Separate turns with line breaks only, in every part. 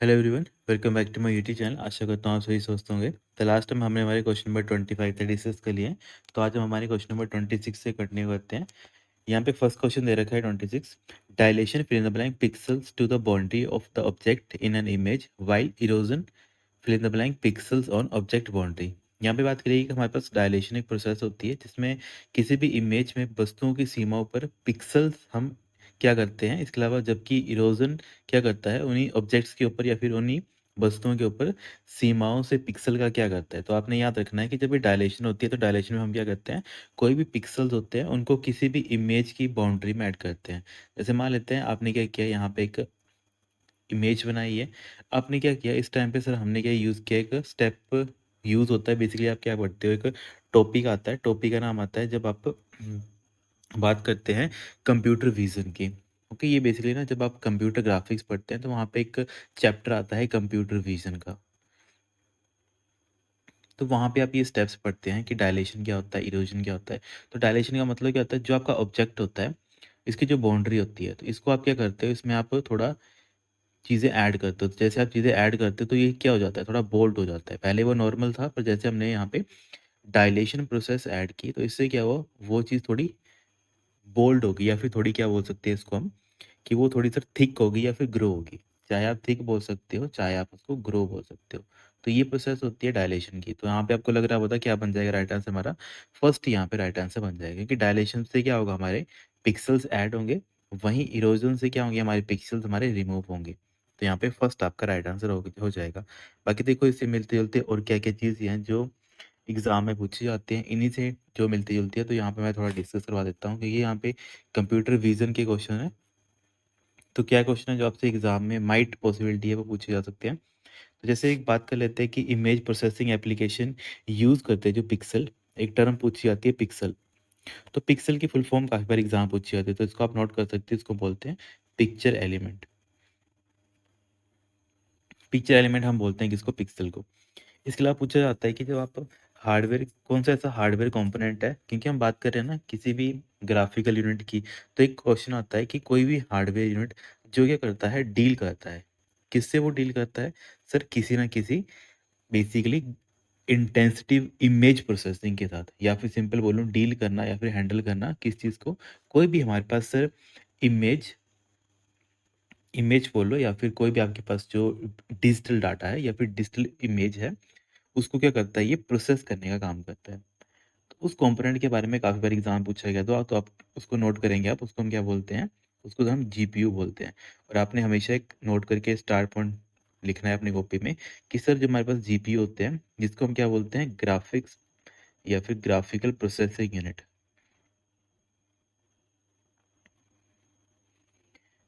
Hello everyone, welcome back to my YouTube channel. आशा करता हूँ आप सही स्वस्थ होंगे। तो लास्ट टाइम हमने हमारे क्वेश्चन नंबर 25 तक डिस्कस कर लिए हैं। तो आज हम हमारे क्वेश्चन नंबर 26 से कंटिन्यू करते हैं। यहाँ पे फर्स्ट क्वेश्चन दे रखा है 26। Dilation fill in the blank pixels to the boundary of the object in an image while erosion fill in the blank pixels on object boundary. यहाँ पे बात करिए कि हमारे पास डायलेशन एक प्रोसेस होती है जिसमें किसी भी इमेज में वस्तुओं की सीमाओं पर पिक्सल्स हम क्या करते हैं। इसके अलावा जबकि इरोजन क्या करता है, उन्हीं ऑब्जेक्ट्स के ऊपर या फिर उन्हीं वस्तुओं के ऊपर सीमाओं से पिक्सल का क्या करता है। तो आपने याद रखना है कि जब ये डायलेशन होती है तो डायलेशन में हम क्या करते हैं, कोई भी पिक्सल्स होते हैं उनको किसी भी इमेज की बाउंड्री में ऐड करते हैं। जैसे मान लेते हैं आपने क्या किया, यहाँ पे एक इमेज बनाई है। आपने क्या किया इस टाइम पे, सर हमने क्या यूज़ किया, एक स्टेप यूज़ होता है। बेसिकली आप क्या पढ़ते हो, एक टॉपिक आता है, टॉपिक का नाम आता है जब आप बात करते हैं कंप्यूटर विज़न की। ओके, ये बेसिकली ना जब आप कंप्यूटर ग्राफिक्स पढ़ते हैं तो वहाँ पे एक चैप्टर आता है कंप्यूटर विज़न का। तो वहाँ पे आप ये स्टेप्स पढ़ते हैं कि डायलेशन क्या होता है, इरोजन क्या होता है। तो डायलेशन का मतलब क्या होता है, जो आपका ऑब्जेक्ट होता है इसकी जो बाउंड्री होती है, तो इसको आप क्या करते हो, इसमें आप थोड़ा चीज़ें ऐड करते हो। तो जैसे आप चीज़ें ऐड करते हो तो ये क्या हो जाता है, थोड़ा बोल्ड हो जाता है। पहले वो नॉर्मल था, पर जैसे हमने यहाँ पे डायलेशन प्रोसेस ऐड की तो इससे क्या हुआ, वो चीज़ थोड़ी बोल्ड होगी, या फिर थोड़ी क्या बोल सकते हैं इसको हम, कि वो थोड़ी सी थिक होगी या फिर ग्रो होगी। चाहे आप थिक बोल सकते हो, चाहे आप उसको ग्रो बोल सकते हो। तो ये प्रोसेस होती है डायलेशन की। तो यहाँ पे आपको लग रहा होता क्या बन जाएगा राइट आंसर हमारा, फर्स्ट यहाँ पे राइट आंसर बन जाएगा। क्योंकि डायलेशन से क्या होगा, हमारे पिक्सल्स ऐड होंगे, वहीं इरोजन से क्या होंगे, हमारे पिक्सल्स हमारे रिमूव होंगे। तो यहाँ पे फर्स्ट आपका राइट आंसर हो जाएगा। बाकी देखो इससे मिलते जुलते और क्या क्या चीज़ हैं जो एग्ज़ाम में पूछी जाती हैं, इन्हीं से जो मिलती-जुलती है। तो यहाँ पे मैं थोड़ा डिस्कस करवा देता हूँ कि ये यहाँ पे कंप्यूटर विज़न के क्वेश्चन है। तो क्या क्वेश्चन है जो आपसे एग्ज़ाम में माइट पॉसिबिलिटी है वो पूछे जा सकते हैं। तो जैसे एक बात कर लेते हैं कि इमेज प्रोसेसिंग एप्लीकेशन यूज़ करते हैं जो पिक्सल, एक टर्म पूछी जाती है पिक्सल। तो पिक्सल की फुल फॉर्म काफ़ी बार एग्ज़ाम पूछी जाती है, तो इसको आप नोट कर सकते हैं। इसको बोलते हैं पिक्चर एलिमेंट। पिक्चर एलिमेंट हम बोलते हैं किसको, पिक्सल को। इसके अलावा पूछा जाता है कि जब आप हार्डवेयर, कौन सा ऐसा हार्डवेयर कंपोनेंट है, क्योंकि हम बात कर रहे हैं ना किसी भी ग्राफिकल यूनिट की। तो एक क्वेश्चन आता है कि कोई भी हार्डवेयर यूनिट जो क्या करता है, डील करता है, किससे वो डील करता है, सर किसी ना किसी बेसिकली इंटेंसिटिव इमेज प्रोसेसिंग के साथ। या फिर सिंपल बोलूँ, डील करना या फिर हैंडल करना किस चीज़ को, कोई भी हमारे पास सर इमेज, इमेज बोलो या फिर कोई भी आपके पास जो डिजिटल डाटा है या फिर डिजिटल इमेज है, उसको क्या करता है, ये प्रोसेस करने का काम करता है। तो उस कंपोनेंट के बारे में काफ़ी बार एग्जाम पूछा गया, तो आप उसको नोट करेंगे। आप उसको हम क्या बोलते हैं, उसको हम जीपीयू बोलते हैं। और आपने हमेशा एक नोट करके स्टार पॉइंट लिखना है अपनी कॉपी में कि सर जो हमारे पास जीपीयू होते हैं, जिसको हम क्या बोलते हैं, ग्राफिक्स या फिर graphical processing unit.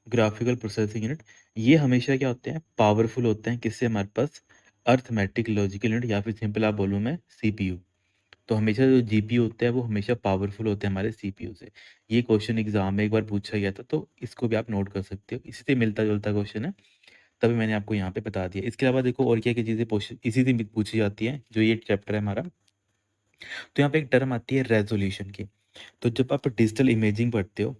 Graphical processing unit, ये हमेशा क्या होते हैं, पावरफुल होते हैं। किससे, हमारे पास अर्थमेटिक लॉजिकल यूनिट, या फिर सिंपल आप बोलूँ मैं सीपीयू। तो हमेशा जो जीपीयू होता है वो हमेशा पावरफुल होते हैं हमारे सीपीयू से। ये क्वेश्चन एग्जाम में एक बार पूछा गया था, तो इसको भी आप नोट कर सकते हो। इसी से मिलता जुलता क्वेश्चन है, तभी मैंने आपको यहाँ पे बता दिया। इसके अलावा देखो और क्या क्या चीज़ें इसी से भी पूछी जाती हैं, जो ये चैप्टर है हमारा। तो यहाँ पे एक टर्म आती है रेजोल्यूशन की। तो जब आप डिजिटल इमेजिंग पढ़ते हो,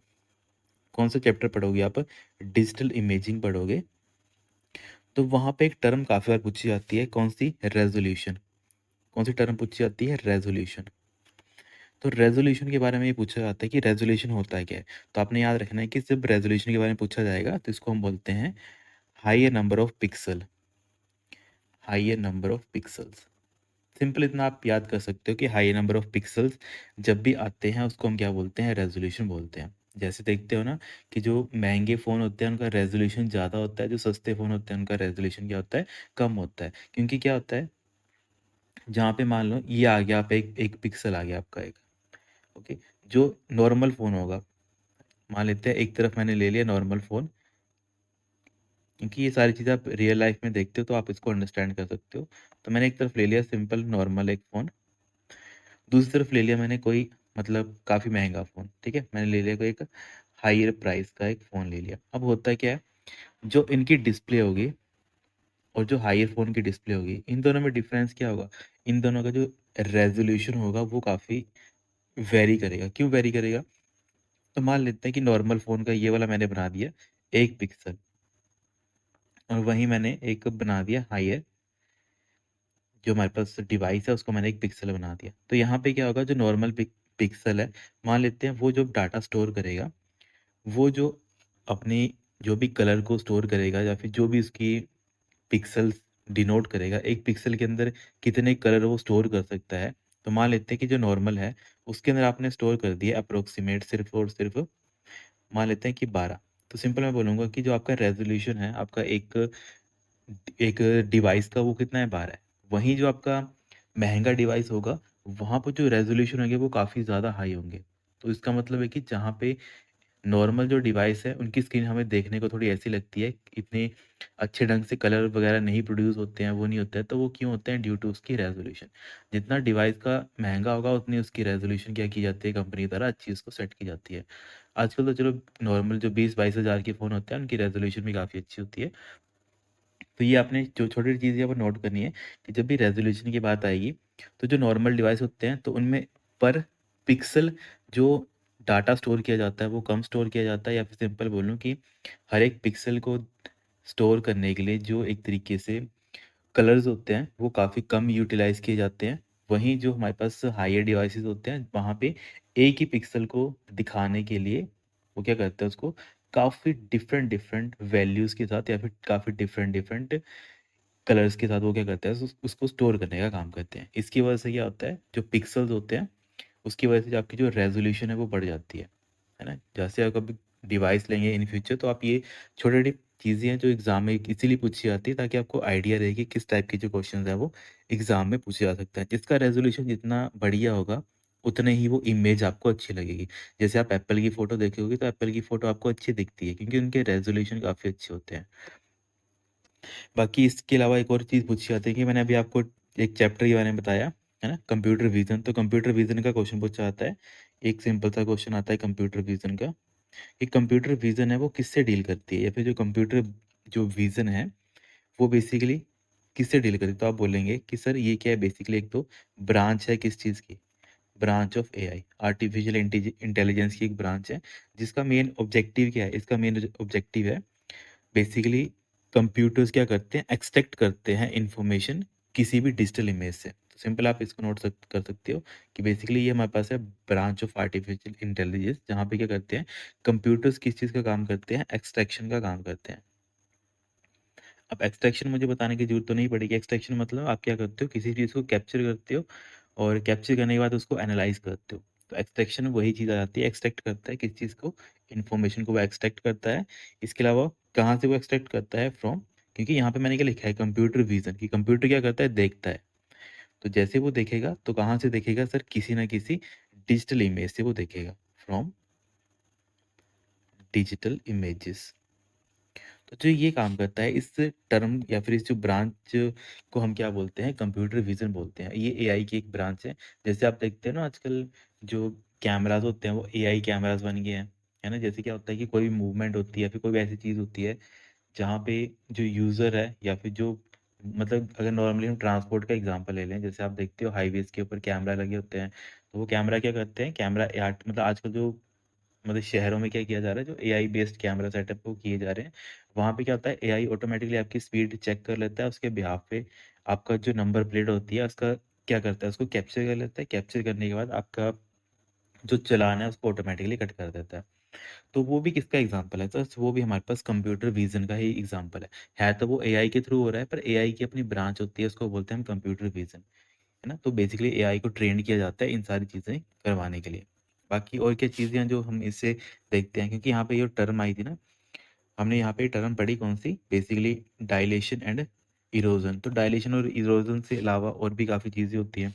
कौन सा चैप्टर पढ़ोगे आप, डिजिटल इमेजिंग पढ़ोगे, तो वहाँ पे एक टर्म काफ़ी बार पूछी जाती है, कौन सी, रेजोल्यूशन। कौन सी टर्म पूछी जाती है, रेजोल्यूशन। तो रेज़ोल्यूशन के बारे में ये पूछा जाता है कि रेज़ोल्यूशन होता है क्या है? तो आपने याद रखना है कि जब रेज़ोल्यूशन के बारे में पूछा जाएगा तो इसको हम बोलते हैं higher number of pixel, higher number of pixels. Simple इतना आप याद कर सकते हो कि हायर नंबर ऑफ पिक्सेल्स जब भी आते हैं उसको हम क्या बोलते हैं, रेज़ोल्यूशन बोलते हैं। जैसे देखते हो ना कि जो महँगे फ़ोन होते हैं उनका रेज़ोल्यूशन ज़्यादा होता है, जो सस्ते फ़ोन होते हैं उनका रेज़ोल्यूशन क्या होता है, कम होता है। क्योंकि क्या होता है, जहाँ पे मान लो ये आ गया, आप एक एक पिक्सल आ गया आपका एक, ओके, जो नॉर्मल फ़ोन होगा, मान लेते हैं एक तरफ मैंने ले लिया नॉर्मल फ़ोन, क्योंकि ये सारी चीज़ें आप रियल लाइफ में देखते हो तो आप इसको अंडरस्टैंड कर सकते हो। तो मैंने एक तरफ ले लिया सिंपल नॉर्मल एक फ़ोन, दूसरी तरफ ले लिया मैंने कोई मतलब काफ़ी महँगा फ़ोन, ठीक है? मैंने ले लिया कोई एक हायर प्राइस का एक फ़ोन ले लिया। अब होता क्या है, जो इनकी डिस्प्ले होगी और जो हायर फ़ोन की डिस्प्ले होगी, इन दोनों में डिफ़रेंस क्या होगा? इन दोनों का जो रेज़ोल्यूशन होगा वो काफ़ी वैरी करेगा। क्यों वैरी करेगा? तो मान लेते हैं कि नॉर्मल फ़ोन का ये वाला मैंने बना दिया 1 पिक्सल। और वहीं मैंने एक बना दिया हायर, जो हमारे पास डिवाइस है उसको मैंने एक पिक्सल बना दिया। तो यहाँ पे क्या होगा, जो नॉर्मल पिक्सल है, मान लेते हैं वो जो डाटा स्टोर करेगा, वो जो अपनी जो भी कलर को स्टोर करेगा या फिर जो भी उसकी पिक्सेल्स डिनोट करेगा, एक पिक्सल के अंदर कितने कलर वो स्टोर कर सकता है। तो मान लेते हैं कि जो नॉर्मल है उसके अंदर आपने स्टोर कर दिया अप्रोक्सीमेट सिर्फ और सिर्फ मान लेते हैं कि 12। तो सिंपल मैं बोलूँगा कि जो आपका रेज़ोल्यूशन है, आपका एक एक डिवाइस का वो कितना है, 12 है। वहीं जो आपका महँगा डिवाइस होगा, वहाँ पर जो रेज़ोल्यूशन होंगे वो काफ़ी ज़्यादा हाई होंगे। तो इसका मतलब है कि जहाँ पे नॉर्मल जो डिवाइस है, उनकी स्क्रीन हमें देखने को थोड़ी ऐसी लगती है, इतने अच्छे ढंग से कलर वगैरह नहीं प्रोड्यूस होते हैं, वो नहीं होता है, तो वो क्यों होते हैं? ड्यू टू उसकी रेज़ोल्यूशन। जितना डिवाइस का महँगा होगा, उतनी उसकी रेज़ोल्यूशन क्या की जाती है, कंपनी द्वारा अच्छी उसको सेट की जाती है। आजकल तो चलो नॉर्मल जो 20-22 हज़ार के फ़ोन होते हैं, उनकी रेज़ोल्यूशन भी काफ़ी अच्छी होती है। तो ये आपने जो छोटी-छोटी चीज़ें यहाँ पर नोट करनी है कि जब भी रेज़ोल्यूशन की बात आएगी, तो जो नॉर्मल डिवाइस होते हैं, तो उनमें पर पिक्सल जो डाटा स्टोर किया जाता है, वो कम स्टोर किया जाता है, या फिर सिंपल बोलूँ कि हर एक पिक्सल को स्टोर करने के लिए जो एक तरीके से कलर्स होते हैं, वो काफ़ी कम यूटिलाइज़ किए जाते हैं। वहीं जो हमारे पास हायर डिवाइसेज़ होते हैं, वहाँ पे एक ही पिक्सल को दिखाने के लिए वो क्या करते हैं, उसको काफ़ी डिफरेंट वैल्यूज़ के साथ या फिर काफ़ी डिफरेंट कलर्स के साथ वो क्या करते हैं, उसको स्टोर करने का काम करते हैं। इसकी वजह से क्या होता है, जो पिक्सेल्स होते हैं, उसकी वजह से जो आपकी जो रेज़ोल्यूशन है वो बढ़ जाती है ना? जैसे आप कभी डिवाइस लेंगे इन फ्यूचर, तो आप ये छोटी-छोटी चीज़ें हैं जो एग्ज़ाम में इसीलिए पूछी जाती है, ताकि आपको आइडिया रहे कि किस टाइप के जो क्वेश्चंस हैं वो एग्ज़ाम में पूछे जा सकते हैं। जिसका रेज़ोल्यूशन जितना बढ़िया होगा, उतने ही वो इमेज आपको अच्छी लगेगी। जैसे आप एप्पल की फ़ोटो देखी होगी, तो एप्पल की फ़ोटो आपको अच्छी दिखती है क्योंकि उनके रेज़ोल्यूशन काफ़ी अच्छे होते हैं। बाकी इसके अलावा एक और चीज़ पूछी जाती है कि मैंने अभी आपको एक चैप्टर के बारे में बताया, है ना? कंप्यूटर विज़न, तो कंप्यूटर विज़न का क्वेश्चन पूछा जाता है। एक सिंपल सा क्वेश्चन आता है कंप्यूटर विज़न का, कि कंप्यूटर विज़न है वो किससे डील करती है, या फिर जो कंप्यूटर जो विज़न है, वो बेसिकली किससे डील करती है? तो आप बोलेंगे कि सर ये क्या है, बेसिकली एक तो ब्रांच है किस चीज़ की? Branch of AI, artificial intelligence की एक ब्रांच है, जिसका मेन ऑब्जेक्टिव क्या है? इसका मेन ऑब्जेक्टिव है बेसिकली कंप्यूटर्स क्या करते हैं, एक्सट्रैक्ट करते हैं इंफॉर्मेशन किसी भी डिजिटल इमेज से। तो सिंपल आप इसको नोट कर सकते हो कि बेसिकली ये हमारे पास है ब्रांच ऑफ आर्टिफिशियल इंटेलिजेंस, जहाँ पे क्या करते हैं, कंप्यूटर्स किस चीज़ का काम करते हैं, एक्सट्रैक्शन का काम करते हैं। अब एक्सट्रैक्शन मुझे बताने की ज़रूरत तो नहीं पड़ेगी, एक्सट्रैक्शन मतलब आप क्या करते हो, किसी चीज़ को कैप्चर करते हो और कैप्चर करने के बाद उसको एनालाइज़ करते हो। तो एक्सट्रैक्शन में वही चीज़ आ जाती है, एक्सट्रैक्ट करता है किस चीज़ को, इन्फॉर्मेशन को वो एक्सट्रैक्ट करता है। इसके अलावा कहाँ से वो एक्सट्रैक्ट करता है, फ्रॉम, क्योंकि यहाँ पे मैंने क्या लिखा है, कंप्यूटर विज़न, कि कंप्यूटर क्या करता है, देखता है। तो जैसे वो देखेगा तो कहाँ से देखेगा सर, किसी न किसी डिजिटल इमेज से वो देखेगा, फ्रॉम डिजिटल इमेजेस। तो जो ये काम करता है, इस टर्म या फिर इस जो ब्रांच को हम क्या बोलते हैं, कंप्यूटर विज़न बोलते हैं। ये एआई की एक ब्रांच है। जैसे आप देखते हैं ना आजकल जो कैमराज़ होते हैं वो एआई कैमराज़ बन गए हैं, है ना? जैसे क्या होता है कि कोई भी मूवमेंट होती है या फिर कोई भी ऐसी चीज़ होती है जहाँ पे जो यूज़र है या फिर जो मतलब अगर नॉर्मली हम ट्रांसपोर्ट का एग्ज़ाम्पल ले लें, जैसे आप देखते हो हाईवेज़ के ऊपर कैमरा लगे होते हैं। तो वो कैमरा क्या करते हैं, कैमरा आर्ट मतलब आजकल जो मतलब शहरों में क्या किया जा रहा है, जो एआई बेस्ड कैमरा सेटअप वो किए जा रहे हैं, वहाँ पे क्या होता है, एआई ऑटोमेटिकली आपकी स्पीड चेक कर लेता है, उसके बिहाफ पे आपका जो नंबर प्लेट होती है उसका क्या करता है, उसको कैप्चर कर लेता है, कैप्चर करने के बाद आपका जो चालान है उसको ऑटोमेटिकली कट कर देता है। तो वो भी किसका एग्जाम्पल है, तो वो भी हमारे पास कंप्यूटर विजन का ही एग्जाम्पल है तो वो एआई के थ्रू हो रहा है, पर एआई की अपनी ब्रांच होती है, उसको बोलते हैं हम कंप्यूटर विजन, है ना? तो बेसिकली एआई को ट्रेन किया जाता है इन सारी चीज़ें करवाने के लिए। बाकी और क्या चीज़ें हैं जो हम इससे देखते हैं, क्योंकि यहाँ पे ये टर्म आई थी ना, हमने यहाँ पे टर्म पढ़ी कौन-सी? Basically dilation and erosion. तो डायलेशन और इरोज़न से अलावा और भी काफ़ी चीज़ें होती हैं।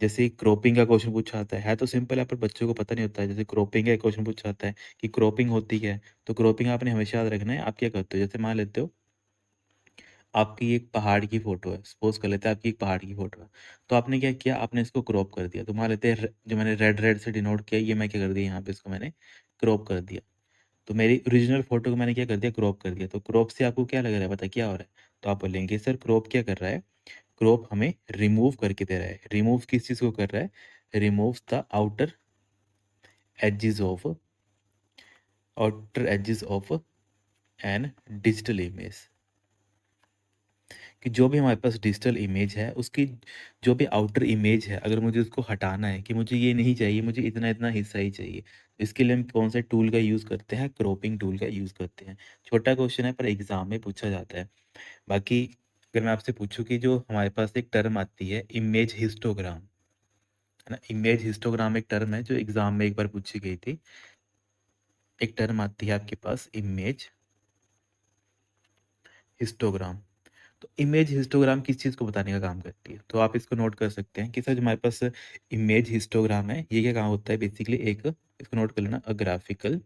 जैसे क्रॉपिंग का क्वेश्चन पूछा जाता है तो सिंपल है, पर बच्चों को पता नहीं होता है। जैसे क्रॉपिंग का क्वेश्चन पूछा जाता है कि क्रॉपिंग होती क्या है? तो क्रॉपिंग आपने हमेशा याद रखना है, आप क्या करते हो? जैसे मान लेते हो आपकी एक पहाड़ की फ़ोटो है, सपोज़ कर लेते हैं आपकी एक पहाड़ की फ़ोटो है। तो आपने क्या किया, आपने इसको क्रॉप कर दिया। तो मान लेते हैं जो मैंने रेड से डिनोट किया, ये मैं क्या कर दिया, यहाँ पे इसको मैंने क्रॉप कर दिया। तो मेरी ओरिजिनल फ़ोटो को मैंने क्या कर दिया, क्रॉप कर दिया। तो क्रॉप से आपको क्या लग रहा है, पता है क्या हो रहा है? तो आप बोलेंगे सर क्रॉप क्या कर रहा है? क्रॉप हमें रिमूव करके दे रहा है। रिमूव किस चीज़ को कर रहा है? Removes the edges of outer edges of an digital image. कि जो भी हमारे पास डिजिटल इमेज है, उसकी जो भी आउटर इमेज है, अगर मुझे उसको हटाना है कि मुझे ये नहीं चाहिए, मुझे इतना-इतना हिस्सा ही चाहिए। इसके लिए हम कौन से टूल का यूज़ करते हैं? क्रॉपिंग टूल का यूज़ करते हैं। छोटा क्वेश्चन है पर एग्ज़ाम में पूछा जाता है। बाकी अगर मैं आपसे पूछूँ कि जो हमारे पास एक टर्म आती है इमेज हिस्टोग्राम, है ना? इमेज हिस्टोग्राम एक टर्म है जो एग्ज़ाम में एक बार पूछी गई थी। एक टर्म आती है आपके पास इमेज हिस्टोग्राम। तो इमेज हिस्टोग्राम किस चीज़ को बताने का काम करती है? तो आप इसको नोट कर सकते हैं कि सर जो हमारे पास इमेज हिस्टोग्राम है, ये क्या काम होता है बेसिकली एक इसको नोट कर लेना अ graphical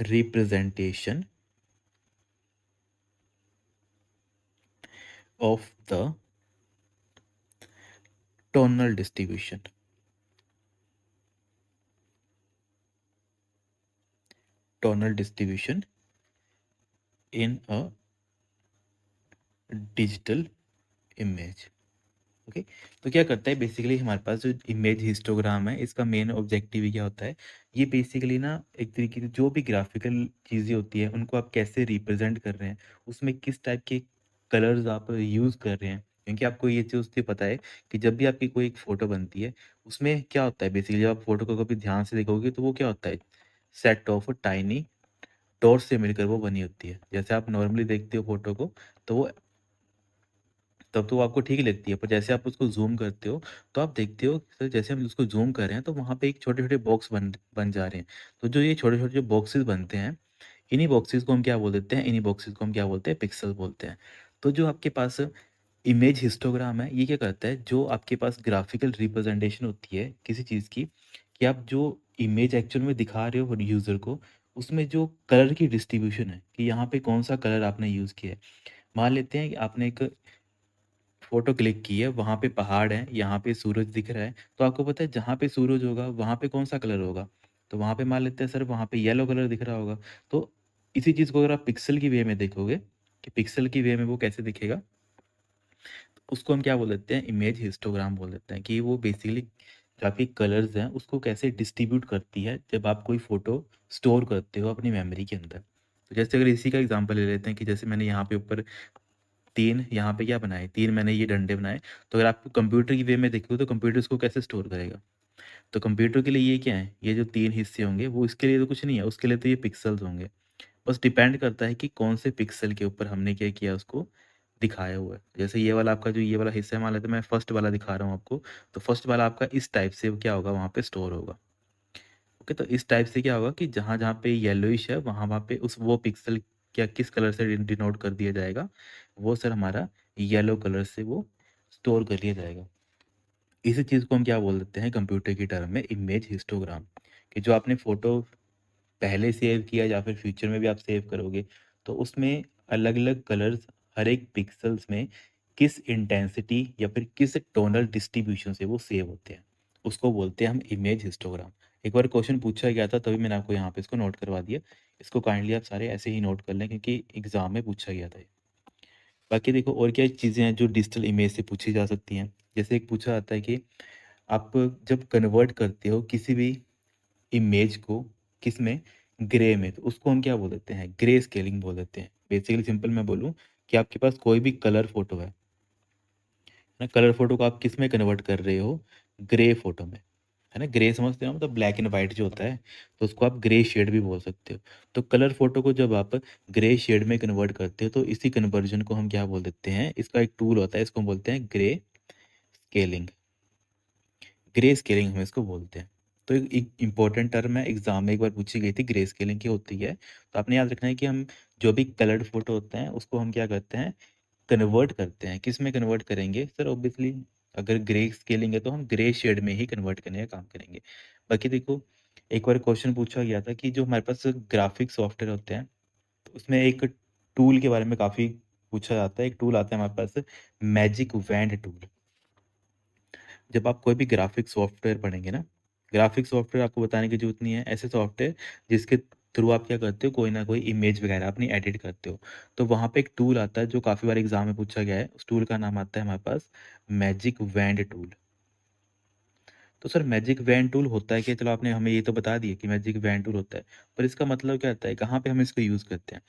representation of the tonal distribution. Tonal distribution in a digital image. Okay. तो क्या करता है बेसिकली हमारे पास जो इमेज हिस्टोग्राम है इसका मेन ऑब्जेक्टिव ही क्या होता है, ये बेसिकली ना एक तरीके से जो भी ग्राफिकल चीज़ें होती हैं उनको आप कैसे रिप्रेजेंट कर रहे हैं, उसमें किस टाइप के कलर्स आप यूज़ कर रहे हैं। क्योंकि आपको ये चीज़ तो पता है कि जब भी आपकी कोई एक फ़ोटो बनती है उसमें क्या होता है बेसिकली जब आप फ़ोटो को कभी ध्यान से देखोगे तो वो क्या होता है, सेट ऑफ टाइनी डॉट्स से मिलकर वो बनी होती है। जैसे आप नॉर्मली देखते हो फ़ोटो को तो वो तब तो वो आपको ठीक ही लगती है, पर जैसे आप उसको ज़ूम करते हो, तो आप देखते हो सर जैसे हम उसको ज़ूम कर रहे हैं, तो वहाँ पे एक छोटे-छोटे बॉक्स बन बन जा रहे हैं। तो जो ये छोटे-छोटे जो बॉक्सेस बनते हैं, इन्हीं बॉक्सेस को हम क्या बोल देते हैं, इन्हीं बॉक्सेस को हम क्या बोलते हैं, पिक्सल बोलते हैं। तो जो आपके पास इमेज हिस्टोग्राम है, ये क्या करता है, जो आपके पास ग्राफ़िकल रिप्रेज़ेंटेशन होती है किसी चीज़ की, कि आप जो इमेज एक्चुअल में दिखा रहे हो यूज़र को, उसमें जो कलर की डिस्ट्रीब्यूशन है, कि यहाँ पे कौन-सा कलर आपने यूज़ किया है। मान लेते हैं कि आपने एक फ़ोटो क्लिक की है, वहाँ पे पहाड़ है, यहाँ पे सूरज दिख रहा है, तो आपको पता है जहाँ पे सूरज होगा, वहाँ पे कौन-सा कलर होगा? तो वहाँ पे मान लेते हैं सर वहाँ पे येलो कलर दिख रहा होगा। तो इसी चीज़ को अगर आप पिक्सल की वे में देखोगे, कि पिक्सल की वे में वो कैसे दिखेगा, उसको हम क्या बोल देते हैं, इमेज हिस्टोग्राम बोल देते हैं कि वो बेसिकली जो आपके कलर्स हैं, उसको कैसे डिस्ट्रीब्यूट करती है, जब आप कोई फ़ोटो स्टोर करते हो अपनी मेमोरी के अंदर। तो जैसे अगर इसी का एग्ज़ाम्पल ले लेते हैं कि जैसे मैंने यहाँ पे ऊपर 3 यहाँ पे क्या बनाए, 3 मैंने ये डंडे बनाए, तो अगर आपको कंप्यूटर की वे में देखोगे तो कंप्यूटर इसको कैसे स्टोर करेगा? तो कंप्यूटर के लिए ये क्या है, ये जो 3 हिस्से होंगे वो इसके लिए तो कुछ नहीं है, उसके लिए तो ये पिक्सेल्स होंगे। बस डिपेंड करता है कि कौन से पिक्सल के ऊपर हमने क्या किया उसको दिखाया हुआ है। जैसे ये वाला आपका जो ये वाला हिस्सा है मान लेते हैं मैं फर्स्ट वाला दिखा रहा हूँ आपको, तो फर्स्ट वाला आपका इस टाइप से क्या होगा वहाँ पे स्टोर होगा। ओके, तो इस टाइप से क्या होगा कि जहाँ-जहाँ पे येलोइश है वहाँ-वहाँ पे उस वो पिक्सल क्या किस कलर से डिनोट कर दिया जाएगा, वो सर हमारा येलो कलर से वो स्टोर कर लिया जाएगा। इसी चीज़ को हम क्या बोल देते हैं कंप्यूटर की टर्म में इमेज हिस्टोग्राम, कि जो आपने फ़ोटो पहले सेव किया या फिर फ्यूचर में भी आप सेव करोगे, तो उसमें अलग-अलग कलर्स हर एक पिक्सेल्स में किस इंटेंसिटी या फिर किस टोनल डिस्ट्रीब्यूशन से वो सेव होते हैं, उसको बोलते हैं हम इमेज हिस्टोग्राम। एक बार क्वेश्चन पूछा गया था तभी मैंने आपको यहाँ पे इसको नोट करवा दिया। इसको काइंडली आप सारे ऐसे ही नोट कर लें क्योंकि एग्ज़ाम में पूछा गया था ये। बाकी देखो और क्या चीज़ें हैं जो डिजिटल इमेज से पूछी जा सकती हैं। जैसे एक पूछा जाता है कि आप जब कन्वर्ट करते हो किसी भी इमेज को किसमें ग्रे में, तो उसको हम क्या बोल देते हैं, ग्रे स्केलिंग बोल देते हैं। बेसिकली सिंपल मैं बोलूँ कि आपके पास कोई भी कलर फोटो है ना, कलर फोटो को आप किस में कन्वर्ट कर रहे हो, ग्रे फोटो में, है ना। ग्रे समझते हो मतलब ब्लैक एंड वाइट जो होता है, तो उसको आप ग्रे शेड भी बोल सकते हो। तो कलर फोटो को जब आप ग्रे शेड में कन्वर्ट करते हो तो इसी कन्वर्जन को हम क्या बोल देते हैं, इसका एक टूल होता है, इसको हम बोलते हैं ग्रे स्केलिंग। ग्रे स्केलिंग हम इसको बोलते हैं। तो एक इम्पोर्टेंट टर्म है, एग्जाम में एक बार पूछी गई थी, ग्रे स्केलिंग की होती है। तो आपने याद रखना है कि हम जो भी कलर्ड फोटो होते हैं उसको हम क्या करते हैं, कन्वर्ट करते हैं। किस में कन्वर्ट करेंगे सर, ऑब्वियसली अगर ग्रे स्केलिंग है तो हम ग्रे शेड में ही कन्वर्ट करने का काम करेंगे। बाकी देखो एक बार क्वेश्चन पूछा गया था कि जो हमारे पास ग्राफिक सॉफ्टवेयर होते हैं, तो उसमें एक टूल के बारे में काफ़ी पूछा जाता है। एक टूल आता है हमारे पास, मैजिक वैंड टूल। जब आप कोई भी ग्राफिक सॉफ्टवेयर पढ़ेंगे ना, ग्राफिक सॉफ्टवेयर आपको बताने की ज़रूरत नहीं है, ऐसे सॉफ्टवेयर जिसके थ्रू आप क्या करते हो, कोई ना कोई इमेज वगैरह अपनी एडिट करते हो। तो वहाँ पे एक टूल आता है जो काफ़ी बार एग्ज़ाम में पूछा गया है, उस टूल का नाम आता है हमारे पास मैजिक वैंड टूल। तो सर मैजिक वैन टूल होता है कि चलो आपने हमें ये तो बता दिया कि मैजिक वैन टूल होता है, पर इसका मतलब क्या होता है? कहाँ पे हम इसको यूज़ करते हैं?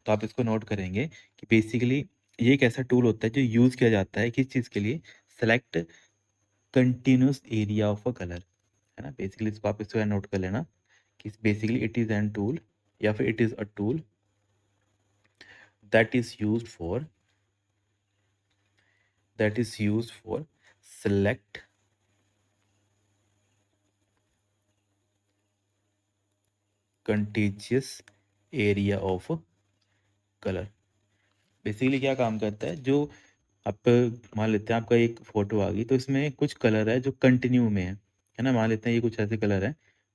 तो आप इसको नोट करेंगे कि बेसिकली ये एक ऐसा टूल होता है जो यूज़ किया जाता है किस चीज़ के लिए? Select continuous area of a colour, है ना? बेसिकली इसको आप इसको नोट कर लेना कि basically it is N tool या फिर it is a tool that is used for select contiguous area of color। Basically क्या काम करता है? जो आप मान लेते हैं आपका एक फोटो आ गई तो इसमें कुछ कलर है जो कंटिन्यू में है ना? मान लेते हैं ये कुछ ऐसे कलर है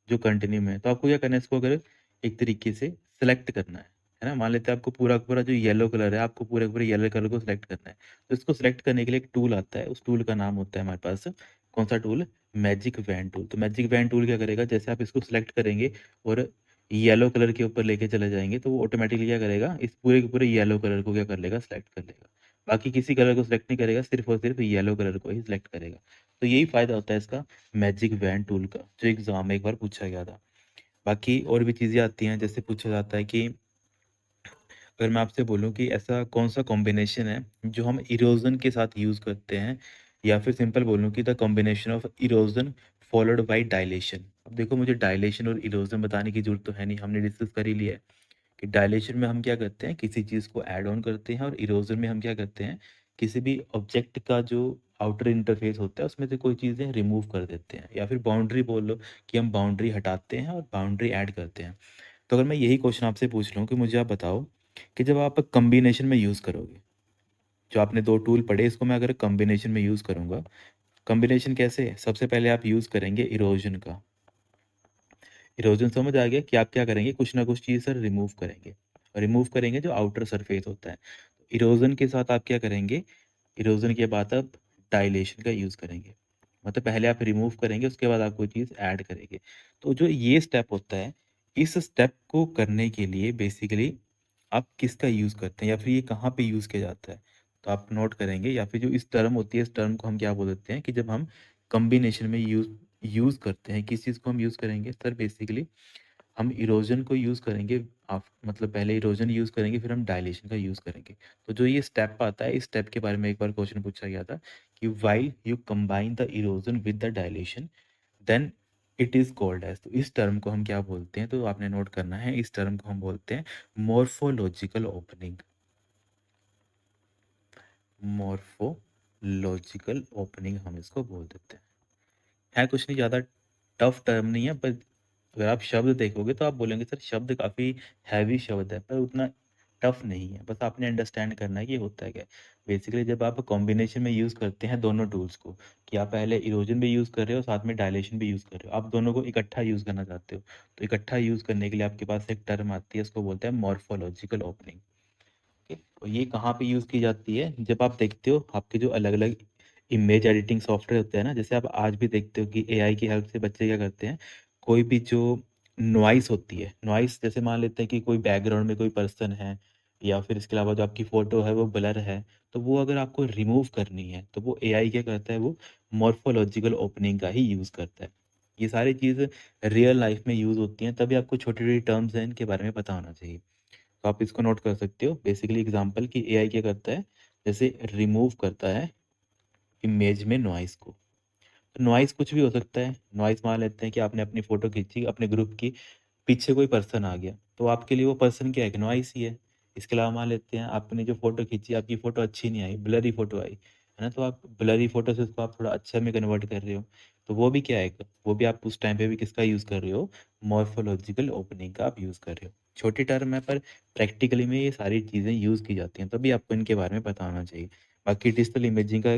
जो कंटिन्यू में है, तो आपको क्या करना है? इसको अगर एक तरीके से सेलेक्ट करना है ना? मान लेते हैं आपको पूरा का पूरा जो येलो कलर है, आपको पूरे के पूरे येलो कलर को सिलेक्ट करना है। तो इसको सिलेक्ट करने के लिए एक टूल आता है, उस टूल का नाम होता है हमारे पास कौन सा टूल? Magic wand tool. तो मैजिक वैन टूल क्या करेगा? जैसे आप इसको सिलेक्ट करेंगे और येलो कलर के ऊपर लेके चले जाएंगे तो वो ऑटोमेटिकली क्या करेगा? इस पूरे के पूरे येलो कलर को क्या कर लेगा? सिलेक्ट कर लेगा। बाकी किसी कलर को सिलेक्ट नहीं करेगा, सिर्फ और सिर्फ येलो कलर को ही सिलेक्ट करेगा। तो यही फ़ायदा होता है इसका मैजिक वैन टूल का, जो एग्ज़ाम में एक बार पूछा गया था। बाकी और भी चीज़ें आती हैं, जैसे पूछा जाता है कि अगर मैं आपसे बोलूँ कि ऐसा कौन-सा कॉम्बिनेशन है जो हम इरोज़न के साथ यूज़ करते हैं, या फिर सिंपल बोलूँ कि the combination of erosion followed by dilation. अब देखो मुझे डायलेशन और इरोज़न बताने की ज़रूरत तो है नहीं, हमने डिस्कस कर ही लिया है। कि डायलेशन में हम क्या करते हैं? किसी चीज़ को ऐड ऑन करते हैं, और इरोज़न में हम क्या करते हैं? किसी भी ऑब्जेक्ट का जो आउटर इंटरफ़ेस होता है उसमें से कोई चीज़ें रिमूव कर देते हैं, या फिर बाउंड्री बोल लो कि हम बाउंड्री हटाते हैं और बाउंड्री ऐड करते हैं। तो अगर मैं यही क्वेश्चन आपसे पूछ लूँ कि मुझे आप बताओ कि जब आप कॉम्बिनेशन में यूज़ करोगे, जो आपने 2 टूल पढ़े इसको मैं अगर कॉम्बिनेशन में यूज़ करूँगा, कॉम्बिनेशन कैसे? सबसे पहले आप यूज़ करेंगे इरोज़न का। इरोजन समझ आ गया कि आप क्या करेंगे? कुछ ना कुछ चीज़ सर रिमूव करेंगे। रिमूव करेंगे जो आउटर सरफेस होता है। इरोजन के साथ आप क्या करेंगे? इरोजन के बाद आप डायलेशन का यूज़ करेंगे। मतलब पहले आप रिमूव करेंगे, उसके बाद आप कोई चीज़ ऐड करेंगे। तो जो ये स्टेप होता है, इस स्टेप को करने के लिए बेसिकली आप किसका यूज़ करते हैं, या फिर ये कहाँ पे यूज़ किया जाता है? तो आप नोट करेंगे, या फिर जो इस टर्म होती है, इस टर्म को हम क्या बोल देते हैं कि जब हम कॉम्बिनेशन में यूज़ करते हैं, किस चीज़ को हम यूज़ करेंगे? सर बेसिकली हम इरोजन को यूज़ करेंगे। आप मतलब पहले इरोजन यूज़ करेंगे, फिर हम डायलेशन का यूज़ करेंगे। तो जो ये स्टेप आता है, इस स्टेप के बारे में एक बार क्वेश्चन पूछा गया था कि while you combine the erosion with the dilation then it is called edge. तो इस टर्म को हम क्या बोलते हैं? तो आपने नोट करना है, इस टर्म को हम बोलते हैं मॉर्फोलॉजिकल ओपनिंग। मॉर्फोलॉजिकल ओपनिंग हम इसको बोल देते हैं। है कुछ नहीं ज़्यादा टफ टर्म नहीं है, पर अगर आप शब्द देखोगे तो आप बोलेंगे सर शब्द काफ़ी हैवी शब्द है, पर उतना टफ नहीं है। बस आपने अंडरस्टैंड करना है कि होता है क्या है। बेसिकली जब आप कॉम्बिनेशन में यूज़ करते हैं दोनों टूल्स को, कि आप पहले इरोजन भी यूज़ कर रहे हो, साथ में डायलेशन भी यूज़ कर रहे हो, आप दोनों को इकट्ठा यूज़ करना चाहते हो, तो इकट्ठा यूज़ करने के लिए आपके पास एक टर्म आती है, उसको बोलते हैं मॉर्फोलॉजिकल ओपनिंग। ओके, और ये कहाँ पे यूज़ की जाती है? जब आप देखते हो आपके जो अलग-अलग इमेज एडिटिंग सॉफ्टवेयर होते हैं ना, जैसे आप आज भी देखते हो कि एआई की हेल्प से बच्चे क्या करते हैं, कोई भी जो नॉइज़ होती है, नॉइज़ जैसे मान लेते हैं कि कोई बैकग्राउंड में कोई पर्सन है, या फिर इसके अलावा जो आपकी फ़ोटो है वो ब्लर है, तो वो अगर आपको रिमूव करनी है, तो वो एआई क्या करता है? वो मॉर्फोलॉजिकल ओपनिंग का ही यूज़ करता है। ये सारी चीज़ रियल लाइफ़ में यूज़ होती हैं, तभी आपको छोटी-छोटी टर्म्स हैं, इनके बारे में पता होना चाहिए। तो आप इसको नोट कर सकते हो। बेसिकली एग्ज़ाम्पल कि एआई क्या करता है, जैसे रिमूव करता है इमेज में नॉइज़ को। तो नॉइज़ कुछ भी हो सकता है। नॉइज़ मान लेते हैं कि आपने अपनी फ़ोटो खींची अपने ग्रुप की, पीछे कोई पर्सन आ गया, तो आपके लिए वो पर्सन क्या है? एक नॉइज़ ही है। इसके अलावा मान लेते हैं आपने जो फ़ोटो खींची, आपकी फ़ोटो अच्छी नहीं आई, ब्लरी फ़ोटो आई, है ना? तो आप ब्लरी फ़ोटो से उसको आप थोड़ा अच्छे में कन्वर्ट कर रहे हो, तो वो भी क्या है? वो भी आप उस टाइम पे भी किसका यूज़ कर रहे हो? मॉर्फ़ोलॉजिकल ओपनिंग का आप यूज़ कर रहे हो। छोटी टर्म है, पर प्रैक्टिकली में ये सारी चीज़ें यूज़ की जाती हैं, तभी आपको इनके बारे में पता होना चाहिए। बाकी डिजिटल इमेजिंग का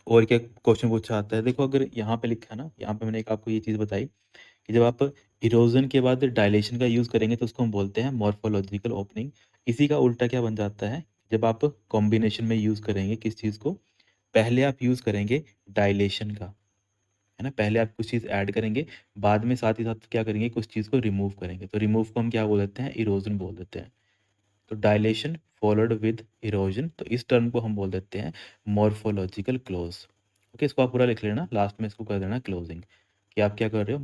और क्या क्वेश्चन पूछा जाता है? देखो अगर यहाँ पे लिखा है ना, यहाँ पे मैंने एक आपको ये चीज़ बताई कि जब आप इरोज़न के बाद डायलेशन का यूज़ करेंगे तो उसको हम बोलते हैं मॉर्फोलॉजिकल ओपनिंग। इसी का उल्टा क्या बन जाता है? जब आप कॉम्बिनेशन में यूज़ करेंगे किस चीज़ को? पहले आप यूज़ करेंगे डायलेशन का, है ना? पहले आप कुछ चीज़ ऐड करेंगे, बाद में साथ ही साथ क्या करेंगे? कुछ चीज़ को रिमूव करेंगे। तो रिमूव को हम क्या बोल देते हैं? इरोज़न बोल देते हैं। तो डायलेशन फॉलोड विद इरोज़न, तो इस टर्म को हम बोल देते हैं मॉर्फोलॉजिकल क्लोज़। ओके, इसको आप पूरा लिख लेना, लास्ट में इसको कर देना क्लोजिंग, कि आप क्या कर रहे हो,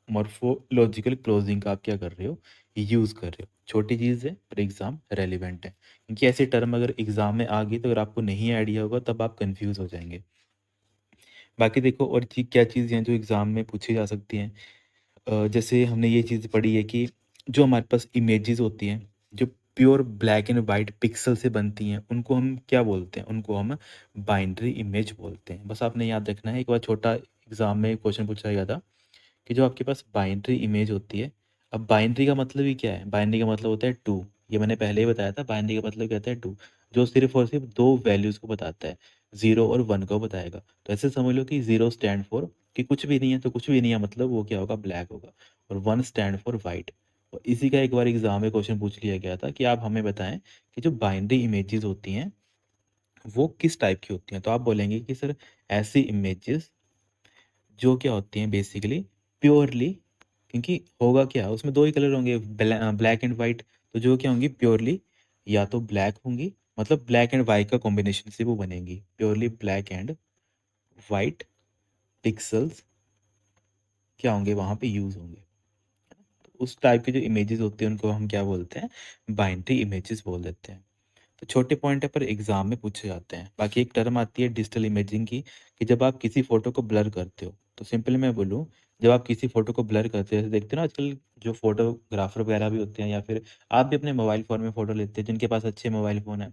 मॉर्फोलॉजिकल क्लोजिंग का आप क्या कर रहे हो, यूज़ कर रहे हो। छोटी चीज़ है पर एग्ज़ाम रेलिवेंट है, क्योंकि ऐसे टर्म अगर एग्ज़ाम में आ गई तो अगर आपको नहीं आइडिया होगा तब आप कन्फ्यूज़ हो जाएंगे। बाकी देखो और क्या चीज़ें हैं जो एग्ज़ाम में पूछी जा सकती हैं। जैसे हमने ये चीज़ पढ़ी है कि जो हमारे पास इमेजेस होती हैं, जो pure black and white pixel से बनती हैं, उनको हम क्या बोलते हैं, उनको हम बाइनरी इमेज बोलते हैं। बस आपने याद रखना है, एक बार छोटा एग्जाम में क्वेश्चन पूछा गया था कि जो आपके पास बाइनरी इमेज होती है, अब बाइनरी का मतलब ही क्या है, बाइनरी का मतलब होता है टू। ये मैंने पहले ही बताया था, बाइनरी का मतलब कहता है टू, जो सिर्फ और सिर्फ दो वैल्यूज को बताता है, जीरो और वन को बताएगा। तो ऐसे समझ लो कि जीरो स्टैंड फॉर कि कुछ भी नहीं है, तो कुछ भी नहीं है मतलब वो क्या होगा, ब्लैक होगा, और वन स्टैंड फॉर वाइट। और इसी का एक बार एग्जाम में क्वेश्चन पूछ लिया गया था कि आप हमें बताएं कि जो बाइनरी इमेजेस होती हैं वो किस टाइप की होती हैं। तो आप बोलेंगे कि सर ऐसी इमेजेस जो क्या होती हैं बेसिकली प्योरली, क्योंकि होगा क्या, उसमें दो ही कलर होंगे, ब्लैक एंड वाइट, तो जो क्या होंगी प्योरली या तो ब्लैक होंगी, मतलब ब्लैक एंड वाइट का कॉम्बिनेशन से वो बनेंगी, purely black and white pixels क्या होंगे वहाँ पे यूज होंगे। तो उस टाइप के जो इमेजेस होते हैं उनको हम क्या बोलते हैं, बाइनरी इमेजेस बोल देते हैं। तो छोटे पॉइंट है पर एग्जाम में पूछे जाते हैं। बाकी एक टर्म आती है डिजिटल इमेजिंग की, कि जब आप किसी फोटो को ब्लर करते हो, तो सिंपल मैं बोलूँ, जब आप किसी फोटो को ब्लर करते हो, जैसे देखते हो ना आजकल जो फोटोग्राफर वगैरह भी होते हैं, या फिर आप भी अपने मोबाइल फ़ोन में फ़ोटो लेते हैं, जिनके पास अच्छे मोबाइल फ़ोन है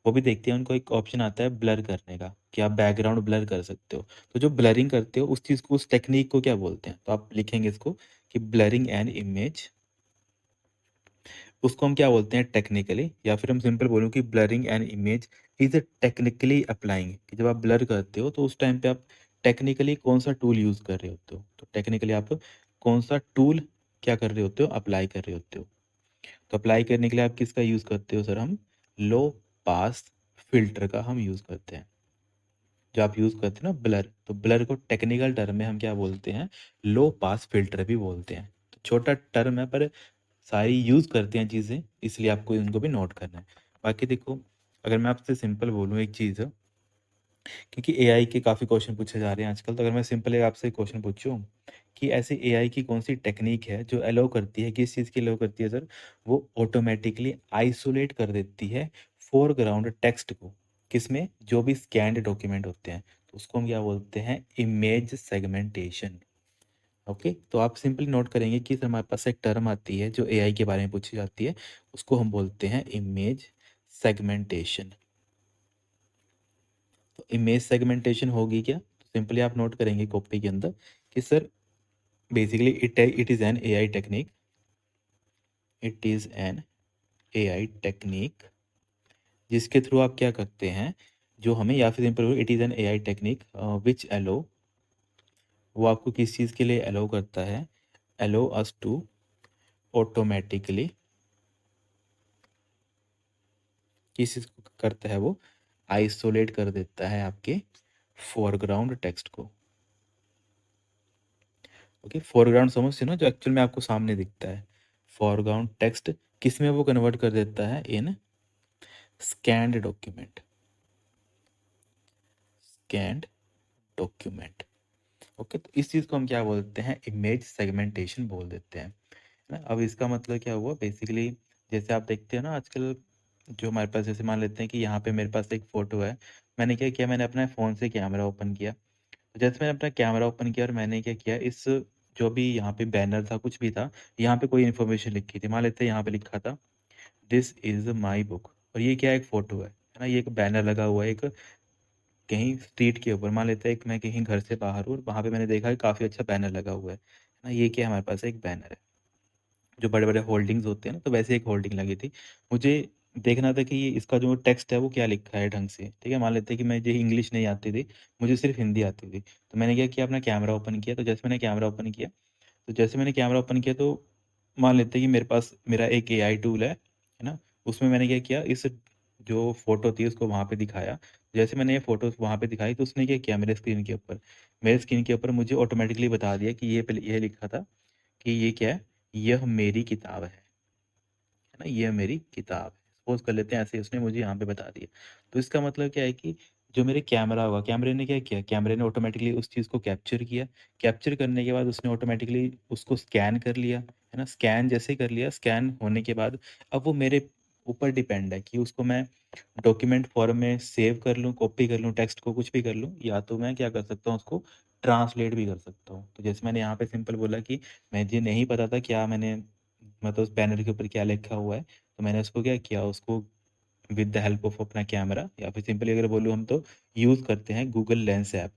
वो भी देखते हैं, उनको एक ऑप्शन आता है ब्लर करने का, कि आप बैकग्राउंड ब्लर कर सकते हो। तो जो ब्लरिंग करते हो उस चीज़ को, उस टेक्निक को क्या बोलते हैं, तो आप लिखेंगे इसको कि ब्लरिंग एन इमेज, उसको हम क्या बोलते हैं टेक्निकली, या फिर हम सिंपल बोलूँ कि blurring an image is technically applying, कि जब आप ब्लर करते हो तो उस टाइम पे आप टेक्निकली कौन सा टूल यूज़ कर रहे होते हो, तो टेक्निकली आप कौन सा टूल क्या कर रहे होते हो, अप्लाई कर रहे होते हो। तो अप्लाई करने के लिए आप किसका यूज़ करते हो सर, हम लो पास फिल्टर का हम यूज़ करते हैं। जो आप यूज़ करते हैं ना ब्लर, तो ब्लर को टेक्निकल टर्म में हम क्या बोलते हैं, लो पास फिल्टर भी बोलते हैं। तो छोटा टर्म है पर सारी यूज़ करते हैं चीज़ें, इसलिए आपको इनको भी नोट करना है। बाकी देखो, अगर मैं आपसे सिंपल बोलूँ एक चीज़, क्योंकि एआई के काफ़ी क्वेश्चन पूछे जा रहे हैं आजकल, तो अगर मैं सिंपल एक आपसे क्वेश्चन पूछूँ कि ऐसी एआई की कौन सी टेक्निक है जो अलाउ करती है, किस चीज़ की अलाउ करती है सर, वो ऑटोमेटिकली आइसोलेट कर देती है फोरग्राउंड टेक्स्ट को, किसमें, जो भी स्कैन्ड डॉक्यूमेंट होते हैं, तो उसको हम क्या बोलते हैं, इमेज सेगमेंटेशन। ओके, तो आप सिंपली नोट करेंगे कि हमारे पास एक टर्म आती है जो एआई के बारे में पूछी जाती है, उसको हम बोलते हैं इमेज सेगमेंटेशन। तो इमेज सेगमेंटेशन होगी क्या, तो सिंपली आप नोट करेंगे कॉपी के अंदर कि sir basically it is an AI technique, it is an AI technique जिसके थ्रू आप क्या करते हैं, जो हमें, या फिर simple it is an AI technique which allow, वो आपको किस चीज़ के लिए अलो करता है, अलो अस टू ऑटोमेटिकली, किस चीज़ को करता है वो, आइसोलेट कर देता है आपके फोरग्राउंड टेक्स्ट को। ओके, फोरग्राउंड समझते हो ना, जो एक्चुअल में आपको सामने दिखता है, फोरग्राउंड टेक्स्ट किस में वो कन्वर्ट कर देता है, इन scanned document, scanned document. Okay, तो इस चीज़ को हम क्या बोलते हैं, इमेज सेगमेंटेशन बोल देते हैं, है ना। अब इसका मतलब क्या हुआ बेसिकली, जैसे आप देखते हैं ना आजकल, जो हमारे पास, जैसे मान लेते हैं कि यहाँ पे मेरे पास एक फ़ोटो है, मैंने क्या किया, मैंने अपने फ़ोन से कैमरा ओपन किया, तो जैसे मैंने अपना कैमरा ओपन किया और मैंने क्या किया, इस जो भी यहाँ पे बैनर था, कुछ भी था, यहाँ पे कोई इन्फॉर्मेशन लिखी थी, मान लेते हैं यहाँ पे लिखा था दिस इज़ माई बुक, और ये क्या, एक फ़ोटो है ना, ये एक बैनर लगा हुआ है एक कहीं स्ट्रीट के ऊपर, मान लेते हैं एक मैं कहीं घर से बाहर हूँ और वहाँ पे मैंने देखा है काफ़ी अच्छा बैनर लगा हुआ है ना, ये क्या, हमारे पास एक बैनर है, जो बड़े-बड़े होल्डिंग्स होते हैं ना, तो वैसे एक होल्डिंग लगी थी। मुझे देखना था कि ये इसका जो टेक्स्ट है वो क्या लिखा है ढंग से, ठीक है? मान लेते हैं कि मुझे इंग्लिश नहीं आती थी, मुझे सिर्फ़ हिंदी आती थी। तो मैंने क्या किया, अपना कैमरा ओपन किया, तो जैसे मैंने कैमरा ओपन किया, तो जैसे मैंने कैमरा ओपन किया तो मान लेते हैं कि मेरे पास मेरा एक एआई टूल है ना? उसमें मैंने क्या किया, इस जो फ़ोटो थी उसको वहाँ पे दिखाया। जैसे मैंने ये फ़ोटो वहाँ पे दिखाई तो उसने क्या किया मेरे स्क्रीन के ऊपर मुझे ऑटोमैटिकली बता दिया कि ये लिखा था कि ये क्या है, यह मेरी किताब है ना? ये मेरी किताब है। सपोज़ कर लेते हैं ऐसे ही उसने मुझे यहाँ पे बता दिया। तो इसका मतलब क्या है कि जो मेरे कैमरा होगा, कैमरे ने क्या किया, कैमरे ने ऑटोमेटिकली उस चीज़ को कैप्चर किया। कैप्चर करने के बाद उसने ऑटोमेटिकली उसको स्कैन कर लिया, है ना? स्कैन जैसे ही कर लिया, स्कैन होने के बाद अब वो मेरे ऊपर डिपेंड है कि उसको मैं डॉक्यूमेंट फॉर्म में सेव कर लूँ, कॉपी कर लूँ, टेक्स्ट को कुछ भी कर लूँ, या तो मैं क्या कर सकता हूँ, उसको ट्रांसलेट भी कर सकता हूँ। तो जैसे मैंने यहाँ पे सिंपल बोला कि मुझे नहीं पता था क्या मैंने मतलब उस बैनर के ऊपर क्या लिखा हुआ है, तो मैंने उसको क्या किया, उसको विद द हेल्प ऑफ अपना कैमरा, या फिर सिंपली अगर बोलूँ हम तो यूज़ करते हैं गूगल लेंस ऐप।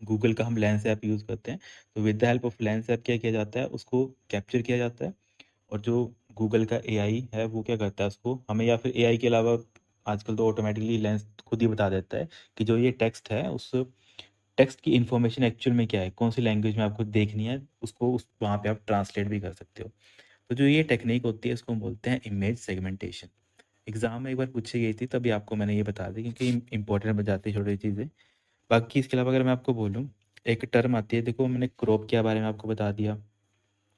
गूगल का हम लेंस ऐप यूज़ करते हैं। तो with the help of lens app क्या किया जाता है, उसको कैप्चर किया जाता है, और जो गूगल का एआई है वो क्या करता है, उसको हमें, या फिर एआई के अलावा आजकल तो ऑटोमेटिकली लेंस खुद ही बता देता है कि जो ये टेक्स्ट है, उस टेक्स्ट की इन्फॉर्मेशन एक्चुअल में क्या है, कौन सी लैंग्वेज में आपको देखनी है, उसको उस वहाँ पे आप ट्रांसलेट भी कर सकते हो। तो जो ये टेक्निक होती है, इसको हम बोलते हैं इमेज सेगमेंटेशन। एग्ज़ाम में एक बार पूछी गई थी, तभी आपको मैंने ये बता दी, क्योंकि इंपॉर्टेंट बन जाती है छोटी चीज़ें। बाकी इसके अलावा अगर मैं आपको बोलूँ, एक टर्म आती है, देखो मैंने क्रॉप के बारे में आपको बता दिया,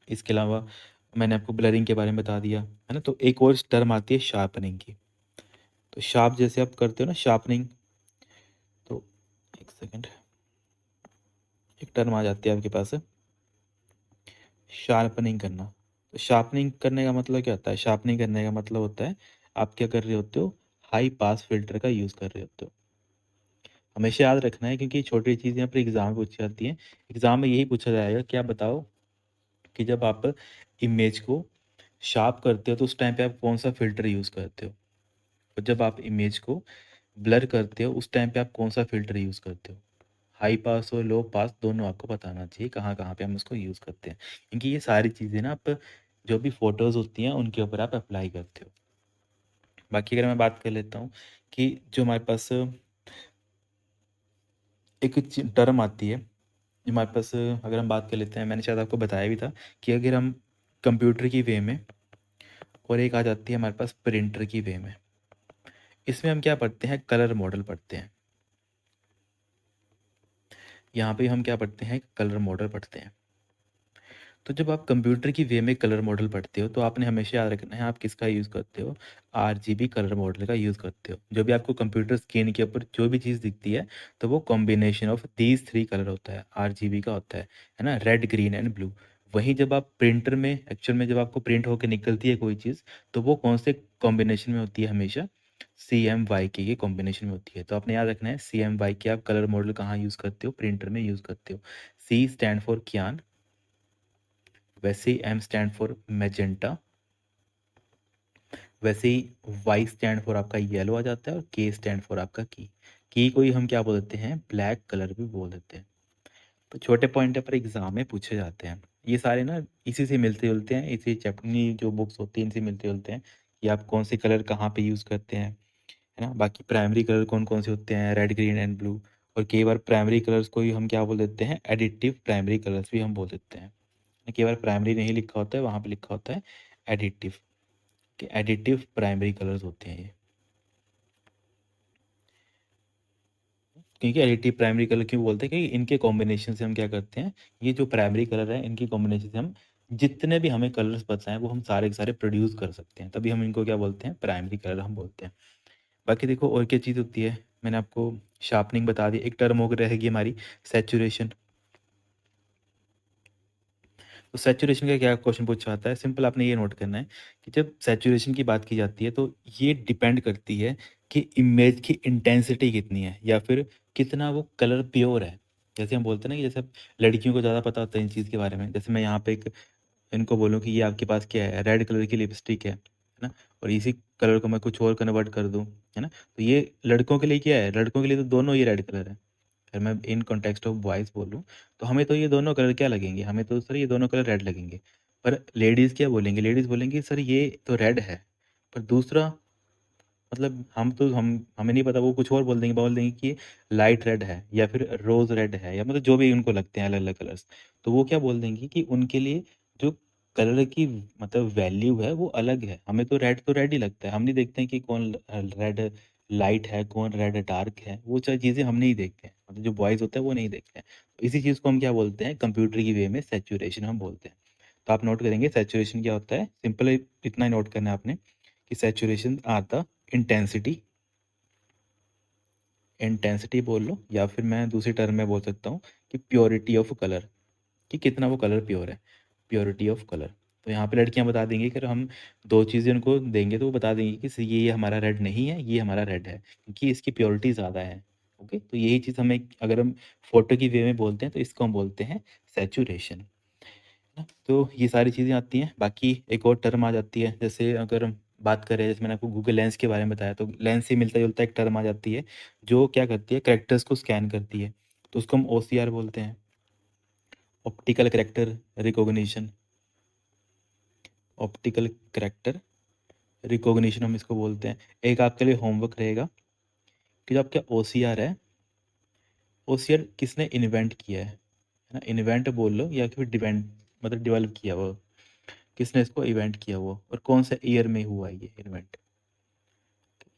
इसके अलावा मैंने आपको ब्लरिंग के बारे में बता दिया, है ना? तो एक और टर्म आती है शार्पनिंग की। तो शार्प जैसे आप करते हो ना, शार्पनिंग, तो एक सेकंड, एक टर्म आ जाती है आपके पास, शार्पनिंग करना। तो शार्पनिंग करने का मतलब क्या होता है? शार्पनिंग करने का मतलब होता है, आप क्या कर रहे होते हो, हाई पास फिल्टर का यूज़ कर रहे होते हो। हमेशा याद रखना है, क्योंकि छोटी चीज़ यहाँ पर एग्ज़ाम में पूछी जाती हैं। एग्ज़ाम में यही पूछा जाएगा, क्या बताओ कि जब आप इमेज को शार्प करते हो तो उस टाइम पे आप कौन सा फ़िल्टर यूज़ करते हो? और जब आप इमेज को ब्लर करते हो उस टाइम पे आप कौन सा फ़िल्टर यूज़ करते हो? हाई पास और लो पास दोनों आपको बताना चाहिए, कहाँ-कहाँ पे हम उसको यूज़ करते हैं। क्योंकि ये सारी चीज़ें ना आप जो भी फ़ोटोज़ होती हैं उनके ऊपर आप अप्लाई करते हो। बाकी अगर मैं बात कर लेता हूँ कि जो हमारे पास एक टर्म आती है, जो हमारे पास अगर हम बात कर लेते हैं, मैंने शायद आपको बताया भी था कि अगर हम कंप्यूटर की वे में, और एक आ जाती है हमारे पास प्रिंटर की वे में। इसमें हम क्या पढ़ते हैं, कलर मॉडल पढ़ते हैं। यहाँ पे हम क्या पढ़ते हैं, कलर मॉडल पढ़ते हैं। तो जब आप कंप्यूटर की वे में कलर मॉडल पढ़ते हो, तो आपने हमेशा याद रखना है आप किसका यूज़ करते हो, आरजीबी कलर मॉडल का यूज़ करते हो। जो भी आपको कंप्यूटर स्क्रीन के ऊपर जो भी चीज़ दिखती है, तो वो कॉम्बिनेशन ऑफ दीज 3 कलर होता है, आरजीबी का होता है ना? Red, green and blue. वहीं जब आप प्रिंटर में, एक्चुअल में जब आपको प्रिंट होके निकलती है कोई चीज़, तो वो कौन से कॉम्बिनेशन में होती है, हमेशा CMYK के कॉम्बिनेशन में होती है। तो आपने याद रखना है, CMYK आप कलर मॉडल कहाँ यूज़ करते हो, प्रिंटर में यूज़ करते हो। C स्टैंड फॉर क्यान, वैसे ही M स्टैंड फॉर मैजेंटा, वैसे ही Y स्टैंड फॉर आपका येलो आ जाता है, और K स्टैंड फॉर आपका की को ही हम क्या बोल देते हैं, ब्लैक कलर भी बोल देते हैं। तो छोटे पॉइंट पर एग्जाम में पूछे जाते हैं। ये सारे ना इसी से मिलते जुलते हैं, इसी चैप्टर जो बुक्स होती हैं इनसे मिलते जुलते हैं कि आप कौन से कलर कहाँ पे यूज़ करते हैं, है ना? बाकी प्राइमरी कलर कौन कौन से होते हैं, रेड, ग्रीन एंड ब्लू। और कई बार प्राइमरी कलर्स को ही हम क्या बोल देते हैं, एडिटिव प्राइमरी कलर्स भी हम बोल देते हैं। केवल प्राइमरी नहीं लिखा होता है, वहाँ पे लिखा होता है एडिटिव, कि एडिटिव प्राइमरी कलर्स होते हैं ये। क्योंकि एडिटिव प्राइमरी कलर क्यों बोलते हैं, कि इनके कॉम्बिनेशन से हम क्या करते हैं, ये जो प्राइमरी कलर है इनकी कॉम्बिनेशन से हम जितने भी हमें कलर्स बताएं वो हम सारे के सारे प्रोड्यूस कर सकते हैं, तभी हम इनको क्या बोलते हैं, प्राइमरी कलर हम बोलते हैं। बाकी देखो और क्या चीज़ होती है, मैंने आपको शार्पनिंग बता दी, एक टर्म हो रहेगी हमारी सैचुरेशन। तो सैचुरेशन का क्या क्वेश्चन पूछा जाता है, सिंपल आपने ये नोट करना है कि जब सैचुरेशन की बात की जाती है, तो ये डिपेंड करती है कि इमेज की इंटेंसिटी कितनी है, या फिर कितना वो कलर प्योर है। जैसे हम बोलते हैं ना कि जैसे अब लड़कियों को ज़्यादा पता होता है इन चीज़ के बारे में, जैसे मैं यहाँ पे एक इनको बोलूँ कि ये आपके पास क्या है, रेड कलर की लिपस्टिक है ना? और इसी कलर को मैं कुछ और कन्वर्ट कर दूँ, है ना? तो ये लड़कों के लिए क्या है, लड़कों के लिए तो दोनों ही रेड कलर है। अगर मैं इन कॉन्टेक्स्ट ऑफ बॉयज़ बोलूँ, तो हमें तो ये दोनों कलर क्या लगेंगे, हमें तो सर ये दोनों कलर रेड लगेंगे। पर लेडीज़ क्या बोलेंगी, लेडीज़ बोलेंगी सर ये तो रेड है, पर दूसरा मतलब हम हमें नहीं पता, वो कुछ और बोल देंगे कि लाइट रेड है, या फिर रोज़ रेड है, या मतलब जो भी उनको लगते हैं अलग-अलग कलर्स। तो वो क्या बोल देंगी कि उनके लिए जो कलर की मतलब वैल्यू है वो अलग है। हमें तो रेड ही लगता है। हम नहीं देखते हैं कि कौन रेड लाइट है, कौन रेड डार्क है, वो सारी चीज़ें हम नहीं देखते हैं। मतलब जो बॉयज़ होते हैं वो नहीं देखते हैं। तो इसी चीज़ को हम क्या बोलते हैं, कंप्यूटर की वे में सैचुरेशन हम बोलते हैं। तो आप नोट करेंगे सैचुरेशन क्या होता है, सिंपल इतना ही नोट करना है आपने कि saturation are the intensity intensity बोल लो, या फिर मैं दूसरी टर्म में बोल सकता हूँ कि प्योरिटी ऑफ कलर, कि कितना वो कलर प्योर है, प्योरिटी ऑफ कलर। तो यहाँ पे लड़कियाँ बता देंगी कि अगर हम दो चीज़ें उनको देंगे तो वो बता देंगी कि ये हमारा रेड नहीं है, ये हमारा रेड है, क्योंकि इसकी प्योरिटी ज़्यादा है। ओके, तो यही चीज़ हमें, अगर हम फोटो की वे में बोलते हैं तो इसको हम बोलते हैं सैचुरेशन, है ना। तो ये सारी चीज़ें आती हैं। बाकी एक और टर्म आ जाती है, जैसे अगर हम बात करें, जैसे मैंने आपको गूगल लेंस के बारे में बताया, तो लेंस से मिलता जुलता एक टर्म आ जाती है जो क्या करती है, करेक्टर्स को स्कैन करती है, तो उसको हम OCR बोलते हैं, optical character recognition. Optical character recognition हम इसको बोलते हैं। एक आपके लिए होमवर्क रहेगा कि जो आपका OCR है, OCR किसने इन्वेंट किया है ना, इन्वेंट बोल लो या फिर डिवेंट, मतलब डेवलप किया वो, किसने इसको इवेंट किया वो, और कौन से ईयर में हुआ ये इन्वेंट।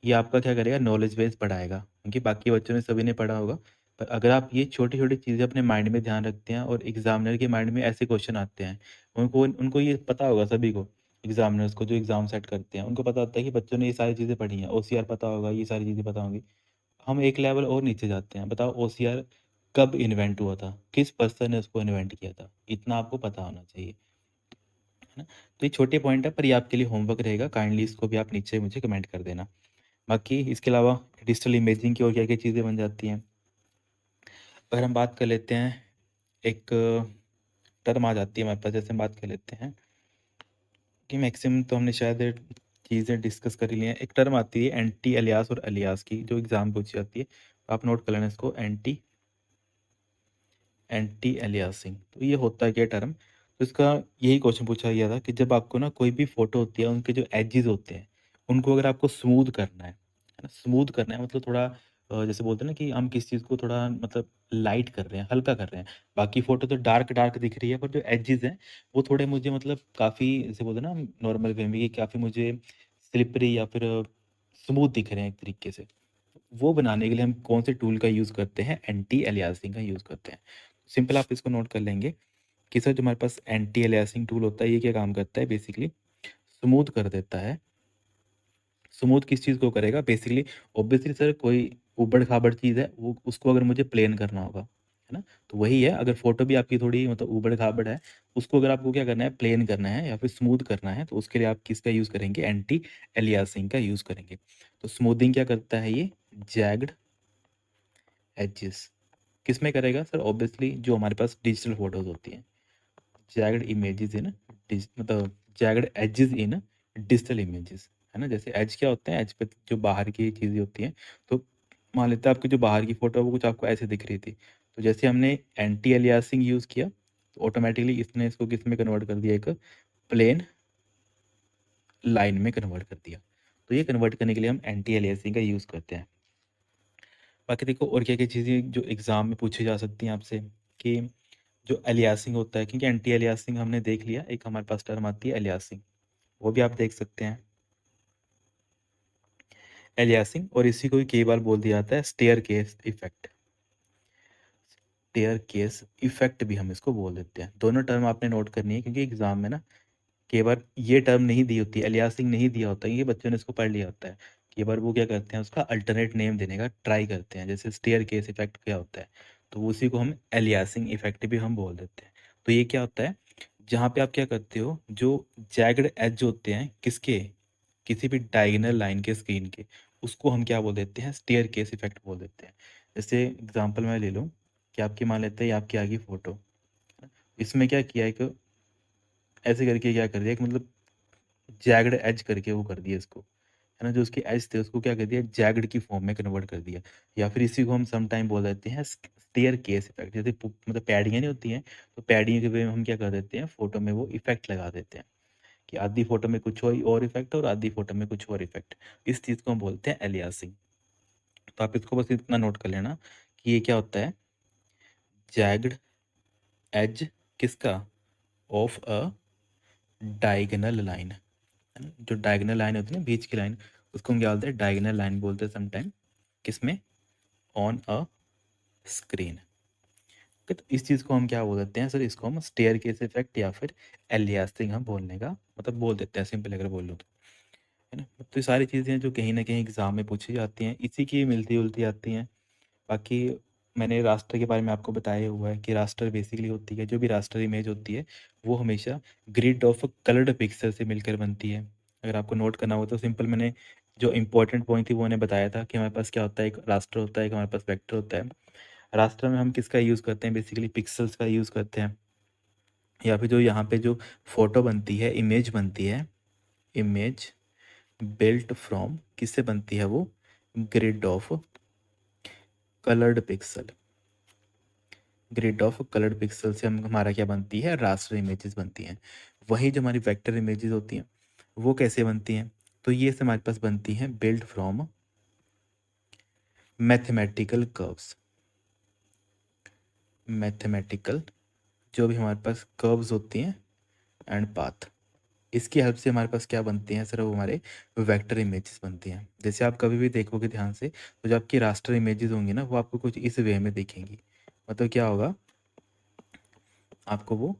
ये आपका क्या करेगा, नॉलेज बेस बढ़ाएगा, क्योंकि बाकी बच्चों ने सभी ने पढ़ा होगा, पर अगर आप ये छोटी छोटी चीज़ें अपने माइंड में ध्यान रखते हैं और एग्जामिनर के माइंड में ऐसे क्वेश्चन आते हैं, उनको उनको ये पता होगा सभी को, एग्जामिनर्स को जो एग्जाम सेट करते हैं उनको पता होता है कि बच्चों ने ये सारी चीज़ें पढ़ी हैं, OCR पता होगा, ये सारी चीज़ें पता होंगी। हम एक लेवल और नीचे जाते हैं, बताओ OCR कब इन्वेंट हुआ था, किस पर्सन ने उसको इन्वेंट किया था, इतना आपको पता होना चाहिए, है ना। तो ये छोटे पॉइंट है, पर ये आपके लिए होमवर्क रहेगा, काइंडली इसको भी आप नीचे मुझे कमेंट कर देना। बाकी इसके अलावा डिजिटल इमेजिंग की और क्या क्या चीज़ें बन जाती हैं, अगर हम बात कर लेते हैं, एक टर्म आ जाती है हमारे पास, जैसे हम बात कर लेते हैं कि मैक्सिमम तो हमने शायद चीज़ें डिस्कस कर ही ली हैं। एक टर्म आती है एंटी एलियास और एलियास की, जो एग्जाम पूछी जाती है, आप नोट कर लेना इसको, एंटी एंटी एलियासिंग। तो ये होता है क्या टर्म, तो इसका यही क्वेश्चन पूछा गया था कि जब आपको ना कोई भी फोटो होती है, उनके जो एजेस होते हैं उनको अगर आपको स्मूथ करना है ना, स्मूथ करना है मतलब थोड़ा जैसे बोलते हैं ना कि हम किस चीज़ को थोड़ा मतलब लाइट कर रहे हैं, हल्का कर रहे हैं, बाकी फोटो तो डार्क डार्क दिख रही है, पर जो एजेस हैं वो थोड़े मुझे मतलब काफ़ी, जैसे बोलते हैं ना नॉर्मल वे में, कि काफ़ी मुझे स्लिपरी या फिर स्मूथ दिख रहे हैं एक तरीके से, वो बनाने के लिए हम कौन से टूल का यूज़ करते हैं, एंटी एलियासिंग का यूज़ करते हैं। सिंपल आप इसको नोट कर लेंगे कि सर जो हमारे पास एंटी एलियासिंग टूल होता है, ये क्या काम करता है, बेसिकली स्मूथ कर देता है। स्मूथ किस चीज़ को करेगा, बेसिकली ऑब्वियसली सर कोई ऊबड़-खाबड़ चीज़ है, वो उसको अगर मुझे प्लेन करना होगा, है ना? तो वही है, अगर फ़ोटो भी आपकी थोड़ी मतलब ऊबड़-खाबड़ है, उसको अगर आपको क्या करना है, प्लेन करना है या फिर स्मूथ करना है, तो उसके लिए आप किसका यूज़ करेंगे, एंटी एलियासिंग का यूज़ करेंगे। तो स्मूथिंग क्या करता है ये, जैग्ड एजेस। किसमें करेगा सर, ऑब्वियसली जो हमारे पास डिजिटल फ़ोटोज़ होती हैं। जैग्ड इमेजेस इन मतलब जैग्ड एजेस इन डिजिटल इमेजेस, है ना। जैसे एज क्या होते हैं, एज पे जो बाहर की चीज़ें होती हैं, तो मान लेते हैं आपकी जो बाहर की फ़ोटो है वो कुछ आपको ऐसे दिख रही थी, तो जैसे हमने एंटी एलियासिंग यूज़ किया, तो ऑटोमेटिकली इसने इसको किस में कन्वर्ट कर दिया, एक प्लेन लाइन में कन्वर्ट कर दिया। तो ये कन्वर्ट करने के लिए हम एंटी एलियासिंग का यूज़ करते हैं। बाकी देखो और क्या क्या चीज़ें जो एग्ज़ाम में पूछी जा सकती हैं आपसे, कि जो एलियासिंग होता है, क्योंकि एंटी एलियासिंग हमने देख लिया, एक हमारे पास टर्म आती है एलियासिंग, वो भी आप देख सकते हैं, एलियासिंग। और इसी को ही कई बार बोल दिया जाता है staircase effect, staircase effect भी हम इसको बोल देते हैं। दोनों टर्म आपने नोट करनी है, क्योंकि एग्जाम में ना कई बार ये टर्म नहीं दी होती, एलियासिंग नहीं दिया होता, ये बच्चों ने इसको पढ़ लिया होता है। कई बार वो क्या करते हैं, उसका अल्टरनेट नेम देने का ट्राई करते हैं, जैसे स्टेयर केस इफेक्ट क्या होता है, तो उसी को हम एलियासिंग इफेक्ट भी हम बोल देते हैं। तो ये क्या होता है, जहाँ पे आप क्या करते हो, जो जैग्ड एज होते हैं किसके, किसी भी डायगोनल लाइन के स्क्रीन के, उसको हम क्या बोल देते हैं, स्टेयर केस इफेक्ट बोल देते हैं। जैसे एग्जांपल मैं ले लूँ कि आपकी मान लेते हैं ये आपकी आ गई फोटो, इसमें क्या किया है कि ऐसे करके क्या कर दिया, एक मतलब जैग्ड एज करके वो कर दिया इसको, है ना, जो उसके एज थे उसको क्या कर दिया, जैग्ड की फॉर्म में कन्वर्ट कर दिया। या फिर इसी को हम सम टाइम बोल देते हैं स्टेयर केस इफेक्ट, जैसे मतलब पैडियाँ नहीं होती हैं, तो पैडियों के वे में हम क्या कर देते हैं, फोटो में वो इफेक्ट लगा देते हैं, कि आधी फोटो में कुछ और इफेक्ट और आधी फोटो में कुछ और इफेक्ट। इस चीज़ को हम बोलते हैं एलियासिंग। तो आप इसको बस इतना नोट कर लेना कि ये क्या होता है, जैग्ड एज किसका, ऑफ अ डायगोनल लाइन, है ना। जो डायगोनल लाइन होती है ना, बीच की लाइन, उसको हम क्या बोलते हैं, डायगोनल लाइन बोलते हैं समटाइम, किसमें, ऑन अ स्क्रीन। तो इस चीज़ को हम क्या बोल देते हैं सर, इसको हम स्टेयर केस इफेक्ट या फिर एलियासिंग हम बोलने का मतलब बोल देते हैं, सिंपल अगर बोल लो तो, है ना। तो ये सारी चीज़ें जो कहीं ना कहीं एग्जाम में पूछी जाती हैं, इसी की मिलती जुलती आती हैं। बाकी मैंने रास्टर के बारे में आपको बताया हुआ है कि रास्टर बेसिकली होती है, जो भी रास्टर इमेज होती है वो हमेशा ग्रिड ऑफ कलर्ड पिक्सल से मिलकर बनती है। अगर आपको नोट करना हो तो सिंपल मैंने जो इंपॉर्टेंट पॉइंट थी वो मैंने बताया था कि हमारे पास क्या होता है, एक रास्टर होता है, एक हमारे पास वेक्टर होता है। रास्टर में हम किसका यूज़ करते हैं, बेसिकली पिक्सल्स का यूज़ करते हैं, या फिर जो यहाँ पे जो फोटो बनती है, इमेज बनती है, इमेज बिल्ट फ्रॉम किससे बनती है, वो grid of coloured pixel, grid of coloured pixel से हम हमारा क्या बनती है, रास्टर इमेजेस बनती हैं। वही जो हमारी वेक्टर इमेजेस होती हैं वो कैसे बनती हैं, तो ये से हमारे पास बनती हैं build from mathematical curves, mathematical जो भी हमारे पास कर्व्स होती हैं एंड पाथ, इसकी हेल्प से हमारे पास क्या बनती हैं सर, वो हमारे वेक्टर इमेजेस बनती हैं। जैसे आप कभी भी देखोगे ध्यान से तो जो आपकी रास्टर इमेजेस होंगी ना वो आपको कुछ इस वे में दिखेंगी, मतलब क्या होगा, आपको वो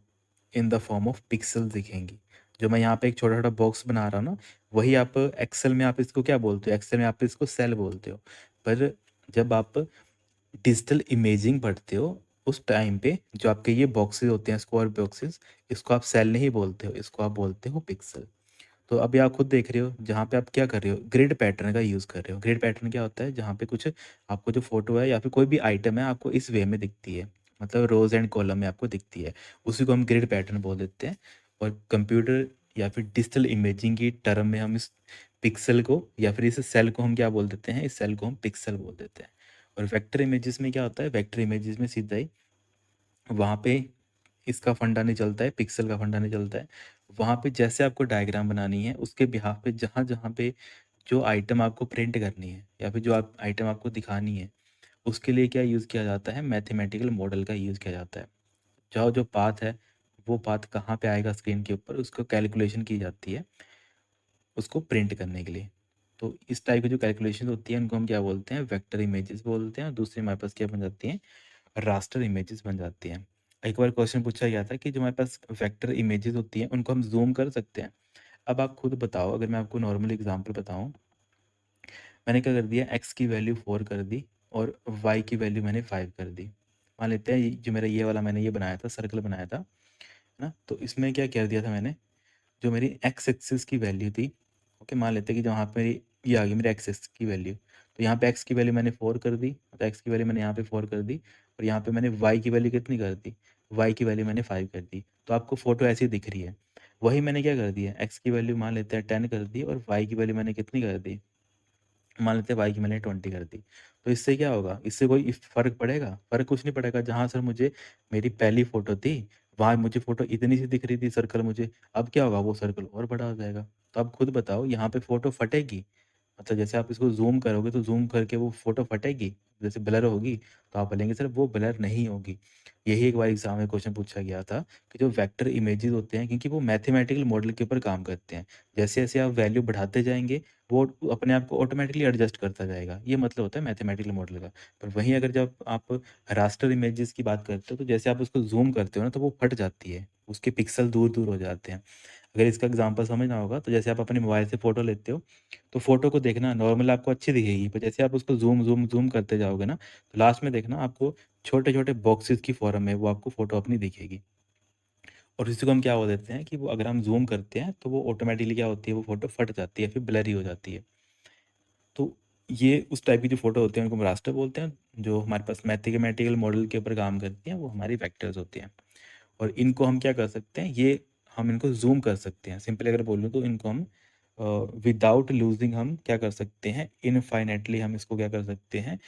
in the form of pixel दिखेंगी। जो मैं यहाँ पे एक छोटा छोटा बॉक्स बना रहा हूँ ना, वही आप एक्सेल में आप इसको क्या बोलते हो, एक्सेल में आप इसको सेल बोलते हो, पर जब आप डिजिटल इमेजिंग पढ़ते हो उस टाइम पे जो आपके ये बॉक्सेस होते हैं, स्क्वायर बॉक्सेस, इसको आप सेल नहीं बोलते हो, इसको आप बोलते हो पिक्सल। तो अभी आप खुद देख रहे हो जहाँ पे आप क्या कर रहे हो, ग्रिड पैटर्न का यूज़ कर रहे हो। ग्रिड पैटर्न क्या होता है, जहाँ पे कुछ आपको जो फोटो है या फिर कोई भी आइटम है आपको इस वे में दिखती है, मतलब रोज एंड कॉलम में आपको दिखती है, उसी को हम ग्रिड पैटर्न बोल देते हैं। और कंप्यूटर या फिर डिजिटल इमेजिंग की टर्म में हम इस पिक्सल को या फिर इस सेल को हम क्या बोल देते हैं, इस सेल को हम पिक्सल बोल देते हैं। और वेक्टर इमेजेस में क्या होता है, वेक्टर इमेजेस में सीधा ही वहाँ पे इसका फंडा नहीं चलता है, पिक्सल का फंडा नहीं चलता है। वहाँ पे जैसे आपको डायग्राम बनानी है उसके बिहाफ पे जहाँ जहाँ पे जो आइटम आपको प्रिंट करनी है या फिर जो आप आइटम आपको दिखानी है उसके लिए क्या यूज़ किया जाता है, मैथमेटिकल मॉडल का यूज़ किया जाता है। जो जो पाथ है वो पाथ कहाँ पे आएगा स्क्रीन के ऊपर, उसको कैलकुलेशन की जाती है उसको प्रिंट करने के लिए। तो इस टाइप की जो कैलकुलेशन होती है उनको हम क्या बोलते हैं, वेक्टर इमेजेस बोलते हैं। और दूसरी हमारे पास क्या बन जाती हैं, रास्टर इमेजेस बन जाती हैं। एक बार क्वेश्चन पूछा गया था कि जो हमारे पास वेक्टर इमेजेस होती हैं उनको हम जूम कर सकते हैं। अब आप खुद बताओ, अगर मैं आपको नॉर्मल एग्जांपल बताऊं, मैंने क्या कर दिया, एक्स की वैल्यू 4 कर दी और वाई की वैल्यू मैंने 5 कर दी। मान लेते हैं जो मेरा ये वाला मैंने ये बनाया था, सर्कल बनाया था, है ना, तो इसमें क्या कर दिया था मैंने, जो मेरी एक्स एक्सिस की वैल्यू थी, ओके, मान लेते हैं कि जहाँ पे मेरी ये आ गई मेरी एक्स एक्सिस की वैल्यू, तो यहाँ पे एक्स की वैल्यू मैंने 4 कर दी, तो एक्स की वैल्यू मैंने यहाँ पे 4 कर दी, और यहाँ पे मैंने वाई की वैल्यू कितनी कर दी, वाई की वैल्यू मैंने 5 कर दी। तो आपको फोटो ऐसी दिख रही है। वही मैंने क्या कर दिया, एक्स की वैल्यू मान लेते हैं 10 कर दी और वाई की वैल्यू मैंने कितनी कर दी, मान लेते हैं वाई की मैंने 20 कर दी। तो इससे क्या होगा, इससे कोई फ़र्क पड़ेगा, फ़र्क कुछ नहीं पड़ेगा। जहाँ सर मुझे मेरी पहली फ़ोटो थी वहाँ मुझे फ़ोटो इतनी सी दिख रही थी सर्कल मुझे, अब क्या होगा वो सर्कल और बड़ा हो जाएगा। तो आप खुद बताओ यहाँ पे फ़ोटो फटेगी, मतलब जैसे आप इसको ज़ूम करोगे तो ज़ूम करके वो फ़ोटो फटेगी, जैसे ब्लर होगी, तो आप बोलेंगे सर वो ब्लर नहीं होगी। यही एक बार एग्ज़ाम में क्वेश्चन पूछा गया था कि जो वेक्टर इमेजेस होते हैं क्योंकि वो मैथमेटिकल मॉडल के ऊपर काम करते हैं, जैसे-जैसे आप वैल्यू बढ़ाते जाएँगे वो अपने आप को ऑटोमेटिकली एडजस्ट करता जाएगा। ये मतलब होता है मैथमेटिकल मॉडल का। पर वहीं अगर जब आप रास्टर इमेजेस की बात करते हो तो जैसे आप उसको ज़ूम करते हो ना तो वो फट जाती है, उसके पिक्सल दूर-दूर हो जाते हैं। अगर इसका एग्ज़ाम्पल समझना होगा तो जैसे आप अपने मोबाइल से फ़ोटो लेते हो, तो फ़ोटो को देखना नॉर्मल आपको अच्छी दिखेगी, पर जैसे आप उसको ज़ूम करते जाओगे ना, तो लास्ट में देखना आपको छोटे-छोटे बॉक्सेस की फ़ॉर्म में वो आपको फ़ोटो अपनी दिखेगी। और इसी को हम क्या बोल देते हैं कि वो अगर हम ज़ूम करते हैं तो वो ऑटोमेटिकली क्या होती है, वो फ़ोटो फट जाती है, फिर ब्लरी हो जाती है। तो ये उस टाइप की जो फ़ोटो होती हैं उनको हम रास्टर बोलते हैं। जो हमारे पास मैथमेटिकल मॉडल के ऊपर काम करती हैं वो हमारी वेक्टर्स होती हैं। और इनको हम क्या कर सकते हैं, ये हम इनको ज़ूम कर सकते हैं। सिंपली अगर बोलूँ तो इनको हम विदाउट लूज़िंग हम क्या कर सकते हैं, इनफ़ाइनाइटली हम इसको क्या कर सकते हैं,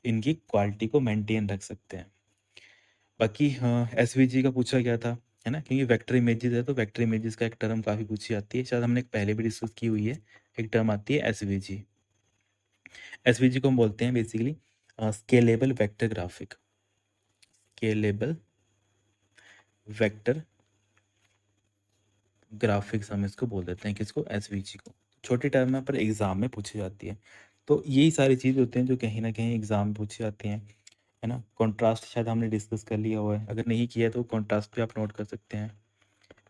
इनकी क्वालिटी को मेंटेन रख सकते हैं। बाकी हाँ, एसवीजी का पूछा गया था, है ना? क्योंकि वेक्टर इमेजेस है तो वेक्टर इमेजेस का एक टर्म काफ़ी पूछी जाती है। शायद हमने पहले भी डिस्कस की हुई है। एक टर्म आती है एसवीजी। एसवीजी को हम बोलते हैं basically scalable vector graphic, scalable vector graphics हम इसको बोल देते हैं, किसको, एसवीजी को। छोटी टर्म है पर एग्जाम में पूछी जाती है। तो यही सारी चीज़ होते हैं जो कहीं ना कहीं एग्जाम में पूछी जाती हैं, है ना। कॉन्ट्रास्ट शायद हमने डिस्कस कर लिया हुआ है, अगर नहीं किया है तो कॉन्ट्रास्ट भी आप नोट कर सकते हैं।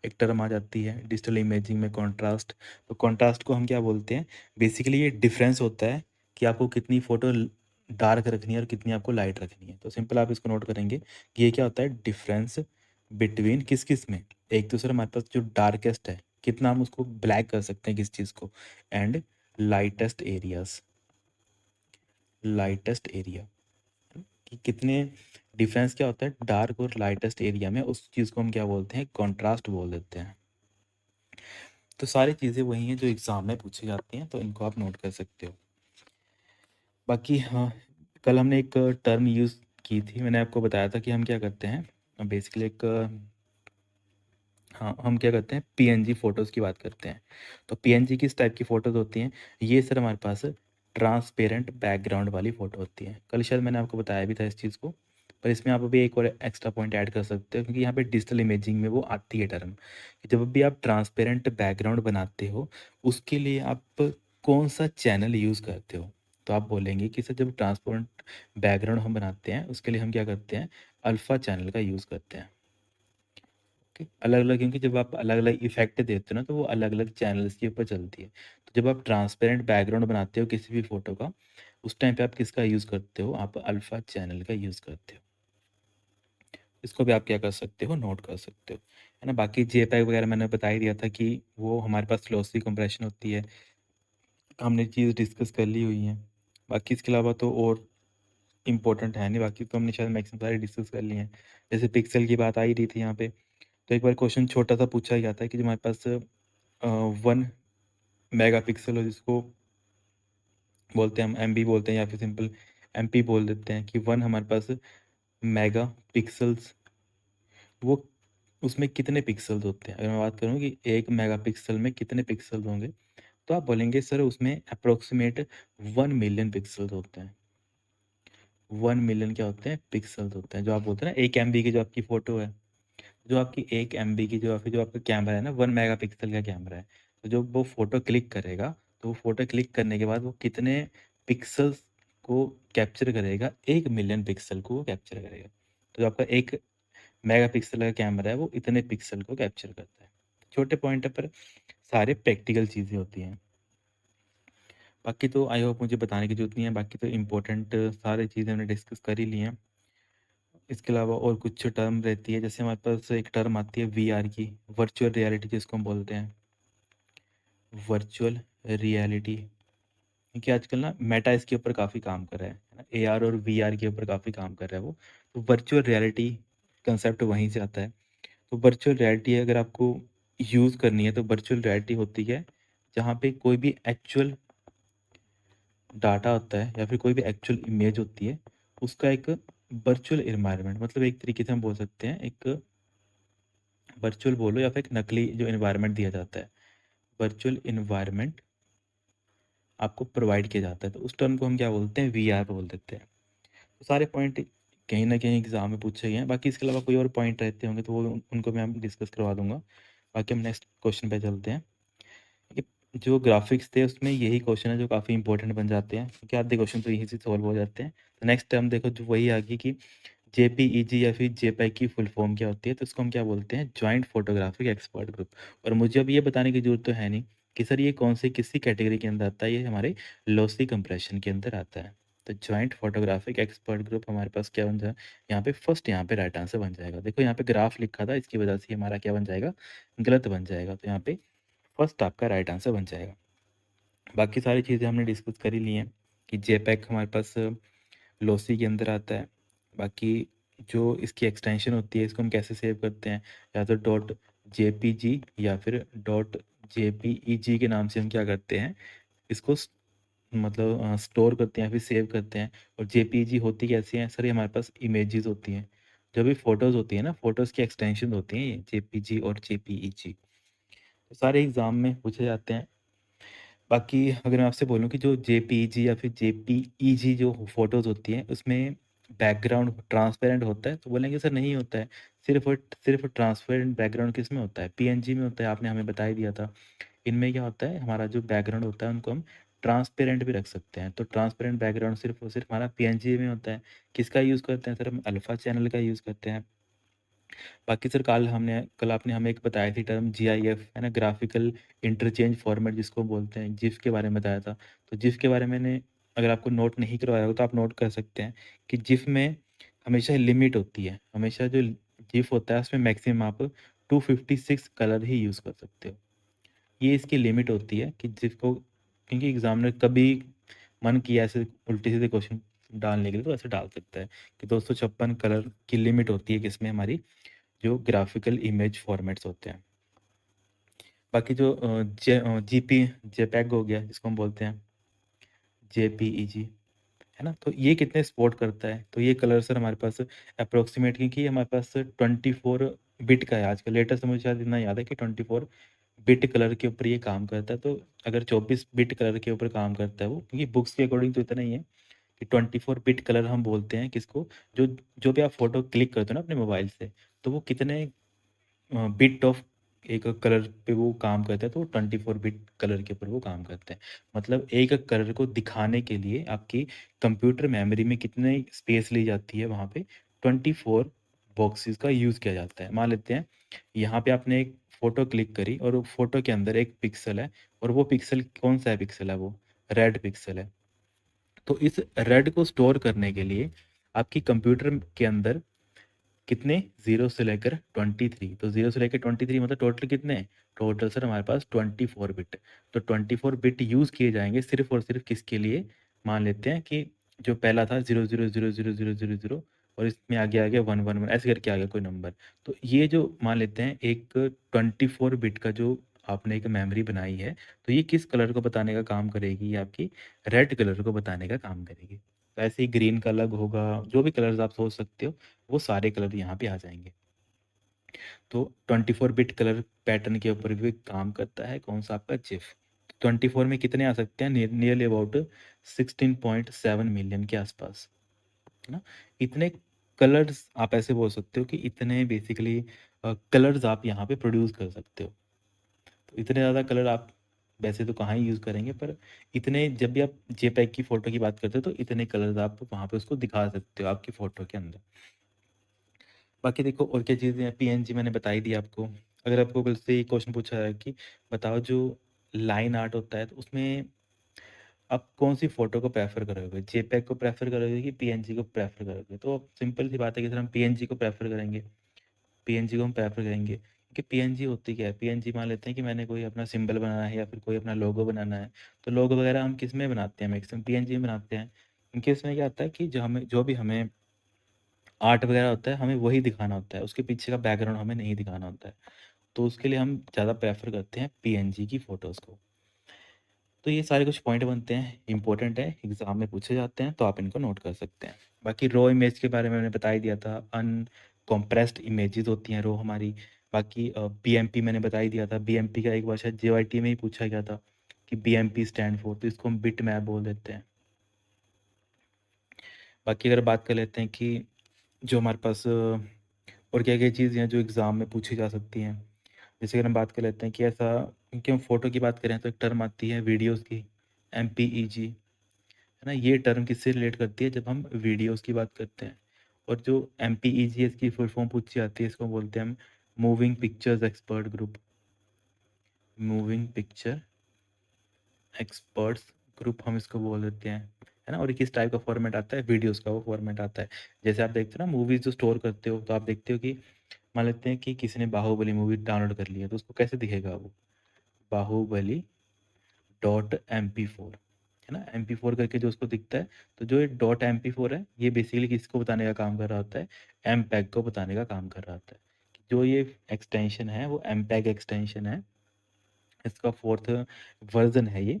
एक टर्म आ जाती है डिजिटल इमेजिंग में, कॉन्ट्रास्ट। तो कॉन्ट्रास्ट को हम क्या बोलते हैं, बेसिकली ये डिफरेंस होता है कि आपको कितनी फ़ोटो डार्क रखनी है और कितनी आपको लाइट रखनी है। तो सिंपल आप इसको नोट करेंगे कि ये क्या होता है डिफरेंस बिटवीन किस किस में, एक दूसरे हमारे पास जो डार्केस्ट है कितना हम उसको ब्लैक कर सकते हैं किस चीज़ को, and lightest areas, lightest area कि कितने डिफरेंस क्या होता है डार्क और लाइटेस्ट एरिया में, उस चीज़ को हम क्या बोलते हैं कॉन्ट्रास्ट बोल देते हैं। तो सारी चीज़ें वही हैं जो एग्ज़ाम में पूछी जाती हैं, तो इनको आप नोट कर सकते हो। बाकी हाँ, कल हमने एक टर्म यूज़ की थी, मैंने आपको बताया था कि हम क्या करते हैं बेसिकली एक हाँ, हम क्या करते हैं पीएनजी फ़ोटोज़ की बात करते हैं। तो पीएनजी किस टाइप की फ़ोटोज़ होती हैं? ये सर हमारे पास ट्रांसपेरेंट बैकग्राउंड वाली फ़ोटो होती है। कल शायद मैंने आपको बताया भी था इस चीज़ को, पर इसमें आप अभी एक और एक्स्ट्रा पॉइंट ऐड कर सकते हो क्योंकि यहाँ पे डिजिटल इमेजिंग में वो आती है टर्म, कि जब भी आप ट्रांसपेरेंट बैकग्राउंड बनाते हो, उसके लिए आप कौन-सा चैनल यूज़ करते हो? तो आप बोलेंगे कि सर जब ट्रांसपेरेंट बैकग्राउंड हम बनाते हैं, उसके लिए हम क्या करते हैं, अल्फ़ा चैनल का यूज़ करते हैं। ओके, अलग-अलग क्योंकि जब आप अलग-अलग इफ़ेक्ट देते हो ना, तो वो अलग-अलग चैनल्स के ऊपर चलती है। तो जब आप ट्रांसपेरेंट बैकग्राउंड बनाते हो किसी भी फ़ोटो का, उस टाइम पे आप किसका यूज़ करते हो? आप अल्फ़ा चैनल का यूज़ करते हो। इसको भी आप क्या कर सकते हो? नोट कर सकते हो। है ना? बाकी जेपीईजी वगैरह मैंने बता ही दिया था कि वो हमारे पास लॉसी कंप्रेशन होती है। हमने चीज़ डिस्कस कर ली हुई है। बाकी इसके अलावा तो और इम्पोर्टेंट है नहीं, बाकी तो हमने शायद मैक्सिमम सारे डिस्कस कर लिए हैं। जैसे पिक्सल की बात आ ही रही थी यहाँ पे, तो एक बार क्वेश्चन छोटा-सा पूछा गया था कि जो हमारे पास 1 मेगापिक्सल हो जिसको बोलते हैं हम एमबी बोलते हैं या फिर सिंपल एमपी बोल देते हैं कि 1 हमारे पास मेगापिक्सेल्स, वो उसमें कितने पिक्सेल्स होते हैं? अगर मैं बात करूँ कि 1 मेगापिक्सल में कितने पिक्सेल्स होंगे, तो आप बोलेंगे सर उसमें अप्रॉक्सिमेट 1 मिलियन पिक्सेल्स होते हैं। 1 मिलियन क्या होते हैं? पिक्सेल्स होते हैं। जो आप बोलते हैं ना 1 एमबी की जो आपकी फ़ोटो है, जो आपकी 1 एमबी की जो आपका कैमरा है ना 1 मेगापिक्सल का कैमरा है। तो जब वो फ़ोटो क्लिक करेगा, तो वो फ़ोटो क्लिक करने के बाद वो कितने पिक्सेल्स को कैप्चर करेगा? 1 मिलियन पिक्सल को वो कैप्चर करेगा। तो जो आपका 1 मेगापिक्सल का कैमरा है वो इतने पिक्सल को कैप्चर करता है। छोटे पॉइंट है पर सारे प्रैक्टिकल चीज़ें होती हैं। बाकी तो आई होप मुझे बताने की ज़रूरत नहीं है, बाकी तो इम्पोर्टेंट सारी चीज़ें हमने डिस्कस कर ही ली हैं। इसके अलावा और कुछ टर्म रहती है, जैसे हमारे पास एक टर्म आती है वीआर की, वर्चुअल रियलिटी जिसको हम बोलते हैं, वर्चुअल रियलिटी। क्योंकि आजकल ना मेटा इसके ऊपर काफ़ी काम कर रहा है ना, एआर और वीआर के ऊपर काफ़ी काम कर रहा है वो। तो वर्चुअल रियलिटी कंसेप्ट वहीं से आता है। तो वर्चुअल रियलिटी अगर आपको यूज़ करनी है तो वर्चुअल रियलिटी होती है जहाँ पे कोई भी एक्चुअल डाटा होता है या फिर कोई भी एक्चुअल इमेज होती है, उसका एक वर्चुअल एनवायरनमेंट, मतलब एक तरीके से हम बोल सकते हैं एक वर्चुअल बोलो या फिर एक नकली जो एनवायरनमेंट दिया जाता है, वर्चुअल एनवायरनमेंट आपको प्रोवाइड किया जाता है, तो उस टर्म को हम क्या बोलते हैं? वीआर बोल देते हैं। तो सारे पॉइंट कहीं न कहीं एग्ज़ाम में पूछे गए हैं, बाकी इसके अलावा कोई और पॉइंट रहते होंगे तो वो उनको मैं डिस्कस करवा दूँगा। बाकी हम नेक्स्ट क्वेश्चन पे चलते हैं। ये जो ग्राफ़िक्स थे उसमें यही क्वेश्चन है जो काफ़ी इंपॉर्टेंट बन जाते हैं, क्योंकि आधे क्वेश्चन तो यहीं से सॉल्व हो जाते हैं। तो नेक्स्ट टर्म देखो जो वही आ गई कि जेपीईजी या फिर जेपेग की फुल फॉर्म क्या होती है? तो इसको हम क्या बोलते हैं? Joint photographic expert group. और मुझे अब ये बताने की ज़रूरत तो है नहीं कि सर ये कौन से किसी कैटेगरी के अंदर आता है, ये हमारे लॉसी कंप्रेशन के अंदर आता है। तो जॉइंट फोटोग्राफिक एक्सपर्ट ग्रुप हमारे पास क्या बन जाए, यहाँ पे फर्स्ट यहाँ पे राइट आंसर बन जाएगा। देखो यहाँ पे ग्राफ लिखा था, इसकी वजह से हमारा क्या बन जाएगा? गलत बन जाएगा। तो यहाँ पे फर्स्ट आपका राइट आंसर बन जाएगा। बाकी सारी चीज़ें हमने डिस्कस कर ही ली हैं कि जेपेग हमारे पास लॉसी के अंदर आता है। बाकी जो इसकी एक्सटेंशन होती है इसको हम कैसे सेव करते हैं, या तो डॉट जेपीजी या फिर डॉट जेपीईजी के नाम से हम क्या करते हैं इसको मतलब स्टोर करते हैं या फिर सेव करते हैं। और जेपीईजी होती कैसी है सर? ये हमारे पास इमेजेस होती हैं, जो भी फोटोज़ होती है ना, फोटोज़ की एक्सटेंशन होती हैं ये जेपीजी और जेपीईजी। तो सारे एग्ज़ाम में पूछे जाते हैं। बाकी अगर मैं आपसे बोलूँ कि जो जेपीईजी या फिर जेपीईजी जो फ़ोटोज़ होती हैं, उसमें बैकग्राउंड ट्रांसपेरेंट होता है? तो बोलेंगे सर नहीं होता है। सिर्फ़ और सिर्फ़ ट्रांसपेरेंट बैकग्राउंड किसमें होता है? पीएनजी में होता है, आपने हमें बता ही दिया था। इनमें क्या होता है, हमारा जो बैकग्राउंड होता है उनको हम ट्रांसपेरेंट भी रख सकते हैं। तो ट्रांसपेरेंट बैकग्राउंड सिर्फ़ और सिर्फ़ हमारा पीएनजी में होता है। किसका यूज़ करते हैं सर? हम अल्फ़ा चैनल का यूज़ करते हैं। बाकी सर कल आपने हमें एक बताई थी टर्म जीआईएफ, है ना? ग्राफिकल इंटरचेंज फॉर्मेट जिसको बोलते हैं, जिफ के बारे में बताया था। तो जिफ के बारे में मैंने अगर आपको नोट नहीं करवाया हो तो आप नोट कर सकते हैं कि जिफ में हमेशा लिमिट होती है, हमेशा जो जिफ होता है उसमें मैक्सिमम आप 256 कलर ही यूज़ कर सकते हो। ये इसकी लिमिट होती है कि जिसको, क्योंकि एग्जामिनर कभी मन किया ऐसे उल्टे-सीधे क्वेश्चन डालने के लिए तो ऐसे डाल सकता है कि 256 कलर की लिमिट होती है किसमें, हमारी जो ग्राफिकल इमेज फॉर्मेट्स होते हैं। बाकी जो जीपी जेपीईजी हो गया जिसको हम बोलते हैं जेपीईजी, है ना? तो ये कितने सपोर्ट करता है? तो ये कलर सर हमारे पास अप्रोक्सीमेट, क्योंकि हमारे पास 24 बिट का है आजकल लेटेस्ट, मुझे शायद इतना याद है कि 24 बिट कलर के ऊपर ये काम करता है। तो अगर 24 बिट कलर के ऊपर काम करता है वो, क्योंकि बुक्स के अकॉर्डिंग तो इतना ही है कि 24 बिट कलर हम बोलते हैं किसको, जो जो भी आप फोटो क्लिक करते हो ना अपने मोबाइल से, तो वो कितने बिट ऑफ एक कलर पे वो काम करता है, तो 24 बिट कलर के ऊपर वो काम करते हैं। मतलब एक कलर को दिखाने के लिए आपकी कंप्यूटर मेमोरी में कितने स्पेस ली जाती है, वहाँ पे 24 बॉक्सेस का यूज़ किया जाता है। मान लेते हैं यहाँ पे आपने एक फ़ोटो क्लिक करी और वो फ़ोटो के अंदर एक पिक्सल है, और वो पिक्सल कौन-सा है पिक्सल है वो? रेड पिक्सल है। तो इस रेड को स्टोर करने के लिए आपकी कंप्यूटर के अंदर कितने 0 से लेकर 23, तो 0 से लेकर 23 मतलब टोटल कितने हैं? टोटल सर हमारे पास 24 बिट। तो 24 बिट यूज़ किए जाएंगे सिर्फ और सिर्फ किसके लिए? मान लेते हैं कि जो पहला था 00000000 और इसमें आगे आ गया 111 ऐसे करके आ गया कोई नंबर। तो ये जो मान लेते हैं एक 24 बिट का जो आपने एक मेमोरी बनाई है, तो ये किस कलर को बताने का काम करेगी? ये आपकी रेड कलर को बताने का काम करेगी। तो ऐसे ही ग्रीन का अलग होगा, जो भी कलर्स आप सोच सकते हो वो सारे कलर यहाँ पे आ जाएँगे। तो 24 बिट कलर पैटर्न के ऊपर भी काम करता है कौन-सा आपका जिफ। 24 में कितने आ सकते हैं? नियरली अबाउट 16.7 मिलियन के आसपास, है ना? इतने कलर्स आप ऐसे बोल सकते हो कि इतने बेसिकली कलर्स आप यहाँ पे प्रोड्यूस कर सकते हो। तो इतने ज़्यादा कलर आप वैसे तो कहाँ ही यूज़ करेंगे, पर इतने जब भी आप जेपीईजी की फ़ोटो की बात करते हो तो इतने कलर्स आप वहाँ पे उसको दिखा सकते हो आपकी फ़ोटो के अंदर। बाकी देखो और क्या चीज़ें हैं, पीएनजी मैंने बता ही दिया आपको। अगर आपको कल से ये क्वेश्चन पूछा है कि बताओ जो लाइन आर्ट होता है तो उसमें आप कौन-सी फ़ोटो को प्रेफ़र करोगे? जेपीईजी को प्रेफ़र करोगे कि पीएनजी को प्रेफ़र करोगे? तो सिंपल सी बात है कि सर हम पीएनजी को प्रेफ़र करेंगे। पीएनजी को हम प्रेफ़र करेंगे क्योंकि पीएनजी होती क्या है? पीएनजी मान लेते हैं कि मैंने कोई अपना सिंबल बनाना है या फिर कोई अपना लोगो बनाना है, तो लोगो वगैरह हम किसमें बनाते हैं? मैक्सिमम पीएनजी में बनाते हैं। क्योंकि इसमें क्या होता है कि जो भी हमें आर्ट वगैरह होता है, हमें वही दिखाना होता है, उसके पीछे का बैकग्राउंड हमें नहीं दिखाना होता है। तो उसके लिए हम ज़्यादा प्रेफ़र करते हैं पीएनजी की फ़ोटोज़ को। तो ये सारे कुछ पॉइंट बनते हैं, इम्पोर्टेंट है, एग्ज़ाम में पूछे जाते हैं, तो आप इनको नोट कर सकते हैं। बाकी रॉ इमेज के बारे में मैंने बता ही दिया था, अनकम्प्रेस्ड इमेजेज़ होती हैं रॉ हमारी। बाकी बीएमपी मैंने बता ही दिया था, बीएमपी का एक बार शायद जेओआईटी में ही पूछा गया था कि बीएमपी स्टैंड फॉर, तो इसको हम बिटमैप बोल देते हैं। बाकी अगर बात कर लेते हैं कि जो हमारे पास और क्या-क्या चीज़ें हैं जो एग्ज़ाम में पूछी जा सकती हैं। जैसे अगर हम बात कर लेते हैं कि ऐसा, क्योंकि हम फ़ोटो की बात करें तो एक टर्म आती है वीडियोज़ की, एमपीईजी, है ना? ये टर्म किससे रिलेट करती है जब हम वीडियोज़ की बात करते हैं। और जो एमपीईजी है इसकी फुल फॉर्म पूछी जाती है, इसको बोलते हैं हम moving pictures expert group, moving picture experts group हम इसको बोल देते हैं, है ना? और ये किस टाइप का फॉर्मेट आता है? वीडियोज़ का वो फॉर्मेट आता है। जैसे आप देखते हो ना मूवीज़ जो स्टोर करते हो, तो आप देखते हो कि मान लेते हैं कि किसी ने बाहुबली मूवी डाउनलोड कर ली है, तो उसको कैसे दिखेगा वो? बाहुबली डॉट MP4, है ना? MP4 करके जो उसको दिखता है, तो जो ये डॉट MP4 है, ये बेसिकली किसको बताने का काम कर रहा होता है? MPEG को बताने का काम कर रहा होता है। जो ये एक्सटेंशन है, वो MPEG एक्सटेंशन है। इसका 4th वर्ज़न है ये।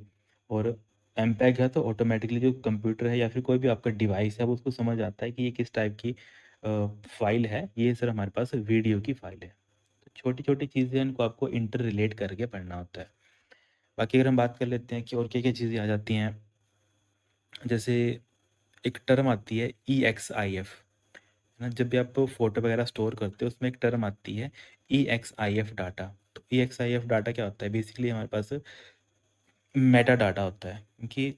और MPEG है तो ऑटोमैटिकली जो कंप्यूटर है या फिर कोई भी आपका डिवाइस है, वो उसको समझ आता है कि ये किस टाइप की फ़ाइल है। ये सर हमारे पास वीडियो की फ़ाइल है। तो छोटी-छोटी चीज़ें हैं, इनको आपको इंटर रिलेट करके पढ़ना होता है। बाकी अगर हम बात कर लेते हैं कि और क्या-क्या चीज़ें आ जाती हैं, जैसे एक टर्म आती है EXIF, है ना? जब भी आप फ़ोटो वगैरह स्टोर करते हो, उसमें एक टर्म आती है EXIF डाटा। तो EXIF डाटा क्या होता है? बेसिकली हमारे पास मेटा डाटा होता है, क्योंकि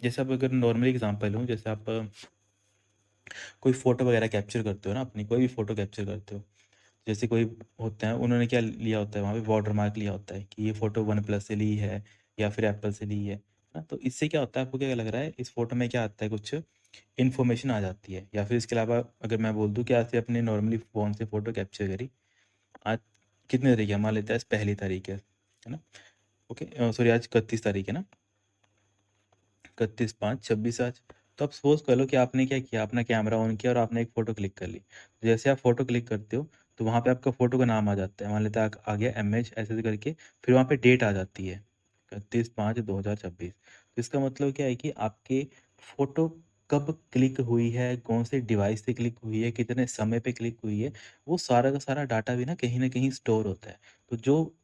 जैसे आप अगर नॉर्मल एग्जांपल लूँ, जैसे आप कोई फ़ोटो वगैरह कैप्चर करते हो ना, अपनी कोई भी फ़ोटो कैप्चर करते हो, जैसे कोई होता है, उन्होंने क्या लिया होता है वहाँ पे, वाटरमार्क लिया होता है कि ये फ़ोटो वन प्लस से ली है या फिर एप्पल से ली है ना? तो इससे क्या होता है, आपको क्या लग रहा है इस फ़ोटो में क्या आता है, कुछ इन्फॉर्मेशन आ जाती है। या फिर इसके अलावा अगर मैं बोल दूँ कि आज से अपने नॉर्मली फ़ोन से फ़ोटो कैप्चर करी, आज कितनी तारीख है, मान लेते हैं आज पहली तारीख है ना? ओके, सॉरी आज 31 तारीख है ना? 31/5/26 आज। तो आप सपोज़ कर लो कि आपने क्या किया, अपना कैमरा ऑन किया और आपने एक फ़ोटो क्लिक कर ली। तो जैसे आप फ़ोटो क्लिक करते हो, तो वहाँ पे आपका फ़ोटो का नाम आ जाता है। मान लेते हैं आ गया एमएच ऐसे-ऐसे करके, फिर वहाँ पे डेट आ जाती है 31/5/2026। तो इसका मतलब क्या है कि आपके फ़ोटो कब क्लिक हुई है, कौन से डिवाइस से क्लिक हुई है, कितने समय पे क्लिक हुई है, वो सारा का सारा डाटा भी ना कहीं न कहीं स्टोर होता है। तो जो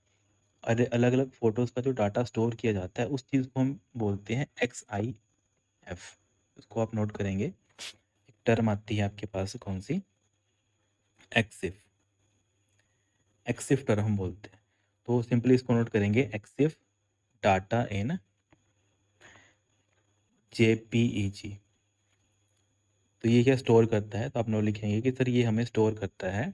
अरे अलग-अलग फ़ोटोज़ का जो डाटा स्टोर किया जाता है, उस चीज़ को हम बोलते हैं एक्सआईएफ। उसको आप नोट करेंगे। एक टर्म आती है आपके पास कौन-सी? एक्सिफ। एक्सिफ टर्म हम बोलते हैं। तो सिंपली इसको नोट करेंगे, एक्सिफ डाटा इन जेपीईजी। तो ये क्या स्टोर करता है? तो आप नोट लिखेंगे कि सर ये हमें स्टोर करता है,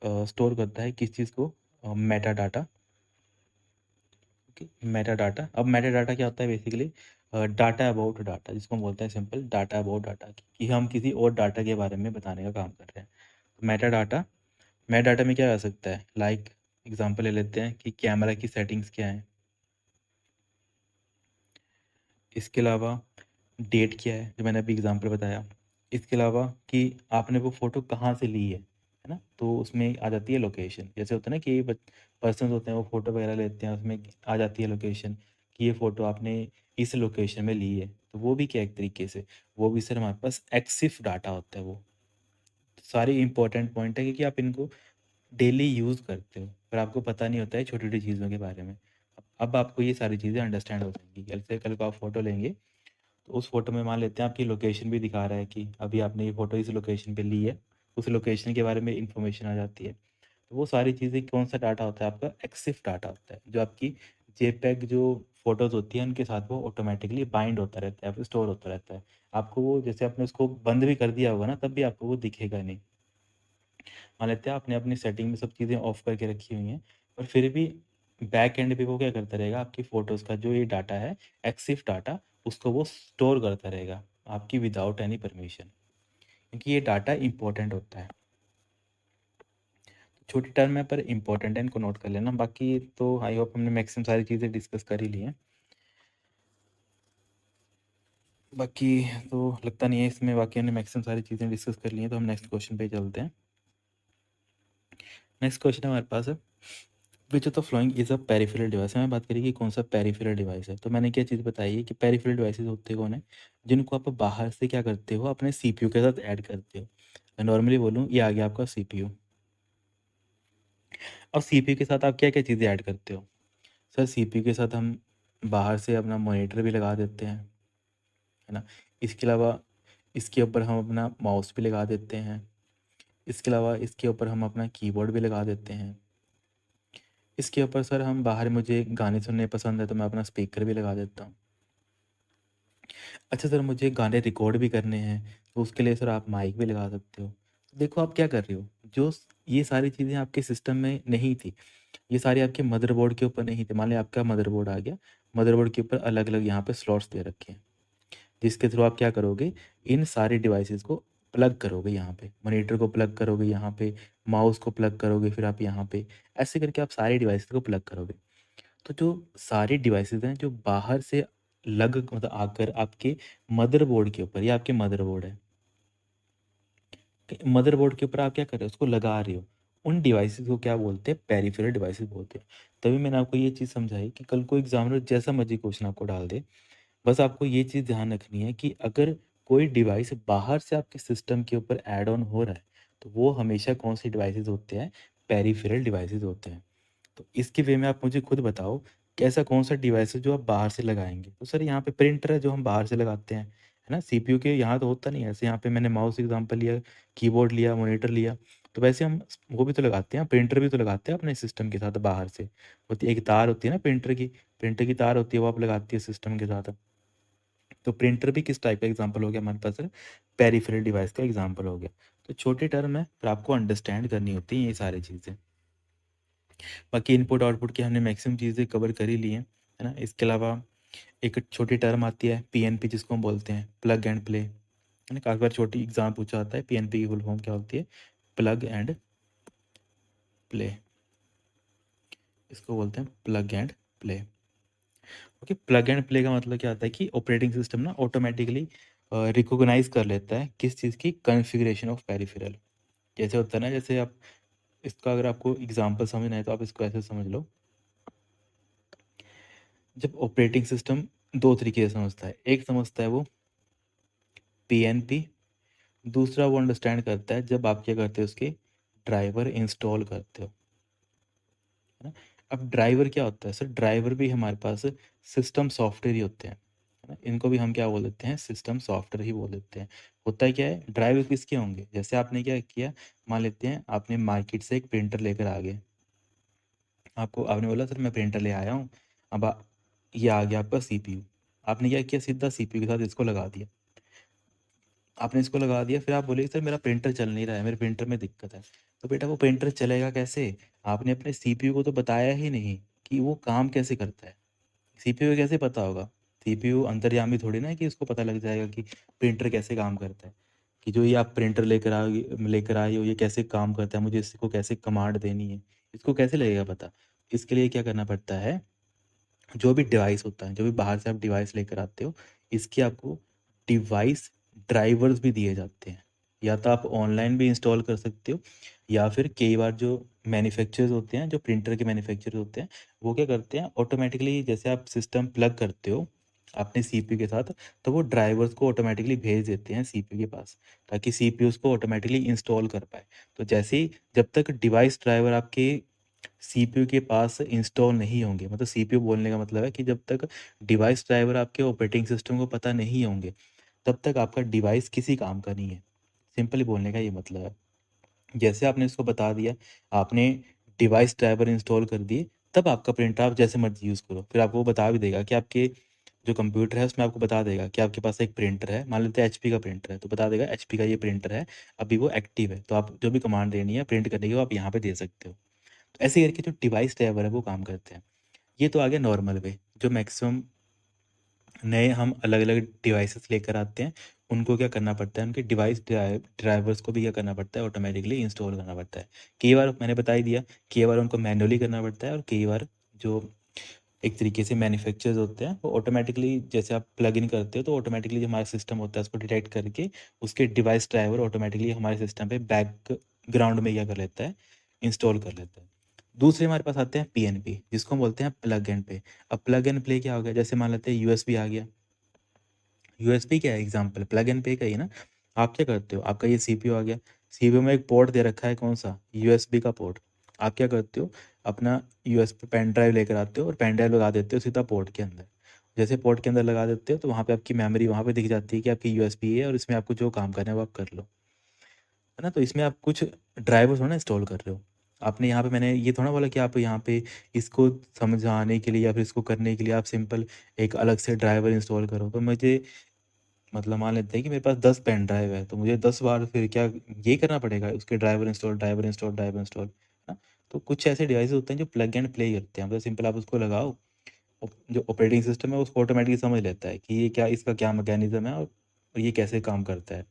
स्टोर करता है किस चीज़ को? Meta data. Okay, Meta data. अब मेटा डाटा क्या होता है बेसिकली? डाटा अबाउट डाटा, जिसको हम बोलते हैं सिंपल डाटा अबाउट डाटा, कि हम किसी और डाटा के बारे में बताने का काम कर रहे हैं। मेटा डाटा, मेटा डाटा में क्या आ सकता है? लाइक एग्जांपल ले लेते हैं कि कैमरा की सेटिंग्स क्या है, इसके अलावा डेट क्या है, जो मैंने अभी एग्जांपल बताया, इसके अलावा कि आपने वो फ़ोटो कहाँ से ली है ना? तो उसमें आ जाती है लोकेशन। जैसे होता है ना कि पर्सन्स होते हैं वो फ़ोटो वगैरह लेते हैं, उसमें आ जाती है लोकेशन कि ये फ़ोटो आपने इस लोकेशन में ली है। तो वो भी क्या एक तरीके से, वो भी सर हमारे पास एक्सिफ डाटा होता है वो। सारे इंपॉर्टेंट पॉइंट है, क्योंकि आप इनको डेली यूज़ करते हो, पर आपको पता नहीं होता है छोटी-छोटी चीज़ों के बारे में। अब आपको ये सारी चीज़ें अंडरस्टैंड हो जाएँगी। कल से कल को आप फ़ोटो लेंगे, तो उस फ़ोटो में मान लेते हैं आपकी लोकेशन भी दिखा रहा है कि अभी आपने ये फ़ोटो इस लोकेशन पे ली है, उस लोकेशन के बारे में इन्फॉर्मेशन आ जाती है। तो वो सारी चीज़ें कौन-सा डाटा होता है आपका? एक्सिफ डाटा होता है, जो आपकी जेपीईजी जो फ़ोटोज़ होती हैं उनके साथ वो ऑटोमैटिकली बाइंड होता रहता है, फिर स्टोर होता रहता है। आपको वो जैसे आपने उसको बंद भी कर दिया होगा ना, तब भी आपको वो दिखेगा नहीं। मान लेते हैं आपने अपनी सेटिंग में सब चीज़ें ऑफ करके रखी हुई हैं, पर फिर भी बैक एंड पे वो क्या करता रहेगा, आपकी फ़ोटोज़ का जो ये डाटा है, एक्सिफ डाटा, उसको वो स्टोर करता रहेगा, आपकी विदाउट एनी परमिशन, क्योंकि ये डाटा इम्पोर्टेंट होता है। छोटी टर्म है पर इम्पोर्टेंट है, इनको नोट कर लेना। बाकी तो आई होप हमने मैक्सिमम सारी चीज़ें डिस्कस कर ही ली हैं। बाकी तो लगता नहीं है इसमें, बाकी हमने मैक्सिमम सारी चीज़ें डिस्कस कर ली हैं, तो हम नेक्स्ट क्वेश्चन पे चलते हैं। नेक्स्ट क्वेश्चन हमारे पास है, which of the following is a peripheral device. हमें बात करें कि कौन सा पेरिफेरल डिवाइस है, तो मैंने क्या चीज़ बताई है कि पेरिफेरल डिवाइसेस होते कौन है, जिनको आप बाहर से क्या करते हो, अपने सीपीयू के साथ ऐड करते हो। मैं नॉर्मली बोलूँ, ये आ गया आपका सीपीयू। और सीपीयू के साथ आप क्या क्या चीज़ें ऐड करते हो? सर सीपीयू के साथ हम बाहर से अपना मॉनिटर भी लगा देते हैं, है ना? इसके अलावा इसके ऊपर हम अपना माउस भी लगा देते हैं। इसके अलावा इसके ऊपर हम अपना कीबोर्ड भी लगा देते हैं। इसके ऊपर सर हम बाहर, मुझे गाने सुनने पसंद है तो मैं अपना स्पीकर भी लगा देता हूँ। अच्छा सर, मुझे गाने रिकॉर्ड भी करने हैं, तो उसके लिए सर आप माइक भी लगा सकते हो। देखो आप क्या कर रहे हो, ये सारी चीज़ें आपके सिस्टम में नहीं थी, ये सारी आपके मदरबोर्ड के ऊपर नहीं थी। मान लिया आपका मदरबोर्ड आ गया, मदरबोर्ड के ऊपर अलग-अलग यहाँ पे स्लॉट्स दे रखे हैं, जिसके थ्रू आप क्या करोगे, इन सारी डिवाइसेस को प्लग करोगे यहाँ पे, मॉनिटर को प्लग करोगे यहाँ पे, माउस को प्लग करोगे फिर आप यहाँ पे, ऐसे करके आप सारी डिवाइसेस को प्लग करोगे। तो जो सारी डिवाइसेस हैं जो बाहर से लग मतलब आकर आपके मदरबोर्ड के ऊपर, ये आपके मदरबोर्ड है, मदरबोर्ड के ऊपर आप क्या कर रहे हो, उसको लगा रहे हो, उन डिवाइसेस को क्या बोलते हैं, पेरिफेरल डिवाइसेस बोलते हैं। तभी मैंने आपको ये चीज़ समझाई कि कल को एग्जामिनर जैसा मर्जी क्वेश्चन आपको डाल दे, बस आपको ये चीज़ ध्यान रखनी है कि अगर कोई डिवाइस बाहर से आपके सिस्टम के ऊपर ऐड ऑन हो रहा है, तो वो हमेशा कौन सी डिवाइसेस होते हैं, पेरिफेरल डिवाइसेस होते हैं। तो इसके वे में आप मुझे खुद बताओ कि ऐसा कौन-सा डिवाइस है जो आप बाहर से लगाएँगे? तो सर यहाँ पे प्रिंटर है जो हम बाहर से लगाते हैं, है ना? सीपीयू के यहाँ तो होता नहीं है, ऐसे यहाँ पे मैंने माउस एग्ज़ाम्पल लिया, कीबोर्ड लिया, मॉनिटर लिया, तो वैसे हम वो भी तो लगाते हैं, प्रिंटर भी तो लगाते हैं अपने सिस्टम के साथ बाहर से। होती है एक तार होती है ना प्रिंटर की तार होती है, वो आप लगाती है सिस्टम के साथ। तो प्रिंटर भी किस टाइप का एग्ज़ाम्पल हो गया हमारे पास है, पेरिफेरल डिवाइस का एग्ज़ाम्पल हो गया। तो छोटी टर्म है, पर आपको अंडरस्टैंड करनी होती है ये सारी चीज़ें। बाकी इनपुट आउटपुट की हमने मैक्सिमम चीज़ें कवर कर ही ली हैं, है ना? इसके अलावा एक छोटी टर्म आती है पीएनपी, जिसको हम बोलते हैं प्लग एंड प्ले, है ना। काफ़ी बार छोटी एग्जाम पूछा जाता है, पीएनपी की फुल फॉर्म क्या होती है, प्लग एंड प्ले, इसको बोलते हैं plug and play. Okay, plug and play का मतलब क्या होता है कि ऑपरेटिंग सिस्टम ना ऑटोमेटिकली रिकॉग्नाइज कर लेता है किस चीज़ की, कॉन्फ़िगरेशन ऑफ पेरिफेरल। जैसे होता है ना, जैसे आप इसका अगर आपको एग्जांपल समझना है तो आप इसको ऐसे समझ लो। जब ऑपरेटिंग सिस्टम दो तरीके से समझता है, एक समझता है वो पीएनपी, दूसरा वो अंडरस्टैंड करता है जब आप क्या करते हो, उसके ड्राइवर इंस्टॉल करते हो, है ना। अब ड्राइवर क्या होता है सर, ड्राइवर भी हमारे पास सिस्टम सॉफ्टवेयर ही होते हैं, है ना। इनको भी हम क्या बोल देते हैं, सिस्टम सॉफ्टवेयर ही बोल देते हैं। होता है क्या है, ड्राइवर किसके होंगे, जैसे आपने क्या किया, मान लेते हैं आपने मार्केट से एक प्रिंटर लेकर आ गए, आपको आपने बोला सर मैं प्रिंटर ले आया हूँ, अब ये आ गया आपका सीपीयू। आपने क्या किया, सीधा सीपीयू के साथ इसको लगा दिया, आपने इसको लगा दिया, फिर आप बोले सर मेरा प्रिंटर चल नहीं रहा है, मेरे प्रिंटर में दिक्कत है। तो बेटा वो प्रिंटर चलेगा कैसे, आपने अपने सीपीयू को तो बताया ही नहीं कि वो काम कैसे करता है। सीपीयू को कैसे पता होगा, सीपीयू अंतर्यामी थोड़ी ना है कि उसको पता लग जाएगा कि प्रिंटर कैसे काम करता है, कि जो ये आप प्रिंटर लेकर आए हो ये कैसे काम करता है, मुझे इसको कैसे कमांड देनी है, इसको कैसे लगेगा पता। इसके लिए क्या करना पड़ता है, जो भी डिवाइस होता है, जो भी बाहर से आप डिवाइस लेकर आते हो, इसके आपको डिवाइस ड्राइवर्स भी दिए जाते हैं। या तो आप ऑनलाइन भी इंस्टॉल कर सकते हो, या फिर कई बार जो मैन्युफैक्चरर्स होते हैं, जो प्रिंटर के मैन्युफैक्चरर्स होते हैं, वो क्या करते हैं ऑटोमेटिकली, जैसे आप सिस्टम प्लग करते हो अपने सीपीयू के साथ, तो वो ड्राइवर्स को ऑटोमेटिकली भेज देते हैं सीपीयू के पास, ताकि सीपीयू उसको ऑटोमेटिकली इंस्टॉल कर पाए। तो जैसे ही जब तक डिवाइस ड्राइवर आपके सीपीयू के पास इंस्टॉल नहीं होंगे, मतलब सीपीयू बोलने का मतलब है कि जब तक डिवाइस ड्राइवर आपके ऑपरेटिंग सिस्टम को पता नहीं होंगे, तब तक आपका डिवाइस किसी काम का नहीं है। सिंपली बोलने का ये मतलब है। जैसे आपने इसको बता दिया, आपने डिवाइस ड्राइवर इंस्टॉल कर दिए, तब आपका प्रिंटर आप जैसे मर्जी यूज़ करो। फिर आपको वो बता भी देगा कि आपके जो कंप्यूटर है उसमें आपको बता देगा कि आपके पास एक प्रिंटर है, मान लेते हैं एचपी का प्रिंटर है, तो बता देगा एचपी का ये प्रिंटर है, अभी वो एक्टिव है, तो आप जो भी कमांड देनी है प्रिंट करने की वो आप यहाँ पे दे सकते हो। तो ऐसे करके जो डिवाइस ड्राइवर है वो काम करते हैं। ये तो आ गया नॉर्मल वे। जो मैक्सिमम नए हम अलग अलग डिवाइसेस लेकर आते हैं, उनको क्या करना पड़ता है, उनके डिवाइस ड्राइवर्स को भी क्या करना पड़ता है, ऑटोमेटिकली इंस्टॉल करना पड़ता है। कई बार मैंने बता ही दिया, कई बार उनको मैनुअली करना पड़ता है, और कई बार जो एक तरीके से मैन्युफैक्चरर्स होते हैं वो ऑटोमेटिकली, जैसे आप प्लग इन करते हो तो ऑटोमेटिकली जो हमारा सिस्टम होता है उसको डिटेक्ट करके उसके डिवाइस ड्राइवर ऑटोमेटिकली हमारे सिस्टम पे बैकग्राउंड में क्या कर लेता है, इंस्टॉल कर लेता है। दूसरे हमारे पास आते हैं पीएनपी, जिसको हम बोलते हैं प्लग एंड प्ले। अब प्लग एंड प्ले क्या हो गया, जैसे मान लेते हैं यूएसबी आ गया। यूएसबी क्या है, एग्जाम्पल प्लग एंड प्ले का ही ना। आप क्या करते हो, आपका ये सीपीयू आ गया, सीपीयू में एक पोर्ट दे रखा है, कौन सा, यूएसबी का पोर्ट। आप क्या करते हो, अपना यूएसबी पेन ड्राइव लेकर आते हो और पेन ड्राइव लगा देते हो सीधा पोर्ट के अंदर। जैसे पोर्ट के अंदर लगा देते हो तो वहाँ पे आपकी मेमोरी वहाँ पे दिख जाती है कि आपकी यूएसबी है, और इसमें आपको जो काम करना है वो आप कर लो, है ना। तो इसमें आप कुछ ड्राइवर थोड़ा ना इंस्टॉल कर रहे हो। आपने यहाँ पे, मैंने ये थोड़ा बोला कि आप यहाँ पे इसको समझाने के लिए या फिर इसको करने के लिए आप सिंपल एक अलग से ड्राइवर इंस्टॉल करो। तो मुझे, मतलब मान लेते हैं कि मेरे पास 10 पेन ड्राइव है, तो मुझे 10 बार फिर क्या ये करना पड़ेगा, उसके driver install, driver install, driver install, है ना। तो कुछ ऐसे डिवाइस होते हैं जो प्लग एंड प्ले करते हैं, मतलब सिंपल आप उसको लगाओ, जो ऑपरेटिंग सिस्टम है उसको ऑटोमेटिकली समझ लेता है कि ये क्या, इसका क्या मैकेनिज्म है, और ये कैसे काम करता है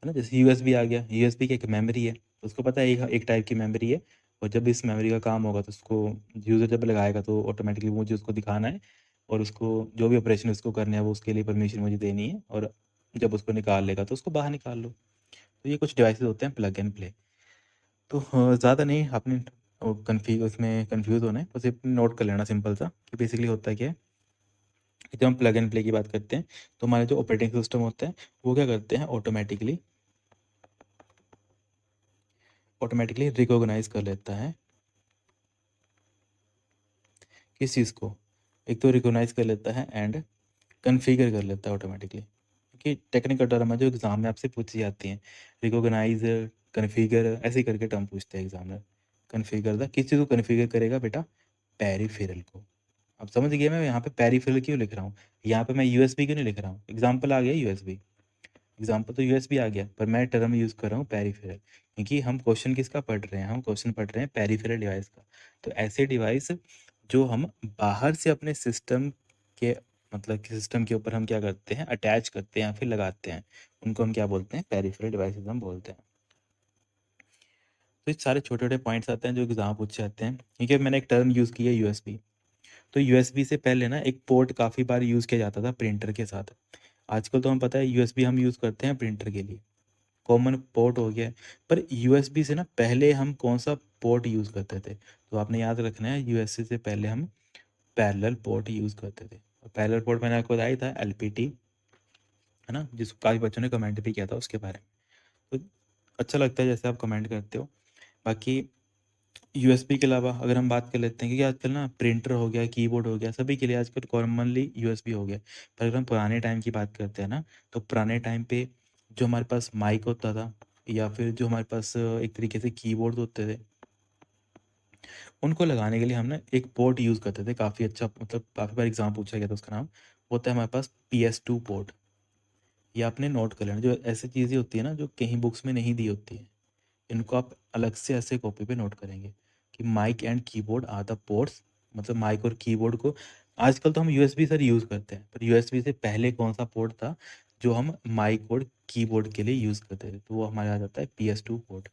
ना। जैसे यूएसबी आ गया, यूएसबी की एक मेमोरी है, उसको पता है एक टाइप की मेमोरी है, और जब इस मेमोरी का काम होगा तो उसको यूज़र जब लगाएगा तो ऑटोमेटिकली मुझे उसको दिखाना है, और उसको जो भी ऑपरेशन उसको करना है वो उसके लिए परमिशन मुझे देनी है, और जब उसको निकाल लेगा तो उसको बाहर निकाल लो। तो ये कुछ डिवाइसेस होते हैं प्लग एंड प्ले। तो ज़्यादा नहीं आपने उसमें कन्फ्यूज़ होना है, बस ये नोट कर लेना सिंपल सा कि बेसिकली होता क्या है कि जब हम प्लग एंड प्ले की बात करते हैं तो हमारे जो ऑपरेटिंग सिस्टम होते हैं वो क्या करते हैं, ऑटोमेटिकली रिकॉग्नाइज कर लेता है किस चीज़ को, एक तो रिकॉग्नाइज कर लेता है एंड कन्फिगर कर लेता है ऑटोमेटिकली, क्योंकि टेक्निकल टर्म है जो एग्जाम में आपसे पूछी जाती हैं। रिकॉग्नाइज, कन्फिगर, ऐसे ही करके टर्म पूछते हैं एग्जामिनर। कन्फिगर था, किस चीज़ को कन्फिगर करेगा बेटा, पेरिफेरल को। अब समझ गया मैं यहाँ पे पेरिफेरल क्यों लिख रहा हूँ, यहाँ पे मैं यूएसबी क्यों नहीं लिख रहा हूँ, एग्जाम्पल आ गया यूएसबी, एग्जाम्पल तो यूएसबी आ गया, पर मैं टर्म यूज़ कर रहा हूँ पेरिफेरल, क्योंकि हम क्वेश्चन किसका पढ़ रहे हैं, हम क्वेश्चन पढ़ रहे हैं पेरिफेरल डिवाइस का। तो ऐसे डिवाइस जो हम बाहर से अपने सिस्टम के मतलब कि सिस्टम के ऊपर हम क्या करते हैं, अटैच करते हैं या फिर लगाते हैं, उनको हम क्या बोलते हैं, पेरिफेरल डिवाइसेस हम बोलते हैं। तो ये सारे छोटे छोटे पॉइंट्स आते हैं जो एग्जाम पूछे जाते हैं। ठीक है, मैंने एक टर्म यूज़ की है यूएसबी। तो यूएसबी से पहले ना एक पोर्ट काफ़ी बार यूज़ किया जाता था प्रिंटर के साथ। आजकल तो हम पता है यूएसबी हम यूज़ करते हैं प्रिंटर के लिए, कॉमन पोर्ट हो गया है। पर यूएसबी से ना पहले हम कौन सा पोर्ट यूज़ करते थे, तो आपने याद रखना है यूएसबी से पहले हम पैरेलल पोर्ट यूज़ करते थे। पैरेलल पोर्ट मैंने आपको बताया था एलपीटी, है ना, जिसको काफ़ी बच्चों ने कमेंट भी किया था उसके बारे में। तो अच्छा लगता है जैसे आप कमेंट करते हो। बाकी यूएसबी के अलावा अगर हम बात कर लेते हैं, क्योंकि आजकल ना प्रिंटर हो गया, कीबोर्ड हो गया, सभी के लिए आजकल कॉमनली यूएसबी हो गया। पर अगर हम पुराने टाइम की बात करते हैं ना, तो पुराने टाइम पे जो हमारे पास माइक होता था या फिर जो हमारे पास एक तरीके से कीबोर्ड होते थे, उनको लगाने के लिए हम ना एक पोर्ट यूज़ करते थे, काफ़ी अच्छा, मतलब काफ़ी बार एग्जाम पूछा गया था उसका नाम होता है हमारे पास PS2 पोर्ट। ये आपने नोट कर लेना, जो ऐसी चीज़ें होती है ना जो कहीं बुक्स में नहीं दी होती है, इनको आप अलग से ऐसे कॉपी पे नोट करेंगे कि mic and keyboard are the ports, मतलब माइक और कीबोर्ड को आजकल तो हम यूएसबी सर यूज़ करते हैं, पर यूएसबी से पहले कौन सा पोर्ट था जो हम माइक और कीबोर्ड के लिए यूज़ करते थे, तो वो हमारे आ जाता है PS2 पोर्ट।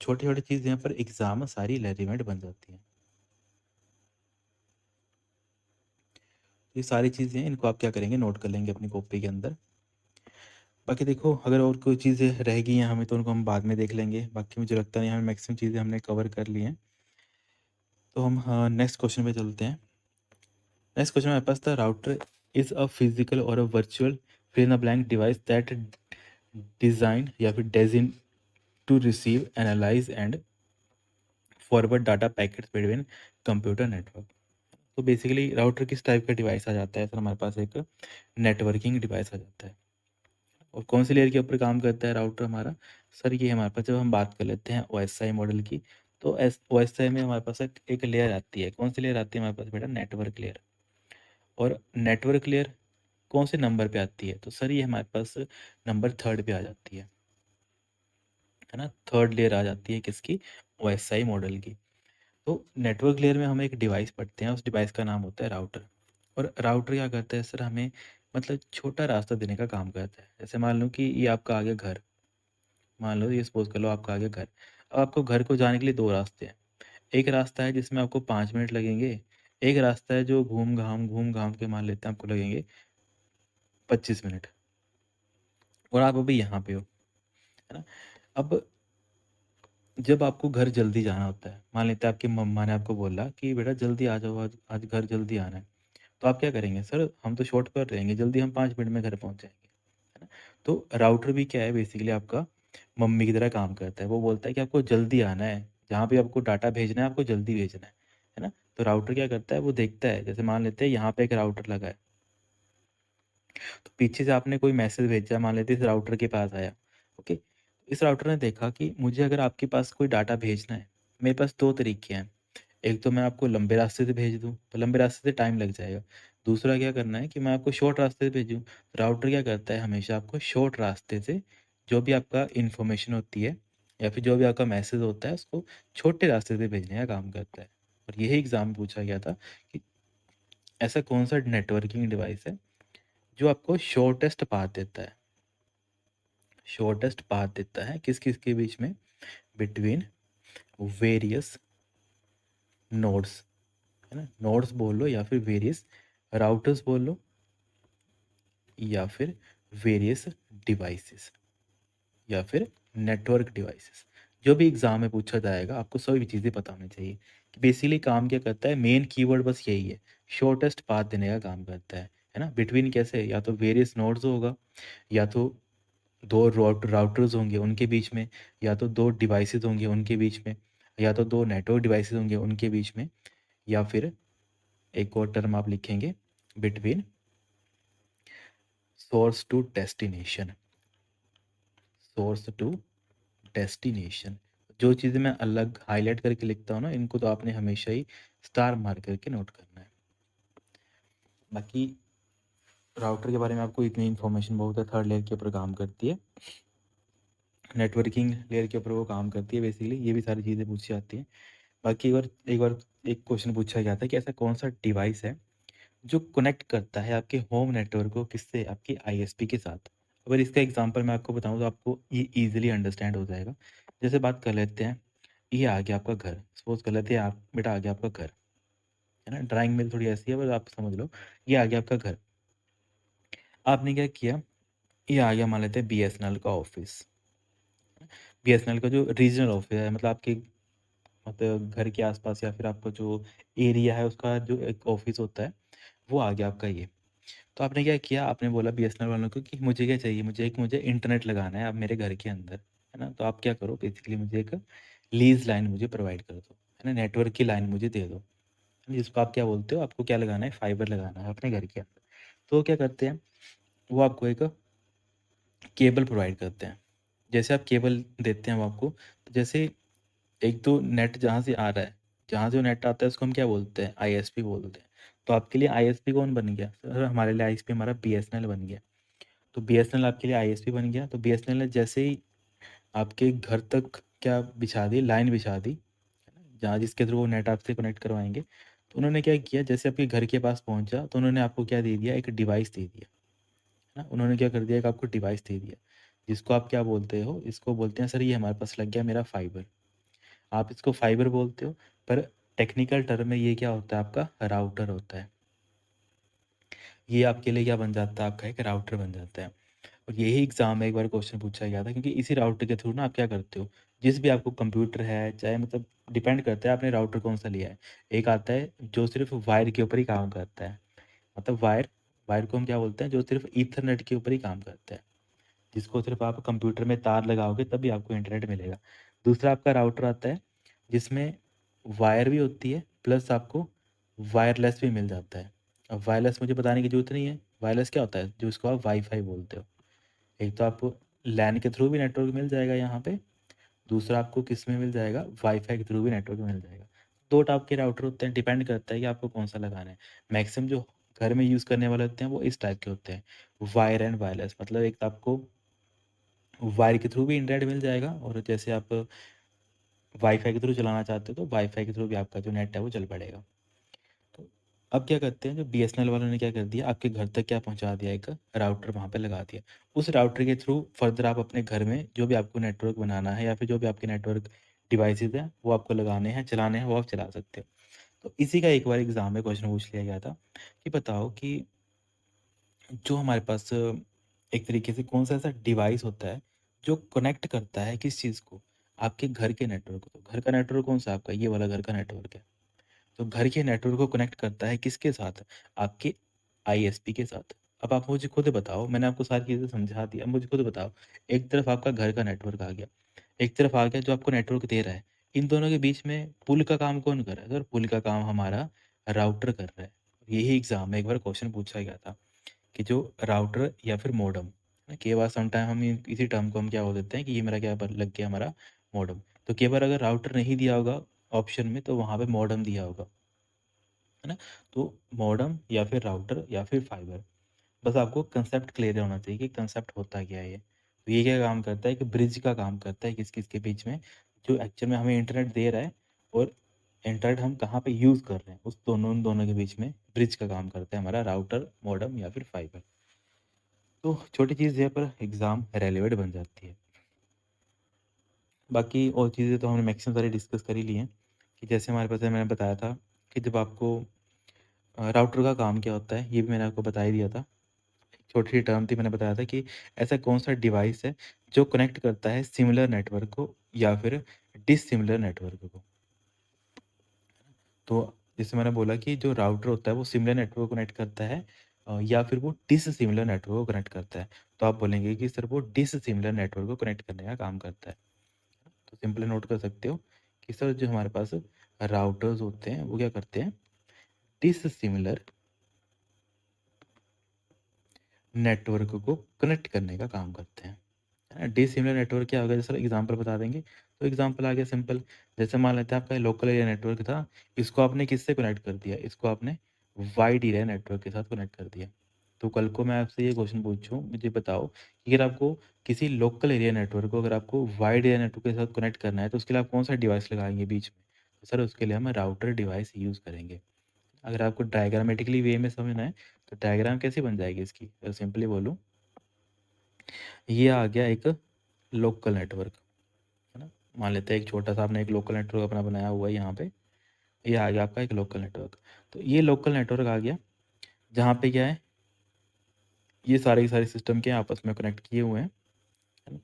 छोटी छोटी चीज़ यहाँ पर एग्जाम में सारी रेलिवेंट बन जाती हैं। ये सारी चीज़ें हैं, इनको आप क्या करेंगे, नोट कर लेंगे अपनी कॉपी के अंदर। बाकी देखो अगर और कोई चीज़ें रह गई हैं हमें तो उनको हम बाद में देख लेंगे, बाकी मुझे लगता नहीं, हमें मैक्सिमम चीज़ें हमने कवर कर ली हैं। तो हम नेक्स्ट क्वेश्चन पे चलते हैं। नेक्स्ट क्वेश्चन हमारे पास था, राउटर इज अ फिजिकल और a virtual fill in the blank device that design या फिर design to receive analyze and forward data packets between computer network. तो बेसिकली राउटर किस टाइप का डिवाइस आ जाता है सर, हमारे पास एक नेटवर्किंग डिवाइस आ जाता है। और कौन सी लेयर के ऊपर काम करता है राउटर हमारा, सर ये हमारे पास, जब हम बात कर लेते हैं OSI मॉडल की, तो OSI में हमारे पास एक लेयर आती है, कौन सी लेयर आती है हमारे पास बेटा, नेटवर्क लेयर। और नेटवर्क लेयर कौन से नंबर पे आती है, तो सर ये हमारे पास नंबर 3rd पे आ जाती है ना, 3rd लेयर आ जाती है किसकी, OSI मॉडल की। तो नेटवर्क लेयर में हम एक डिवाइस पढ़ते हैं, उस डिवाइस का नाम होता है राउटर। और राउटर क्या करता है सर, हमें मतलब छोटा रास्ता देने का काम करता है। जैसे मान लो कि ये आपका आगे घर, मान लो ये सपोज कर लो आपका आगे घर। अब आपको घर को जाने के लिए दो रास्ते हैं। एक रास्ता है जिसमें आपको 5 मिनट लगेंगे, एक रास्ता है जो घूम घाम के मान लेते हैं आपको लगेंगे 25 मिनट, और आप अभी यहाँ पे हो, है ना। अब जब आपको घर जल्दी जाना होता है, मान लेते हैं आपकी मम्मा ने आपको बोला कि बेटा जल्दी आ जाओ, आज आज घर जल्दी आना है, तो आप क्या करेंगे सर, हम तो शॉर्ट पर रहेंगे, जल्दी हम 5 मिनट में घर पहुंच जाएंगे, है ना। तो राउटर भी क्या है, बेसिकली आपका मम्मी की तरह काम करता है। वो बोलता है कि आपको जल्दी आना है, जहाँ पे आपको डाटा भेजना है आपको जल्दी भेजना है ना। तो राउटर क्या करता है, वो देखता है, जैसे मान लेते हैं यहाँ पे एक राउटर लगा है, तो पीछे से आपने कोई मैसेज भेजा, मान लेते हैं इस राउटर के पास आया, ओके। इस राउटर ने देखा कि मुझे अगर आपके पास कोई डाटा भेजना है, मेरे पास दो तरीके हैं, एक तो मैं आपको लंबे रास्ते से भेज दूँ, तो लंबे रास्ते से टाइम लग जाएगा। दूसरा क्या करना है कि मैं आपको शॉर्ट रास्ते से भेजूँ। राउटर क्या करता है, हमेशा आपको शॉर्ट रास्ते से जो भी आपका इन्फॉर्मेशन होती है या फिर जो भी आपका मैसेज होता है उसको छोटे रास्ते से भेजने का काम करता है। और यही एग्जाम में पूछा गया था कि ऐसा कौन सा नेटवर्किंग डिवाइस है जो आपको शॉर्टेस्ट पाथ देता है, शॉर्टेस्ट पाथ देता है किस किस के बीच में, बिटवीन वेरियस नोड्स, है ना, नोड्स बोल लो या फिर वेरियस राउटर्स बोल लो या फिर वेरियस डिवाइसेस या फिर नेटवर्क डिवाइसेस। जो भी एग्जाम में पूछा जाएगा आपको सभी चीज़ें पता होनी चाहिए कि बेसिकली काम क्या करता है, मेन कीवर्ड बस यही है, शॉर्टेस्ट पाथ देने का काम करता है ना। बिटवीन कैसे, या तो वेरियस नोड्स होगा, या तो दो राउटर्स होंगे उनके बीच में, या तो दो डिवाइसेस होंगे उनके बीच में, या तो दो नेटवर्क डिवाइसेस होंगे उनके बीच में, या फिर एक और टर्म आप लिखेंगे, between source to destination, source to destination. जो चीज़ें मैं अलग हाईलाइट करके लिखता हूँ ना, इनको तो आपने हमेशा ही स्टार मार करके नोट करना है। बाकी राउटर के बारे में आपको इतनी इन्फॉर्मेशन बहुत है, 3rd लेयर के ऊपर काम करती है, नेटवर्किंग लेयर के ऊपर वो काम करती है बेसिकली, ये भी सारी चीज़ें पूछी जाती हैं। बाकी एक बार एक क्वेश्चन पूछा गया था कि ऐसा कौन सा डिवाइस है जो कनेक्ट करता है आपके होम नेटवर्क को किससे? आपकी आईएसपी के साथ। अगर इसका एग्ज़ाम्पल मैं आपको बताऊँ तो आपको ये ईज़िली अंडरस्टैंड हो जाएगा। जैसे बात कर लेते हैं, ये आ गया आपका घर। सपोज़ कर लेते हैं आप बेटा आ गया आपका घर, है ना? ड्राइंग में थोड़ी ऐसी है बस आप समझ लो। ये आ गया आपका घर। आपने क्या किया, ये आ गया मान लेते हैं बीएसएनएल का ऑफ़िस। बीएसएनएल का जो रीजनल ऑफ़िस है मतलब आपके मतलब घर के आस-पास या फिर आपका जो एरिया है उसका जो एक ऑफ़िस होता है, वो आ गया आपका ये। तो आपने क्या किया, आपने बोला बीएसएनएल वालों को कि मुझे क्या चाहिए, मुझे इंटरनेट लगाना है अब मेरे घर के अंदर, है ना? तो आप क्या करो बेसिकली मुझे एक लीज़ लाइन मुझे प्रोवाइड कर दो, है ना? नेटवर्क की लाइन मुझे दे दो, जिसको आप क्या बोलते हो, आपको क्या लगाना है, फाइबर लगाना है अपने घर के अंदर। तो वो क्या करते हैं, वो आपको एक केबल प्रोवाइड करते हैं। जैसे आप केबल देते हैं वो आपको, तो जैसे एक तो नेट जहाँ से आ रहा है, जहाँ से वो नेट आता है उसको हम क्या बोलते हैं, आईएसपी बोलते हैं। तो आपके लिए आईएसपी कौन बन गया? सर हमारे लिए आईएसपी हमारा बीएसएनएल बन गया। तो बीएसएनएल आपके लिए आईएसपी बन गया, तो बीएसएनएल ने जैसे ही आपके घर तक क्या बिछा दी, लाइन बिछा दी, जहाँ जिसके थ्रू वो नेट आपसे कनेक्ट करवाएँगे। तो उन्होंने क्या किया, जैसे आपके घर के पास पहुँचा, तो उन्होंने आपको क्या दे दिया, एक डिवाइस दे दिया, है ना? उन्होंने क्या कर दिया, एक आपको डिवाइस दे दिया, जिसको आप क्या बोलते हो, इसको बोलते हैं सर ये हमारे पास लग गया मेरा फाइबर। आप इसको फाइबर बोलते हो, पर टेक्निकल टर्म में ये क्या होता है, आपका राउटर होता है। ये आपके लिए क्या बन जाता है, आपका एक राउटर बन जाता है। और यही एग्ज़ाम में एक बार क्वेश्चन पूछा गया था क्योंकि इसी राउटर के थ्रू ना आप क्या करते हो, जिस भी आपको कंप्यूटर है, चाहे मतलब डिपेंड करता है आपने राउटर कौन-सा लिया है। एक आता है जो सिर्फ़ वायर के ऊपर ही काम करता है, मतलब वायर वायर को हम क्या बोलते हैं, जो सिर्फ़ ईथरनेट के ऊपर ही काम करता है, जिसको सिर्फ़ आप कंप्यूटर में तार लगाओगे तभी आपको इंटरनेट मिलेगा। दूसरा आपका राउटर आता है, जिसमें वायर भी होती है प्लस आपको वायरलेस भी मिल जाता है। अब वायरलेस मुझे बताने की ज़रूरत नहीं है, वायरलेस क्या होता है? जो इसको आप वाई-फाई बोलते हो। एक तो आपको लैन के थ्रू भी नेटवर्क मिल जाएगा यहाँ पे, दूसरा आपको किस में मिल जाएगा, वाई-फाई के थ्रू भी नेटवर्क मिल जाएगा। 2 टाइप के राउटर होते हैं, डिपेंड करता है कि आपको कौन-सा लगाना है। मैक्सिमम जो घर में यूज़ करने वाले होते हैं, वो इस टाइप के होते हैं, वायर एंड वायरलेस। मतलब एक तो आपको वायर के थ्रू भी इंटरनेट मिल जाएगा और जैसे आप वाई-फाई के थ्रू चलाना चाहते हो, तो वाई-फाई के थ्रू भी आपका जो नेट है, वो चल पड़ेगा। तो अब क्या करते हैं, जो बीएसएनएल वालों ने क्या कर दिया, आपके घर तक क्या पहुँचा दिया, एक राउटर वहाँ पे लगा दिया। उस राउटर के थ्रू फर्दर आप अपने घर में जो भी आपको नेटवर्क बनाना है या फिर जो भी आपके नेटवर्क डिवाइसेज़ हैं, वो आपको लगाने हैं, चलाने हैं, वो आप चला सकते हो। तो इसी का एक बार एग्ज़ाम में क्वेश्चन पूछ लिया गया था कि बताओ कि जो हमारे पास एक तरीके से कौन-सा ऐसा डिवाइस होता है, जो कनेक्ट करता है किस चीज़ को? आपके घर के नेटवर्क को। तो घर का नेटवर्क कौन-सा है आपका? ये वाला घर का नेटवर्क है। तो घर के नेटवर्क को कनेक्ट करता है किसके साथ? आपके आईएसपी के साथ। अब आप मुझे खुद बताओ, मैंने आपको सारी चीज़ें समझा दी, अब मुझे खुद बताओ, एक तरफ आपका घर का नेटवर्क आ गया, एक तरफ आ गया जो आपको नेटवर्क दे रहा है। इन दोनों के बीच में पुल का काम कौन कर रहा है? सर पुल का काम हमारा राउटर कर रहा है। यही एग्ज़ाम में एक बार क्वेश्चन पूछा गया था कि जो राउटर या फिर मॉडेम, कई बार समटाइम हम इसी टर्म को हम क्या बोल देते हैं कि ये मेरा क्या लग गया हमारा मॉडेम। तो कई बार अगर राउटर नहीं दिया होगा ऑप्शन में तो वहाँ पे मॉडेम दिया होगा। है ना? तो मॉडेम या फिर राउटर या फिर फाइबर, बस आपको कंसेप्ट क्लियर होना चाहिए कि कंसेप्ट होता क्या है ये। तो ये क्या काम करता है कि ब्रिज का काम करता है किस-किस के बीच में, जो एक्चुअल में हमें इंटरनेट दे रहा है और इंटरनेट हम कहाँ पे यूज़ कर रहे हैं, उन दोनों के बीच में ब्रिज का काम करता है हमारा राउटर, मॉडेम या फिर फाइबर। तो छोटी चीज़ यहाँ पर एग्ज़ाम रेलेवेंट बन जाती है। बाकी और चीज़ें तो हमने मैक्सिमम सारी डिस्कस कर ही ली हैं कि जैसे हमारे पास है, मैंने बताया था कि जब आपको राउटर का काम क्या होता है, ये भी मैंने आपको बता ही दिया था। एक छोटी-सी टर्म थी, मैंने बताया था कि ऐसा कौन-सा डिवाइस है जो कनेक्ट करता है सिमिलर नेटवर्क को या फिर डिसिमिलर नेटवर्क को। तो जैसे मैंने बोला कि जो राउटर होता है वो सिमिलर नेटवर्क को कनेक्ट करता है या फिर वो डिसिमिलर नेटवर्क को कनेक्ट करता है। तो आप बोलेंगे कि सर वो डिसिमिलर नेटवर्क को कनेक्ट करने का काम करता है। तो सिंपली नोट कर सकते हो कि सर जो हमारे पास राउटर्स होते हैं वो क्या करते हैं, डिसिमिलर नेटवर्क को कनेक्ट करने का काम करते हैं। है ना? डिसिमिलर नेटवर्क क्या होगा, जैसे एग्जांपल बता देंगे। तो एग्जांपल आ गया सिंपल, जैसे मान लेते हैं आपका लोकल एरिया नेटवर्क था, इसको आपने किससे कनेक्ट कर दिया, इसको आपने वाइड एरिया नेटवर्क के साथ कनेक्ट कर दिया। तो कल को मैं आपसे ये क्वेश्चन पूछूं, मुझे बताओ कि अगर आपको किसी लोकल एरिया नेटवर्क को अगर आपको वाइड एरिया नेटवर्क के साथ कनेक्ट करना है तो उसके लिए आप कौन सा डिवाइस लगाएंगे बीच में? तो सर उसके लिए हम राउटर डिवाइस यूज़ करेंगे। अगर आपको डायग्रामेटिकली वे में समझना है तो डायग्राम कैसे बन जाएगी इसकी, अगर सिंपली बोलूँ, ये आ गया एक लोकल नेटवर्क, है ना। मान लेते हैं एक छोटा सा आपने एक लोकल नेटवर्क अपना बनाया हुआ है यहाँ पे, ये आ गया आपका एक लोकल नेटवर्क। तो ये लोकल नेटवर्क आ गया जहाँ पे क्या है, ये सारे के सारे सिस्टम के आपस में कनेक्ट किए हुए हैं, है ना।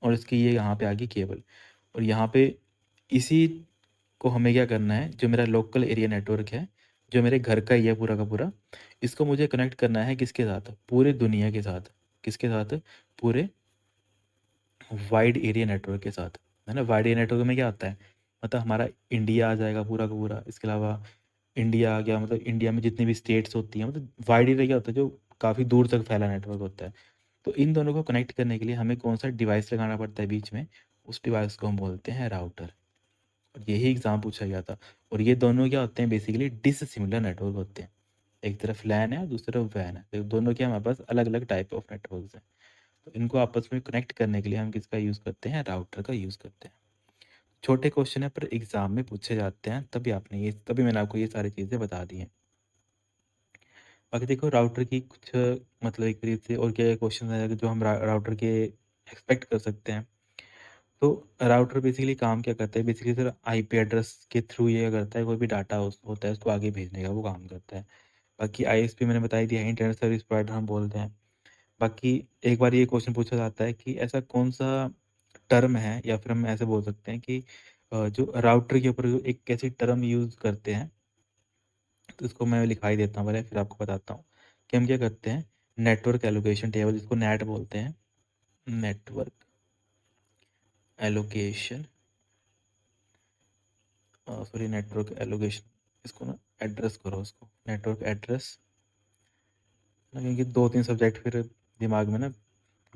और इसकी ये यहाँ पे आ गई केबल, और यहाँ पे इसी को हमें क्या करना है, जो मेरा लोकल एरिया नेटवर्क है, जो मेरे घर का ही है पूरा का पूरा, इसको मुझे कनेक्ट करना है किसके साथ, पूरे दुनिया के साथ। किसके साथ, पूरे वाइड एरिया नेटवर्क के साथ, है ना। वाइड एरिया नेटवर्क में क्या आता है, मतलब हमारा इंडिया आ जाएगा पूरा का पूरा, इसके अलावा इंडिया आ गया, मतलब इंडिया में जितनी भी स्टेट्स होती हैं, मतलब वाइड एरिया क्या होता है, जो काफ़ी दूर तक फैला नेटवर्क होता है। तो इन दोनों को कनेक्ट करने के लिए हमें कौन सा डिवाइस लगाना पड़ता है बीच में, उस डिवाइस को हम बोलते हैं राउटर। और यही एग्जाम पूछा गया था। और ये दोनों क्या होते हैं, बेसिकली डिससिमिलर नेटवर्क होते हैं। एक तरफ लैन है और दूसरी तरफ वैन है, तो दोनों के हमारे पास अलग अलग टाइप ऑफ नेटवर्क्स हैं। तो इनको आपस में कनेक्ट करने के लिए हम किसका यूज़ करते हैं, राउटर का यूज़ करते हैं। छोटे क्वेश्चन है पर एग्जाम में पूछे जाते हैं, तभी मैंने आपको ये सारी चीज़ें बता दी हैं। बाकी देखो राउटर की कुछ मतलब एक तरीके से और क्या क्वेश्चन है जो हम राउटर के एक्सपेक्ट कर सकते हैं। तो राउटर बेसिकली काम क्या करता है, बेसिकली सर आईपी एड्रेस के थ्रू ये करता है, कोई भी डाटा होता है उसको आगे भेजने का वो काम करता है। बाकी आईएसपी मैंने बताई दिया है, इंटरनेट सर्विस प्रोवाइडर हम बोलते हैं। बाकी एक बार ये क्वेश्चन पूछा जाता है कि ऐसा कौन सा टर्म है, या फिर हम ऐसे बोल सकते हैं कि जो राउटर के ऊपर जो एक ऐसी टर्म यूज़ करते हैं, तो इसको मैं लिखाई देता हूँ पहले, फिर आपको बताता हूँ कि हम क्या करते हैं। नेटवर्क एलोकेशन टेबल, जिसको नेट बोलते हैं, network allocation, sorry network allocation, इसको ना एड्रेस करो, इसको नेटवर्क एड्रेस ना, क्योंकि 2-3 सब्जेक्ट फिर दिमाग में ना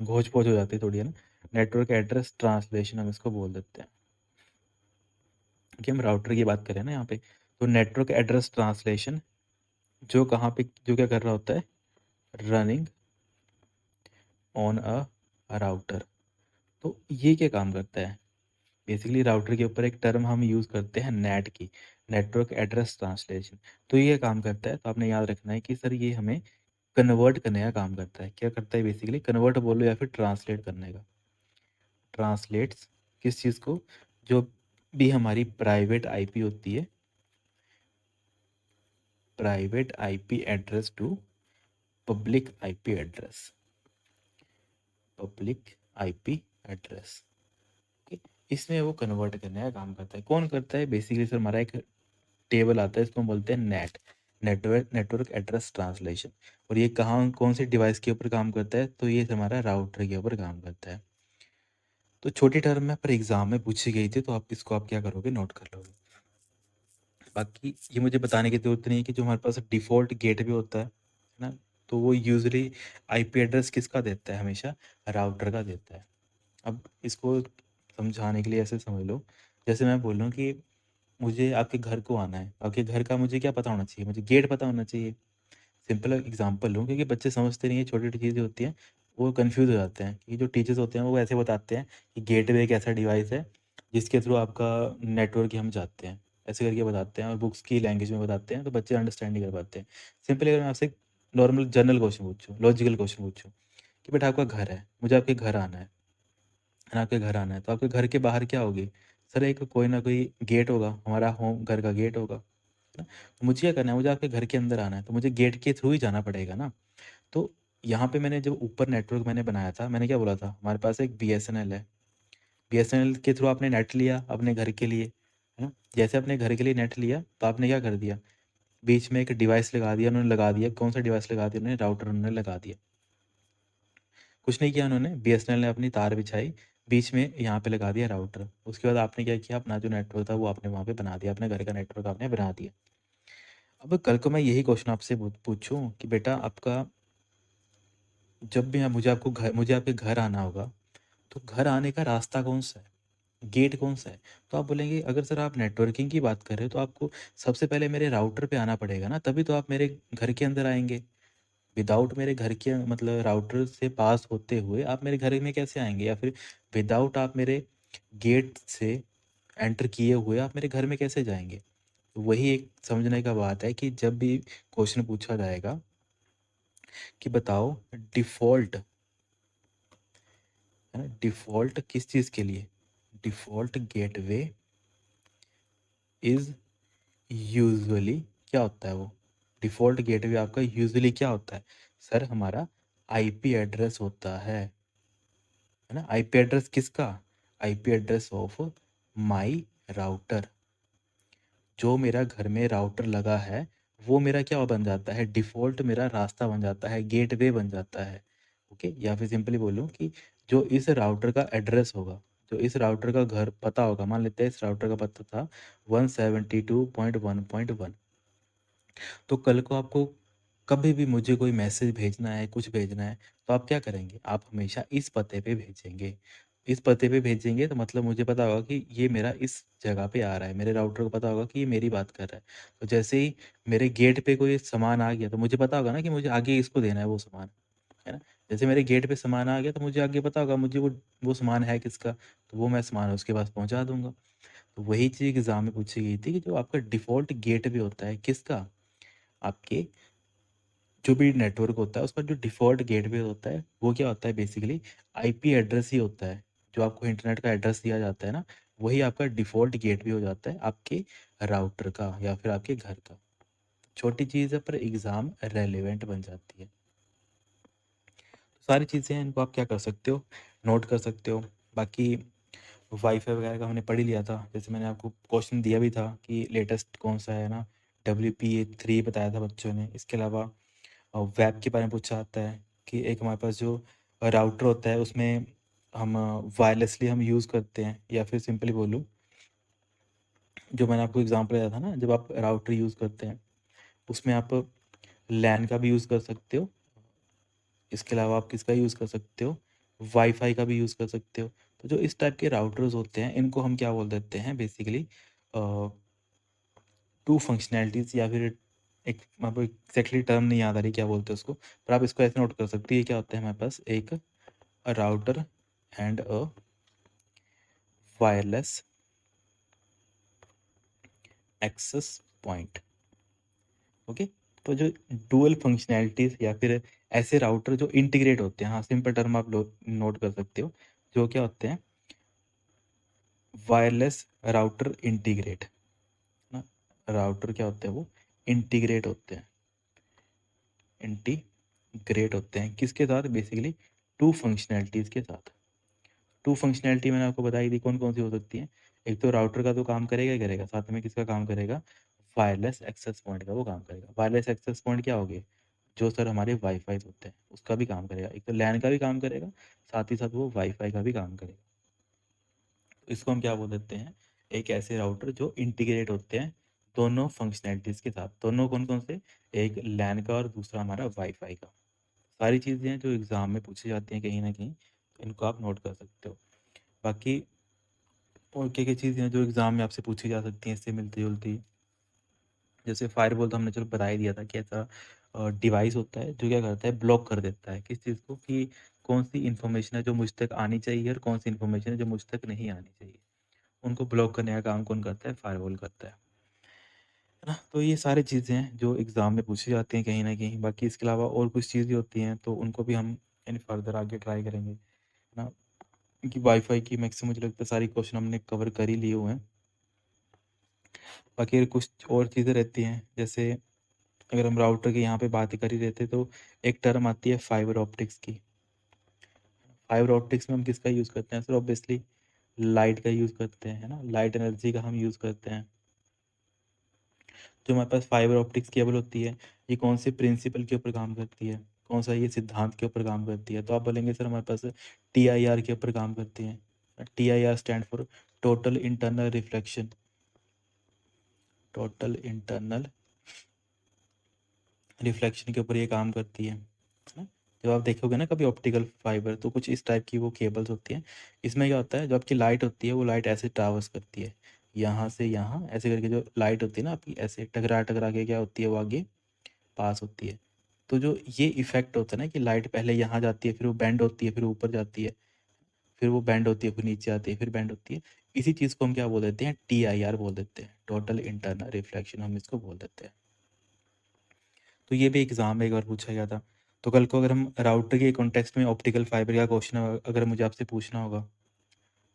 घोच पोच हो जाती है थोड़ी, है ना। नेटवर्क एड्रेस ट्रांसलेशन हम इसको बोल देते हैं, कि हम राउटर की बात करें ना यहाँ पे। तो नेटवर्क एड्रेस ट्रांसलेशन जो कहाँ पे जो क्या कर रहा होता है, रनिंग ऑन अ राउटर। तो ये क्या काम करता है, बेसिकली राउटर के ऊपर एक टर्म हम यूज़ करते हैं नेट की, नेटवर्क एड्रेस ट्रांसलेशन। तो ये काम करता है, तो आपने याद रखना है कि सर ये हमें कन्वर्ट करने का काम करता है। क्या करता है, बेसिकली कन्वर्ट बोलो या फिर ट्रांसलेट करने का। ट्रांसलेट्स किस चीज़ को, जो भी हमारी प्राइवेट आईपी होती है, private IP address to public IP address, public IP address. इसमें वो कन्वर्ट करने का काम करता है। कौन करता है, बेसिकली सर हमारा एक टेबल आता है, इसको हम बोलते हैं नेट, नेटवर्क एड्रेस ट्रांसलेशन। और ये कहाँ कौन से डिवाइस के ऊपर काम करता है, तो ये हमारा राउटर के ऊपर काम करता है। तो छोटी टर्म में पर एग्जाम में पूछी गई थी, तो आप इसको आप क्या करोगे, नोट कर लोगे। बाकी ये मुझे बताने की जरूरत नहीं है कि जो हमारे पास डिफ़ॉल्ट गेट भी होता है ना, तो वो यूजुअली आईपी एड्रेस किसका देता है, हमेशा राउटर का देता है। अब इसको समझाने के लिए ऐसे समझ लो, जैसे मैं बोल रहा हूँ कि मुझे आपके घर को आना है, आपके घर का मुझे क्या पता होना चाहिए, मुझे गेट पता होना चाहिए। सिंपल एग्जांपल लूँ, क्योंकि बच्चे समझते नहीं है, छोटी-छोटी चीज़ें होती हैं, वो कन्फ्यूज़ हो जाते हैं कि जो टीचर्स होते हैं वो ऐसे बताते हैं कि गेटवे एक ऐसा डिवाइस है जिसके थ्रू आपका नेटवर्क हम जाते हैं, ऐसे करके बताते हैं और बुक्स की लैंग्वेज में बताते हैं, तो बच्चे अंडरस्टैंड नहीं कर पाते हैं। सिंपली अगर मैं आपसे नॉर्मल जनरल क्वेश्चन पूछूँ, लॉजिकल क्वेश्चन पूछूँ कि बेटा आपका घर है, मुझे आपके घर आना है ना, आपके घर आना है, तो आपके घर के बाहर क्या होगी? सर एक कोई ना कोई गेट होगा, हमारा होम घर का गेट होगा, है ना? तो मुझे क्या करना है, मुझे आपके घर के अंदर आना है, तो मुझे गेट के थ्रू ही जाना पड़ेगा ना। तो यहाँ पे मैंने जब ऊपर नेटवर्क मैंने बनाया था, मैंने क्या बोला था, हमारे पास एक बीएसएनएल है। बीएसएनएल के थ्रू आपने नेट लिया अपने घर के लिए, है ना? जैसे अपने घर के लिए नेट लिया, तो आपने क्या कर दिया, बीच में एक डिवाइस लगा दिया, उन्होंने लगा दिया, कौन सा डिवाइस लगा दिया उन्होंने, राउटर उन्होंने लगा दिया। कुछ नहीं किया उन्होंने, बीएसएनएल ने अपनी तार बिछाई, बीच में यहाँ पे लगा दिया राउटर। उसके बाद आपने क्या किया, अपना जो नेटवर्क था वो आपने वहाँ पे बना दिया, अपने घर का नेटवर्क आपने बना दिया। अब कल को मैं यही क्वेश्चन आपसे पूछूं कि बेटा आपका जब भी मुझे आपके घर आना होगा, तो घर आने का रास्ता कौन सा है, गेट कौन सा है? तो आप बोलेंगे अगर सर आप नेटवर्किंग की बात कर रहे हो तो आपको सबसे पहले मेरे राउटर पे आना पड़ेगा ना, तभी तो आप मेरे घर के अंदर आएंगे। विदाउट मेरे घर के मतलब राउटर से पास होते हुए आप मेरे घर में कैसे आएंगे, या फिर विदाउट आप मेरे गेट से एंटर किए हुए आप मेरे घर में कैसे जाएंगे? तो वही एक समझने का बात है कि जब भी क्वेश्चन पूछा जाएगा कि बताओ डिफ़ॉल्ट, है ना, डिफ़ॉल्ट किस चीज़ के लिए, डिफ़ॉल्ट गेटवे इज़ यूजुअली, क्या होता है वो, डिफ़ॉल्ट गेटवे आपका यूजुअली क्या होता है? सर हमारा आईपी एड्रेस होता है ना। आईपी एड्रेस किसका? IP address of my router. जो मेरा घर में राउटर लगा है वो मेरा क्या बन जाता है, डिफ़ॉल्ट मेरा रास्ता बन जाता है, गेटवे बन जाता है। ओके, या फिर सिंपली बोलूँ कि जो इस राउटर का एड्रेस होगा, जो इस राउटर का घर पता होगा, मान लेते हैं इस राउटर का पता था 172.1.1, तो कल को आपको कभी भी मुझे कोई मैसेज भेजना है, कुछ भेजना है, तो आप क्या करेंगे? आप हमेशा इस पते पे भेजेंगे। इस पते पे भेजेंगे तो मतलब मुझे पता होगा कि ये मेरा इस जगह पे आ रहा है, मेरे राउटर को पता होगा कि ये मेरी बात कर रहा है। तो जैसे ही मेरे गेट पे कोई सामान आ गया तो मुझे पता होगा ना कि मुझे आगे इसको देना है वो सामान, है ना? जैसे मेरे गेट पे सामान आ गया तो मुझे आगे पता होगा मुझे वो सामान है किसका, तो वो मैं सामान उसके पास पहुँचा दूँगा। तो वही चीज़ एग्ज़ाम में पूछी गई थी कि जो आपका डिफ़ॉल्ट गेटवे होता है किसका? आपके जो भी नेटवर्क होता है उसका जो डिफ़ॉल्ट गेटवे होता है वो क्या होता है, बेसिकली आईपी एड्रेस ही होता है। जो आपको इंटरनेट का एड्रेस दिया जाता है ना, वही आपका डिफ़ॉल्ट गेटवे हो जाता है आपके राउटर का या फिर आपके घर का। छोटी चीज़ है पर एग्ज़ाम रेलेवेंट बन जाती है। तो सारी चीज़ें हैं, इनको आप क्या कर सकते हो, नोट कर सकते हो। बाकी वाईफ़ाई वगैरह का हमने पढ़ ही लिया था। जैसे मैंने आपको क्वेश्चन दिया भी था कि लेटेस्ट कौन-सा है ना, WPA3 बताया था बच्चों ने। इसके अलावा वेब के बारे में पूछा जाता है कि एक हमारे पास जो राउटर होता है उसमें हम वायरलेसली हम यूज़ करते हैं, या फिर सिंपली बोलूँ जो मैंने आपको एग्ज़ाम्पल दिया था ना, जब आप राउटर यूज़ करते हैं उसमें आप लैन का भी यूज़ कर सकते हो। इसके अलावा आप किसका यूज़ कर सकते हो, वाईफ़ाई का भी यूज़ कर सकते हो। तो जो इस टाइप के राउटर्स होते हैं इनको हम क्या बोल देते हैं, बेसिकली टू फंक्शनैलिटीज़, या फिर एक मेरे को एग्ज़ैक्टली टर्म नहीं याद आ रही क्या बोलते हैं उसको, पर आप इसको ऐसे नोट कर सकते हो। ये क्या होता है हमारे पास, एक router and a wireless access point. Okay, तो जो डुअल फंक्शनैलिटीज़ या फिर ऐसे राउटर जो इंटीग्रेट होते हैं, हाँ सिंपल टर्म आप नोट कर सकते हो, जो क्या होते हैं, वायरलेस राउटर इंटीग्रेट ना। राउटर क्या होते हैं, वो इंटीग्रेट होते हैं, इंटीग्रेट होते हैं किसके साथ, बेसिकली टू फंक्शनैलिटीज़ के साथ। टू फंक्शनैलिटी मैंने आपको बताई थी कौन कौन सी हो सकती है। एक तो राउटर का तो काम करेगा ही करेगा, साथ में किसका काम करेगा, वायरलेस एक्सेस पॉइंट का वो काम करेगा। वायरलेस एक्सेस पॉइंट क्या हो गए, जो सर हमारे वाईफाई होते हैं उसका भी काम करेगा। एक तो लैन का भी काम करेगा, साथ ही साथ वो वाईफाई का भी काम करेगा। तो इसको हम क्या बोल देते हैं, एक ऐसे राउटर जो इंटीग्रेट होते हैं दोनों फंक्शनैलिटीज़ के साथ। दोनों कौन कौन से, एक लैन का और दूसरा हमारा वाईफाई का। सारी चीज़ें हैं जो एग्ज़ाम में पूछी जाती हैं कहीं ना कहीं, तो इनको आप नोट कर सकते हो। बाकी और क्या-क्या चीज़ें हैं जो एग्ज़ाम में आपसे पूछी जा सकती हैं इससे मिलती-जुलती? जैसे फ़ायरवॉल तो हमने चलो बता ही दिया था कि ऐसा डिवाइस होता है जो क्या करता है, ब्लॉक कर देता है किस चीज़ को, कि कौन-सी इन्फॉर्मेशन है जो मुझ तक आनी चाहिए और कौन-सी इन्फॉर्मेशन है जो मुझ तक नहीं आनी चाहिए। उनको ब्लॉक करने का काम कौन करता है? फ़ायरवॉल करता है ना? तो ये सारी चीज़ें हैं जो एग्ज़ाम में पूछी जाती हैं कहीं न कहीं। बाकी इसके अलावा और कुछ चीज़ें होती हैं तो उनको भी हम इन फर्दर आगे ट्राई करेंगे, है ना? क्योंकि वाई-फाई की मैक्सिमम मुझे लगता है सारी क्वेश्चन हमने कवर कर ही लिए हुए हैं। बाकी कुछ और चीज़ें रहती हैं, जैसे अगर हम राउटर की यहाँ पे बात कर ही रहे थे तो एक टर्म आती है फाइबर ऑप्टिक्स की। फाइबर ऑप्टिक्स में हम किसका यूज़ करते हैं सर? ऑब्वियसली लाइट का यूज़ करते हैं, है ना? लाइट एनर्जी का हम यूज़ करते हैं। जो हमारे पास फाइबर ऑप्टिक्स केबल होती है, ये कौन से प्रिंसिपल के ऊपर काम करती है? कौन सा ये सिद्धांत के ऊपर काम करती है? तो आप बोलेंगे सर हमारे पास TIR के ऊपर काम करती है। TIR stand for total internal reflection, total internal reflection के ऊपर ये काम करती है ना? जब आप देखोगे ना कभी ऑप्टिकल फाइबर तो कुछ इस टाइप की वो केबल्स होती हैं। इसमें क्या होता है, जो आपकी लाइट होती है वो लाइट ऐसे ट्रैवर्स करती है, यहाँ से यहाँ ऐसे करके जो लाइट होती है ना आपकी, ऐसे टकरा टकरा के क्या होती है वो आगे पास होती है। तो जो ये इफ़ेक्ट होता है ना कि लाइट पहले यहाँ जाती है, फिर वो बेंड होती है, फिर ऊपर जाती है, फिर वो बेंड होती है, फिर नीचे आती है, फिर बेंड होती है। इसी चीज़ को हम क्या बोल देते हैं, TIR बोल देते हैं, टोटल इंटरनल रिफ्लेक्शन हम इसको बोल देते हैं। तो ये भी एग्ज़ाम में एक बार पूछा गया था। तो कल को अगर हम राउटर के कॉन्टेक्स्ट में ऑप्टिकल फाइबर का क्वेश्चन अगर मुझे आपसे पूछना होगा,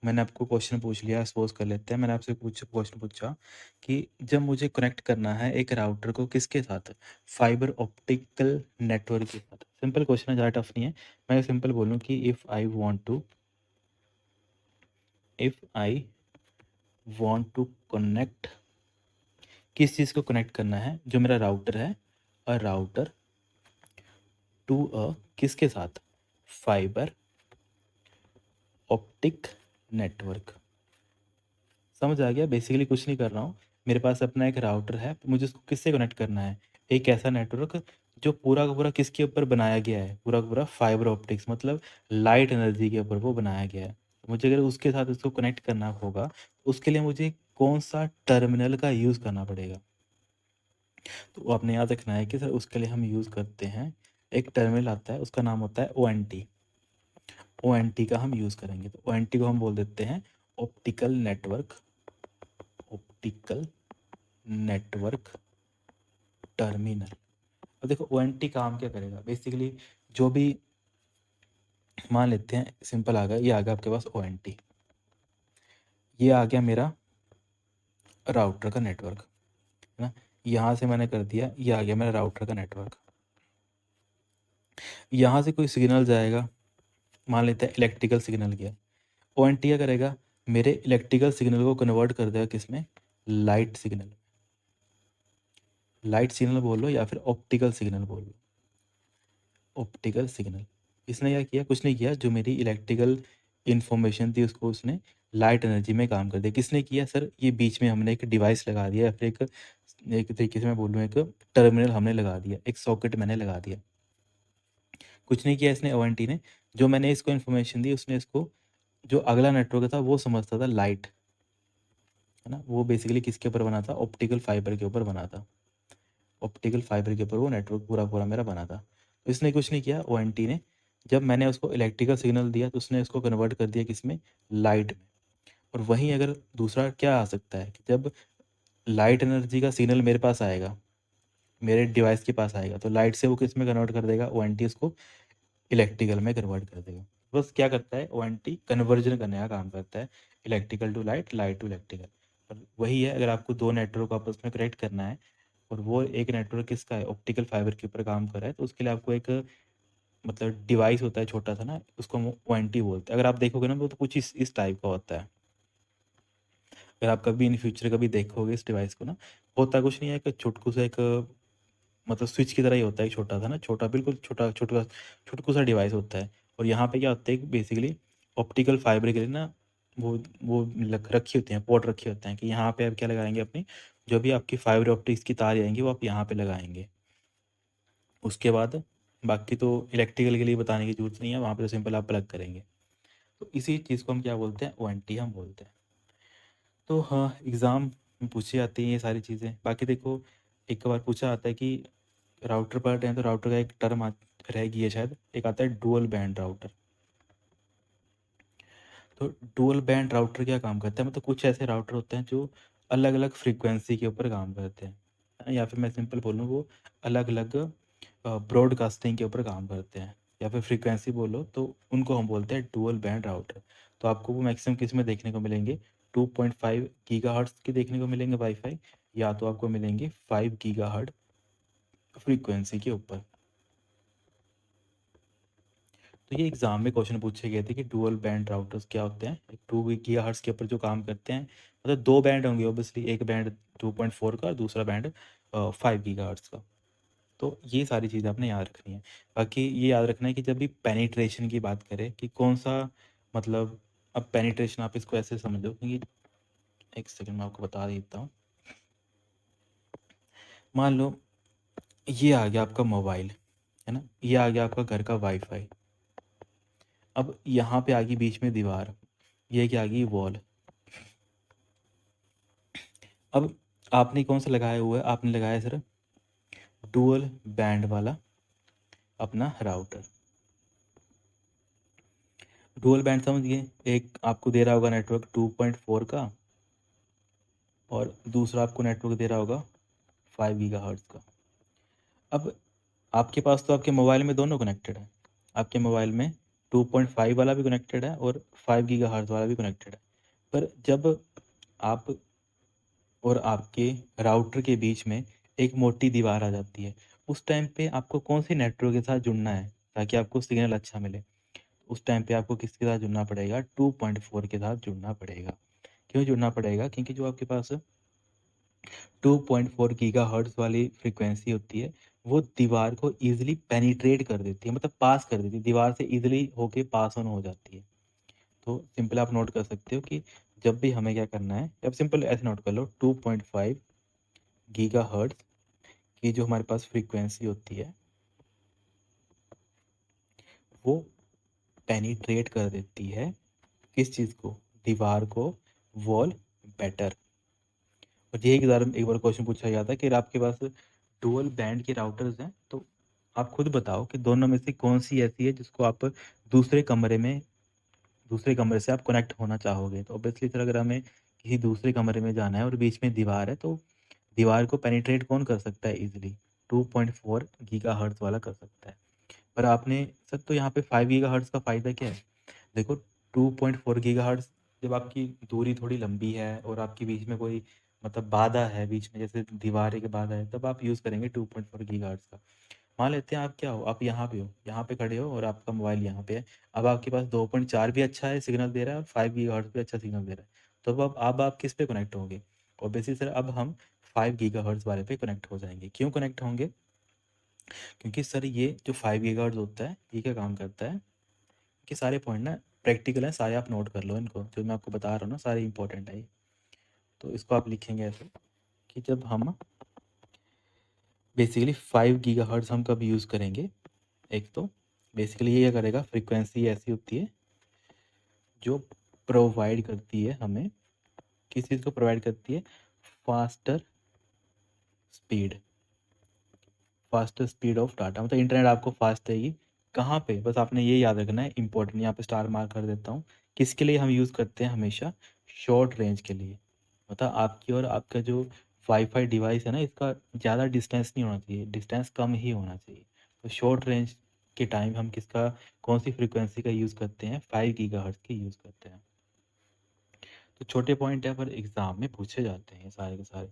मैंने आपको क्वेश्चन पूछ लिया, सपोज़ कर लेते हैं मैंने आपसे क्वेश्चन पूछा कि जब मुझे कनेक्ट करना है एक राउटर को किसके साथ? फाइबर ऑप्टिकल नेटवर्क के साथ। सिंपल क्वेश्चन है, ज़्यादा टफ नहीं है। मैं सिंपल बोलूँ कि if I want to connect, किस चीज़ को कनेक्ट करना है? जो मेरा राउटर है, अ राउटर टू किसके साथ? Fibre optic network. समझ आ गया? बेसिकली कुछ नहीं कर रहा हूँ। मेरे पास अपना एक राउटर है, मुझे उसको किससे कनेक्ट करना है? एक ऐसा नेटवर्क जो पूरा का पूरा किसके ऊपर बनाया गया है? पूरा का पूरा फाइबर ऑप्टिक्स, मतलब लाइट एनर्जी के ऊपर वो बनाया गया है। मुझे अगर उसके साथ उसको कनेक्ट करना होगा, उसके लिए मुझे कौन-सा टर्मिनल का यूज़ करना पड़ेगा? तो वो आपने याद रखना है कि सर उसके लिए हम यूज़ करते हैं, एक टर्मिनल आता है, उसका नाम होता है ONT। ONT का हम यूज़ करेंगे। तो ONT को हम बोल देते हैं ऑप्टिकल नेटवर्क टर्मिनल। अब देखो ONT काम क्या करेगा? बेसिकली जो भी, मान लेते हैं सिंपल आ गया, ये आ गया आपके पास ONT, ये आ गया मेरा राउटर का नेटवर्क, है ना? यहाँ से मैंने कर दिया, ये आ गया मेरा राउटर का नेटवर्क। यहाँ से कोई सिग्नल जाएगा, मान लेते हैं इलेक्ट्रिकल सिग्नल गया, ONT क्या करेगा? मेरे इलेक्ट्रिकल सिग्नल को कन्वर्ट कर देगा किसमें? Light signal. लाइट सिग्नल बोल लो या फिर ऑप्टिकल सिग्नल बोल लो, ऑप्टिकल सिग्नल। इसने क्या किया? कुछ नहीं किया, जो मेरी इलेक्ट्रिकल इन्फॉर्मेशन थी उसको उसने लाइट एनर्जी में काम कर दिया। किसने किया सर? ये बीच में हमने एक डिवाइस लगा दिया, या फिर एक एक तरीके से मैं बोलूँ एक टर्मिनल हमने लगा दिया, एक सॉकेट मैंने लगा दिया। कुछ नहीं किया इसने, ONT ने। जो मैंने इसको इन्फॉर्मेशन दी, उसने इसको, जो अगला नेटवर्क था वो समझता था लाइट, है ना? वो बेसिकली किसके ऊपर बना था? ऑप्टिकल फाइबर के ऊपर बना था। ऑप्टिकल फाइबर के ऊपर वो नेटवर्क पूरा पूरा मेरा बना था। तो इसने कुछ नहीं किया ONT ने, जब मैंने उसको इलेक्ट्रिकल सिग्नल दिया तो उसने उसको कन्वर्ट कर दिया किसमें? लाइट में। और वहीं अगर दूसरा क्या आ सकता है कि जब लाइट एनर्जी का सिग्नल मेरे पास आएगा, मेरे डिवाइस के पास आएगा, तो लाइट से वो किस में कन्वर्ट कर देगा? ONT उसको इलेक्ट्रिकल में कन्वर्ट कर देगा। बस क्या करता है ONT? कन्वर्जन करने का काम करता है, electrical to light, light to electrical. और वही है, अगर आपको दो नेटवर्क को आपस में कनेक्ट करना है और वो एक नेटवर्क किसका है? ऑप्टिकल फाइबर के ऊपर काम कर रहा है, तो उसके लिए आपको एक, मतलब डिवाइस होता है छोटा सा ना, उसको हम ONT बोलते हैं। अगर आप देखोगे ना, वो तो कुछ इस टाइप का होता है। अगर आप कभी इन फ्यूचर कभी देखोगे इस डिवाइस को ना, होता कुछ नहीं है, एक छुटकू सा एक, मतलब स्विच की तरह ही होता है, एक छोटा सा ना, छोटा बिल्कुल छोटा छोटा छुटकू सा डिवाइस होता है। और यहाँ पे क्या होता है, बेसिकली ऑप्टिकल फाइबर के लिए ना, वो रखी होती हैं, पोर्ट रखे होते हैं कि यहाँ पे आप क्या लगाएंगे अपनी, जो भी आपकी फाइबर ऑप्टिक्स की तार आएंगी वो आप यहाँ पे लगाएंगे। उसके बाद बाकी तो इलेक्ट्रिकल के लिए बताने की जरूरत नहीं है, वहाँ पे तो सिंपल आप प्लग करेंगे। तो इसी चीज़ को हम क्या बोलते हैं? ONT हम बोलते हैं। तो हाँ, एग्ज़ाम में पूछी जाती हैं ये सारी चीज़ें। बाकी देखो, एक बार पूछा आता है कि राउटर पर हैं, तो राउटर का एक टर्म रहेगी है शायद, एक आता है डुअल बैंड राउटर। तो डुअल बैंड राउटर क्या काम करता है? मतलब कुछ ऐसे राउटर होते हैं जो अलग अलग फ्रीक्वेंसी के ऊपर काम करते हैं, या फिर मैं सिंपल बोलूँ, वो अलग अलग ब्रॉडकास्टिंग के ऊपर काम करते हैं, या फिर फ्रीक्वेंसी बोलो तो उनको हम बोलते हैं डुअल बैंड राउटर। तो आपको वो मैक्सिमम किस में देखने को मिलेंगे? 2.5 गीगाहर्ट्ज़ के देखने को मिलेंगे वाईफाई, या तो आपको मिलेंगे 5 गीगाहर्ट्ज़ फ्रीक्वेंसी के ऊपर। तो ये एग्जाम में क्वेश्चन पूछे गए थे कि डुअल बैंड राउटर्स क्या होते हैं, एक 2 गीगाहर्ट्ज़ के ऊपर जो काम करते हैं, मतलब दो बैंड होंगे ऑब्वियसली, एक बैंड 2.4 का और दूसरा बैंड 5 गीगाहर्ट्ज़ का। तो ये सारी चीज़ें आपने याद रखनी है। बाकी ये याद रखना है कि जब भी पेनिट्रेशन की बात करें कि कौन सा, मतलब, अब पेनिट्रेशन आप इसको ऐसे समझो कि, एक सेकंड मैं आपको बता देता हूँ। मान लो ये आ गया आपका मोबाइल, है ना? ये आ गया आपका घर का वाईफाई। अब यहाँ पे आ गई बीच में दीवार, ये क्या आ गई? वॉल। अब आपने कौन सा लगाया हुआ है? आपने लगाया सर डुअल बैंड वाला अपना राउटर। डुअल बैंड समझिए, एक आपको दे रहा होगा नेटवर्क 2.4 का और दूसरा आपको नेटवर्क दे रहा होगा 5 गीगाहर्ट्ज़ का। अब आपके पास तो आपके मोबाइल में दोनों कनेक्टेड है, आपके मोबाइल में 2.5 वाला भी कनेक्टेड है और 5 गीगाहर्ट्ज़ वाला भी कनेक्टेड है। पर जब आप और आपके राउटर के बीच में एक मोटी दीवार आ जाती है, उस टाइम पे आपको कौन सी नेटवर्क के साथ जुड़ना है ताकि आपको सिग्नल अच्छा मिले? उस टाइम पे आपको किसके साथ जुड़ना पड़ेगा? 2.4 के साथ जुड़ना पड़ेगा। क्यों जुड़ना पड़ेगा? क्योंकि जो आपके पास 2.4 गीगाहर्ट्ज़ वाली फ्रीक्वेंसी होती है, वो दीवार को ईज़िली पेनिट्रेट कर देती है, मतलब पास कर देती है, दीवार से ईज़िली होके पास ऑन हो जाती है। तो सिंपल आप नोट कर सकते हो कि जब भी हमें क्या करना है, अब सिंपल ऐसे नोट कर लो 2.5 गीगाहर्ट्ज़ की जो हमारे पास फ्रीक्वेंसी होती है, वो पेनिट्रेट कर देती है किस चीज़ को? दीवार को, वॉल बेटर। और ये एक बार क्वेश्चन पूछा गया था कि अगर आपके पास डुअल बैंड के राउटर्स हैं, तो आप खुद बताओ कि दोनों में से कौन सी ऐसी है जिसको आप दूसरे कमरे में दूसरे कमरे से आप कनेक्ट होना चाहोगे। तो ऑब्वियसली सर अगर हमें किसी दूसरे कमरे में जाना है और बीच में दीवार है, तो दीवार को पेनिट्रेट कौन कर सकता है ईजिली? 2.4 गीगाहर्ट्ज़ वाला कर सकता है। पर आपने सर तो यहाँ पे 5 गीगाहर्ट्ज़ का फ़ायदा क्या है? देखो 2.4 गीगाहर्ट्ज़ जब आपकी दूरी थोड़ी लंबी है और आपके बीच में कोई मतलब बाधा है, बीच में जैसे दीवार एक बाधा है, तब आप यूज़ करेंगे 2.4 गीगाहर्ट्ज़ का। मान लेते हैं आप क्या हो, आप यहाँ पे हो, यहाँ पे खड़े हो और आपका मोबाइल यहाँ पे है। अब आपके पास 2.4 भी अच्छा है सिग्नल दे रहा है और 5 गीगाहर्ट्ज़ भी अच्छा सिग्नल दे रहा है। तो अब आप किस पे कनेक्ट होंगे? ऑब्वियसली सर अब हम 5 गीगाहर्ट्ज़ वाले पे कनेक्ट हो जाएँगे। क्यों कनेक्ट होंगे? क्योंकि सर ये जो 5 गीगाहर्ट्ज़ होता है, ये क्या काम करता है कि सारे पॉइंट ना प्रैक्टिकल हैं, सारे आप नोट कर लो इनको, जो मैं आपको बता रहा हूँ ना सारे इंपॉर्टेंट है ये। तो इसको आप लिखेंगे ऐसे कि जब हम बेसिकली 5 गीगाहर्ट्ज़ हम कब यूज़ करेंगे, एक तो बेसिकली ये क्या करेगा, फ्रीक्वेंसी ऐसी होती है जो प्रोवाइड करती है हमें, किस चीज़ को प्रोवाइड करती है? Faster speed, faster speed of data, मतलब इंटरनेट आपको फास्ट देगी। कहाँ पे? बस आपने ये याद रखना है, इंपॉर्टेंट, यहाँ पे स्टार मार्क कर देता हूँ। किसके लिए हम यूज़ करते हैं हमेशा? शॉर्ट रेंज के लिए। मतलब आपकी और आपका जो वाईफाई डिवाइस है ना, इसका ज़्यादा डिस्टेंस नहीं होना चाहिए, डिस्टेंस कम ही होना चाहिए। तो शॉर्ट रेंज के टाइम हम किसका, कौन सी फ्रीक्वेंसी का यूज़ करते हैं? 5 गीगाहर्ट्ज़ की यूज़ करते हैं। तो छोटे पॉइंट है पर एग्ज़ाम में पूछे जाते हैं सारे के सारे।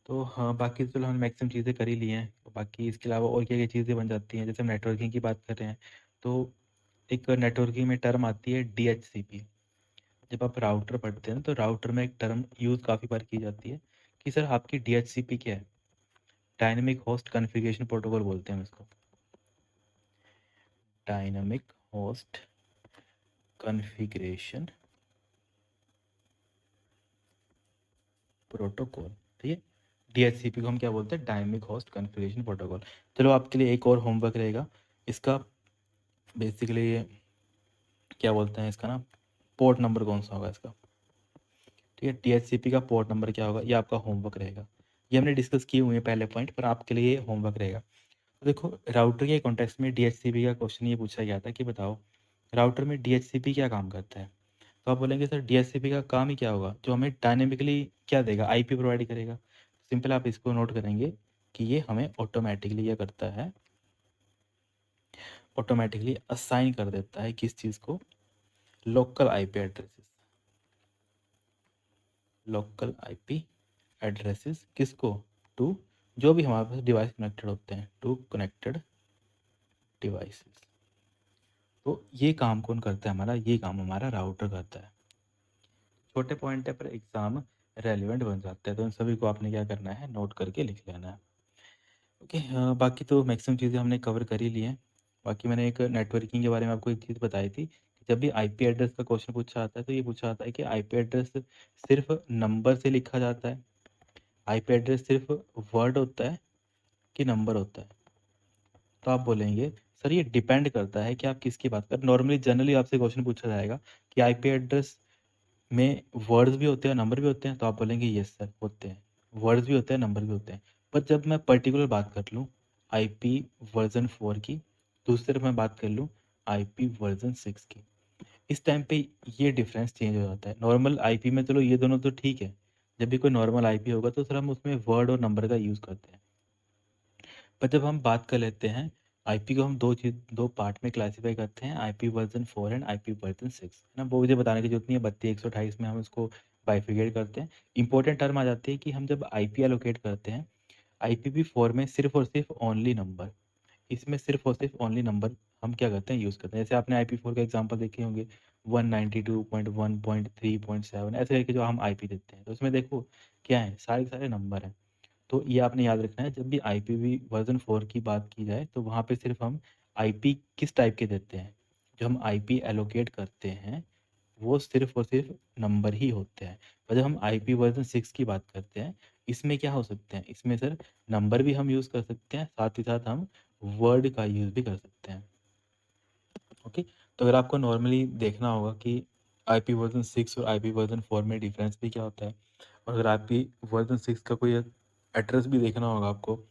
तो हाँ, बाकी तो चलो हमने मैक्सिमम चीज़ें कर ही ली हैं। तो बाकी इसके अलावा और क्या-क्या चीज़ें बन जाती हैं, जैसे हम नेटवर्किंग की बात कर रहे हैं, तो एक नेटवर्किंग में टर्म आती है डीएचसीपी। जब आप राउटर पढ़ते हैं तो राउटर में एक टर्म यूज़ काफ़ी बार की जाती है कि सर आपकी डीएचसीपी क्या है? डायनामिक होस्ट कॉन्फ़िगरेशन प्रोटोकॉल बोलते हैं हम इसको। डायनामिक होस्ट कॉन्फ़िगरेशन प्रोटोकॉल, ठीक है? डीएचसीपी को हम क्या बोलते हैं? Dynamic host configuration protocol. चलो आपके लिए एक और होमवर्क रहेगा। इसका बेसिकली क्या बोलते हैं इसका ना, पोर्ट नंबर कौन सा होगा इसका, ठीक है? टीएचसीपी का पोर्ट नंबर क्या होगा, ये आपका होमवर्क रहेगा। ये हमने डिस्कस किए हुए हैं पहले पॉइंट, पर आपके लिए ये होमवर्क रहेगा। तो देखो राउटर के कॉन्टेक्स्ट में डीएचसीपी का क्वेश्चन ये पूछा गया था कि बताओ राउटर में डीएचसीपी क्या काम करता है? तो आप बोलेंगे सर डीएचसीपी का काम ही क्या होगा, जो हमें डायनेमिकली क्या देगा, आईपी प्रोवाइड करेगा। सिंपल आप इसको नोट करेंगे कि ये हमें ऑटोमेटिकली क्या करता है, ऑटोमेटिकली असाइन कर देता है किस चीज़ को? Local IP addresses. Local IP addresses किसको? टू जो भी हमारे पास डिवाइस कनेक्टेड होते हैं, टू कनेक्टेड डिवाइसेस। तो ये काम कौन करता है हमारा? ये काम हमारा राउटर करता है। छोटे पॉइंट है पर एग्जाम रेलिवेंट बन जाता है, तो इन सभी को आपने क्या करना है, नोट करके लिख लेना है। ओके, बाकी तो मैक्सिमम चीज़ें हमने कवर कर ही ली हैं। बाकी मैंने एक नेटवर्किंग के बारे में आपको एक चीज़ बताई थी कि जब भी आईपी एड्रेस का क्वेश्चन पूछा आता है, तो ये पूछा जाता है कि आईपी एड्रेस सिर्फ नंबर से लिखा जाता है, आईपी एड्रेस सिर्फ वर्ड होता है कि नंबर होता है? तो आप बोलेंगे सर ये डिपेंड करता है कि आप किसकी बात कर, नॉर्मली जनरली आपसे क्वेश्चन पूछा जाएगा कि आईपी एड्रेस में वर्ड्स भी होते हैं, नंबर भी होते हैं, तो आप बोलेंगे यस सर होते हैं, वर्ड्स भी होते हैं, नंबर भी होते हैं। पर जब मैं पर्टिकुलर बात कर लूँ आईपी वर्जन 4 की, दूसरी तरफ मैं बात कर लूँ आईपी वर्जन 6 की, इस टाइम पे ये डिफरेंस चेंज हो जाता है। नॉर्मल आईपी में चलो ये दोनों तो ठीक है, जब भी कोई नॉर्मल आईपी होगा तो सर हम उसमें वर्ड और नंबर का यूज़ करते हैं। पर जब हम बात कर लेते हैं आईपी को, हम 2 पार्ट में क्लासिफाई करते हैं, IP version 4 and IP version 6, है ना? वो मुझे बताने की ज़रूरत नहीं है, 32 128 में हम उसको बाइफरकेट करते हैं। इम्पोर्टेंट टर्म आ जाती है कि हम जब आईपी एलोकेट करते हैं, आईपीवी4 में सिर्फ़ और सिर्फ़ ओनली नंबर, इसमें सिर्फ़ और सिर्फ़ ओनली नंबर हम क्या करते हैं, यूज़ करते हैं। जैसे आपने आईपी4 का एग्ज़ाम्पल देखे होंगे, 192.1.3.7 ऐसे करके जो हम आईपी देते हैं, तो उसमें देखो क्या है, सारे के सारे नंबर हैं। तो ये आपने याद रखना है, जब भी आईपीवी वर्ज़न 4 की बात की जाए, तो वहाँ पे सिर्फ़ हम आईपी किस टाइप के देते हैं, जो हम आईपी एलोकेट करते हैं, वो सिर्फ़ और सिर्फ़ नंबर ही होते हैं। और जब हम आईपी वर्ज़न 6 की बात करते हैं, इसमें क्या हो सकते हैं, इसमें सर नंबर भी हम यूज़ कर सकते हैं, साथ ही साथ हम वर्ड का यूज़ भी कर सकते हैं। ओके? तो अगर आपको नॉर्मली देखना होगा कि आईपी वर्ज़न 6 और आईपी वर्ज़न 4 में डिफ़रेंस भी क्या होता है, और अगर आईपी वर्ज़न 6 का कोई एड्रेस भी देखना होगा आपको,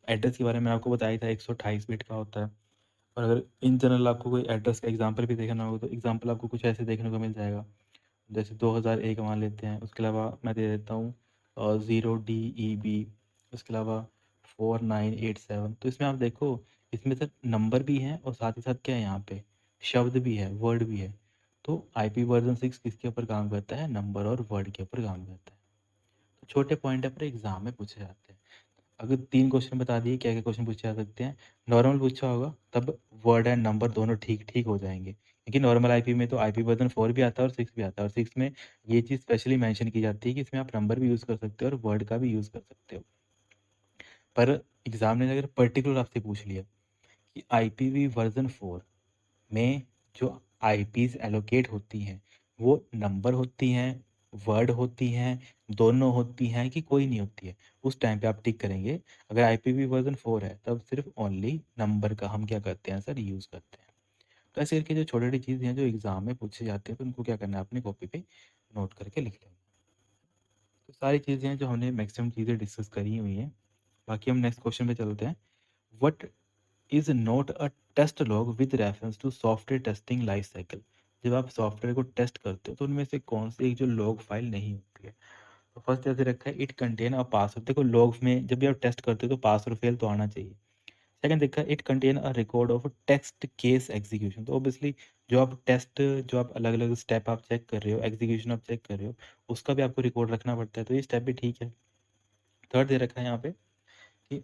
एड्रेस के बारे में आपको बताया था 128 बिट का होता है। और अगर इन जनरल आपको कोई एड्रेस का एग्जांपल भी देखना होगा, तो एग्जांपल आपको कुछ ऐसे देखने को मिल जाएगा, जैसे 2001 मान लेते हैं, उसके अलावा मैं दे देता हूँ 0DEB, उसके अलावा 4987। तो इसमें आप देखो, इसमें सर नंबर भी हैं और साथ ही साथ क्या है, यहाँ पे शब्द भी है, वर्ड भी है। तो आईपी वर्जन 6 किसके ऊपर काम करता है, नंबर और वर्ड के ऊपर काम करता है। तो छोटे पॉइंट पर एग्जाम में पूछे जाते हैं। अगर 3 क्वेश्चन बता दिए, क्या-क्या क्वेश्चन पूछे जा सकते हैं? नॉर्मल पूछा होगा, तब वर्ड एंड नंबर दोनों ठीक-ठीक हो जाएँगे। क्योंकि नॉर्मल आईपी में तो आईपी वर्ज़न 4 भी आता है और 6 भी आता है, और 6 में ये चीज़ स्पेशली मेंशन की जाती है कि इसमें आप नंबर भी यूज़ कर सकते हो और वर्ड का भी यूज़ कर सकते हो। पर एग्ज़ाम ने अगर पर्टिकुलर आपसे पूछ लिया कि आईपीवी वर्ज़न 4 में जो आईपीज़ एलोकेट होती हैं, वो नंबर होती हैं, वर्ड होती हैं, दोनों होती हैं कि कोई नहीं होती है? उस टाइम पे आप टिक करेंगे। अगर आईपीवी वर्ज़न 4 है, तब सिर्फ़ ओनली नंबर का हम क्या करते हैं सर, यूज़ करते हैं। तो ऐसे करके जो छोटी-छोटी चीज़ें हैं, जो एग्ज़ाम में पूछी जाती हैं, तो उनको क्या करना है, अपनी कॉपी पे नोट करके लिख लेना। तो सारी चीज़ें हैं जो हमने मैक्सिमम चीज़ें डिस्कस करी हुई हैं। बाकी हम नेक्स्ट क्वेश्चन पे चलते हैं। What is not a test log with reference to software testing life cycle? जब आप सॉफ्टवेयर को टेस्ट करते हो, तो उनमें से कौन सी एक जो लॉग फाइल नहीं होती है? तो फर्स्ट ऐसे रखा है, इट कंटेन अ पासवर्ड। देखो लॉग्स में जब भी आप टेस्ट करते हो तो पास और फेल तो आना चाहिए। सेकंड देखा है, it contain a record of text case execution. तो ऑब्वियसली जो आप अलग अलग स्टेप आप चेक कर रहे हो, एग्जीक्यूशन आप चेक कर रहे हो, उसका भी आपको रिकॉर्ड रखना पड़ता है, तो ये स्टेप भी ठीक है। थर्ड दे रखा है यहाँ पे कि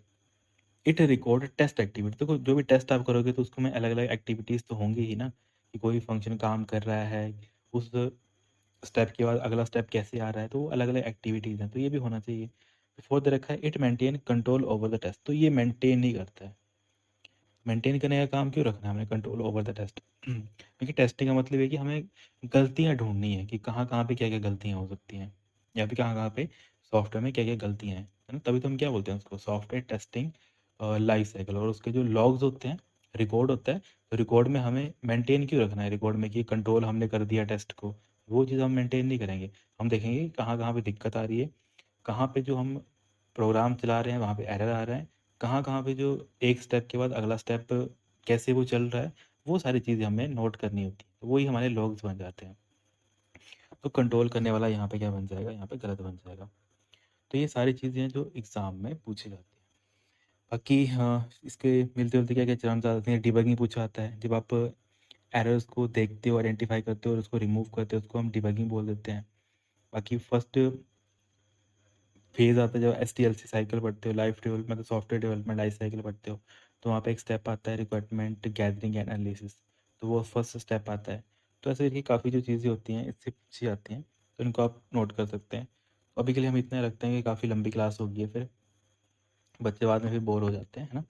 इट रिकॉर्ड टेस्ट एक्टिविटी। देखो जो भी टेस्ट आप करोगे तो उसको में अलग अलग एक्टिविटीज़ तो होंगी ही ना, कि कोई फंक्शन काम कर रहा है, उस स्टेप के बाद अगला स्टेप कैसे आ रहा है, तो वो अलग अलग एक्टिविटीज़ हैं, तो ये भी होना चाहिए। फोर्थ दे रखा है, it maintain control over the test. तो ये मेंटेन नहीं करता है। मेंटेन करने का काम क्यों रखना है हमने, कंट्रोल ओवर द टेस्ट? क्योंकि टेस्टिंग का मतलब है कि हमें गलतियाँ ढूँढनी है कि कहाँ-कहाँ पे क्या-क्या गलतियाँ हो सकती हैं, या फिर कहाँ-कहाँ पे सॉफ्टवेयर में क्या-क्या गलतियाँ हैं, है ना? तभी तो हम क्या बोलते हैं उसको, सॉफ्टवेयर टेस्टिंग लाइफ साइकिल। और उसके जो लॉग्स होते हैं, रिकॉर्ड होता है, तो रिकॉर्ड में हमें मेंटेन क्यों रखना है रिकॉर्ड में, कि कंट्रोल हमने कर दिया टेस्ट को, वो चीज़ हम मेंटेन नहीं करेंगे। हम देखेंगे कि कहाँ-कहाँ पे दिक्कत आ रही है, कहाँ पे जो हम प्रोग्राम चला रहे हैं वहाँ पे एरर आ रहा है, कहाँ-कहाँ पे जो एक स्टेप के बाद अगला स्टेप कैसे वो चल रहा है, वो सारी चीज़ें हमें नोट करनी होती है। तो वही हमारे लॉग्स बन जाते हैं। तो कंट्रोल करने वाला यहाँ पे क्या बन जाएगा, यहाँ पे गलत बन जाएगा। तो ये सारी चीज़ें हैं जो एग्ज़ाम में पूछी जाती हैं। बाकी हाँ, इसके मिलते-जुलते क्या-क्या टर्म्स आ जाते हैं, डिबगिंग पूछा जाता है। जब आप एरर्स को देखते हो, आइडेंटिफ़ाई करते हो और उसको रिमूव करते हो, उसको हम डिबगिंग बोल देते हैं। बाकी फर्स्ट फेज़ आता है जब एसडीएलसी साइकिल पढ़ते हो, लाइफ डेवलप मतलब सॉफ्टवेयर डेवलपमेंट लाइफ साइकिल पढ़ते हो, तो वहाँ पे एक स्टेप आता है रिक्वायरमेंट गैदरिंग एंड एनालिसिस, तो वो फर्स्ट स्टेप आता है। तो ऐसे करके काफ़ी जो चीज़ें होती हैं इससे पूछी जाती हैं, तो इनको आप नोट कर सकते हैं। तो अभी के लिए हम इतना रखते हैं कि काफ़ी लंबी क्लास होगी है, फिर बच्चे बाद में फिर बोर हो जाते हैं, है ना?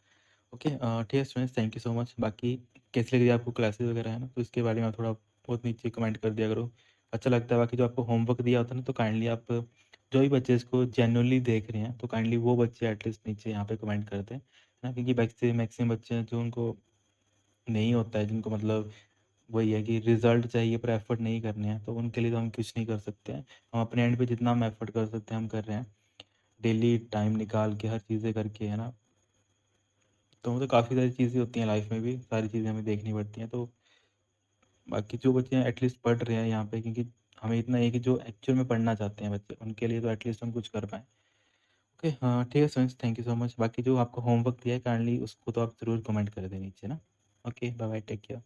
ओके, ठीक है students, thank you so much. बाकी कैसी लग रही है आपको क्लासेस वगैरह, है ना? तो इसके बारे में आप थोड़ा बहुत नीचे कमेंट कर दिया करो, अच्छा लगता है। बाकी जो आपको होमवर्क दिया होता है ना, तो काइंडली आप जो भी बच्चे इसको जेन्युइनली देख रहे हैं, तो काइंडली वो बच्चे एटलीस्ट नीचे यहाँ पे कमेंट कर दें, है ना? क्योंकि बच्चे मैक्सिमम बच्चे हैं जो उनको नहीं होता है, जिनको मतलब वही है कि रिजल्ट चाहिए पर एफर्ट नहीं करने हैं, तो उनके लिए तो हम कुछ नहीं कर सकते हैं। हम अपने एंड पे जितना हम एफर्ट कर सकते हैं हम कर रहे हैं, डेली टाइम निकाल के हर चीज़ें करके, है ना? तो मतलब काफ़ी सारी चीज़ें होती हैं लाइफ में भी, सारी चीज़ें हमें देखनी पड़ती हैं, तो बाकी जो बच्चे हैं एटलीस्ट पढ़ रहे हैं यहाँ पे, क्योंकि हमें इतना है कि जो एक्चुअल में पढ़ना चाहते हैं बच्चे, उनके लिए तो एटलीस्ट हम कुछ कर पाएँ। ओके, हाँ, ठीक है friends, thank you so much. बाकी जो आपको होमवर्क दिया है काइंडली उसको तो आप ज़रूर कमेंट कर दें नीचे ना। Okay, bye bye, take care.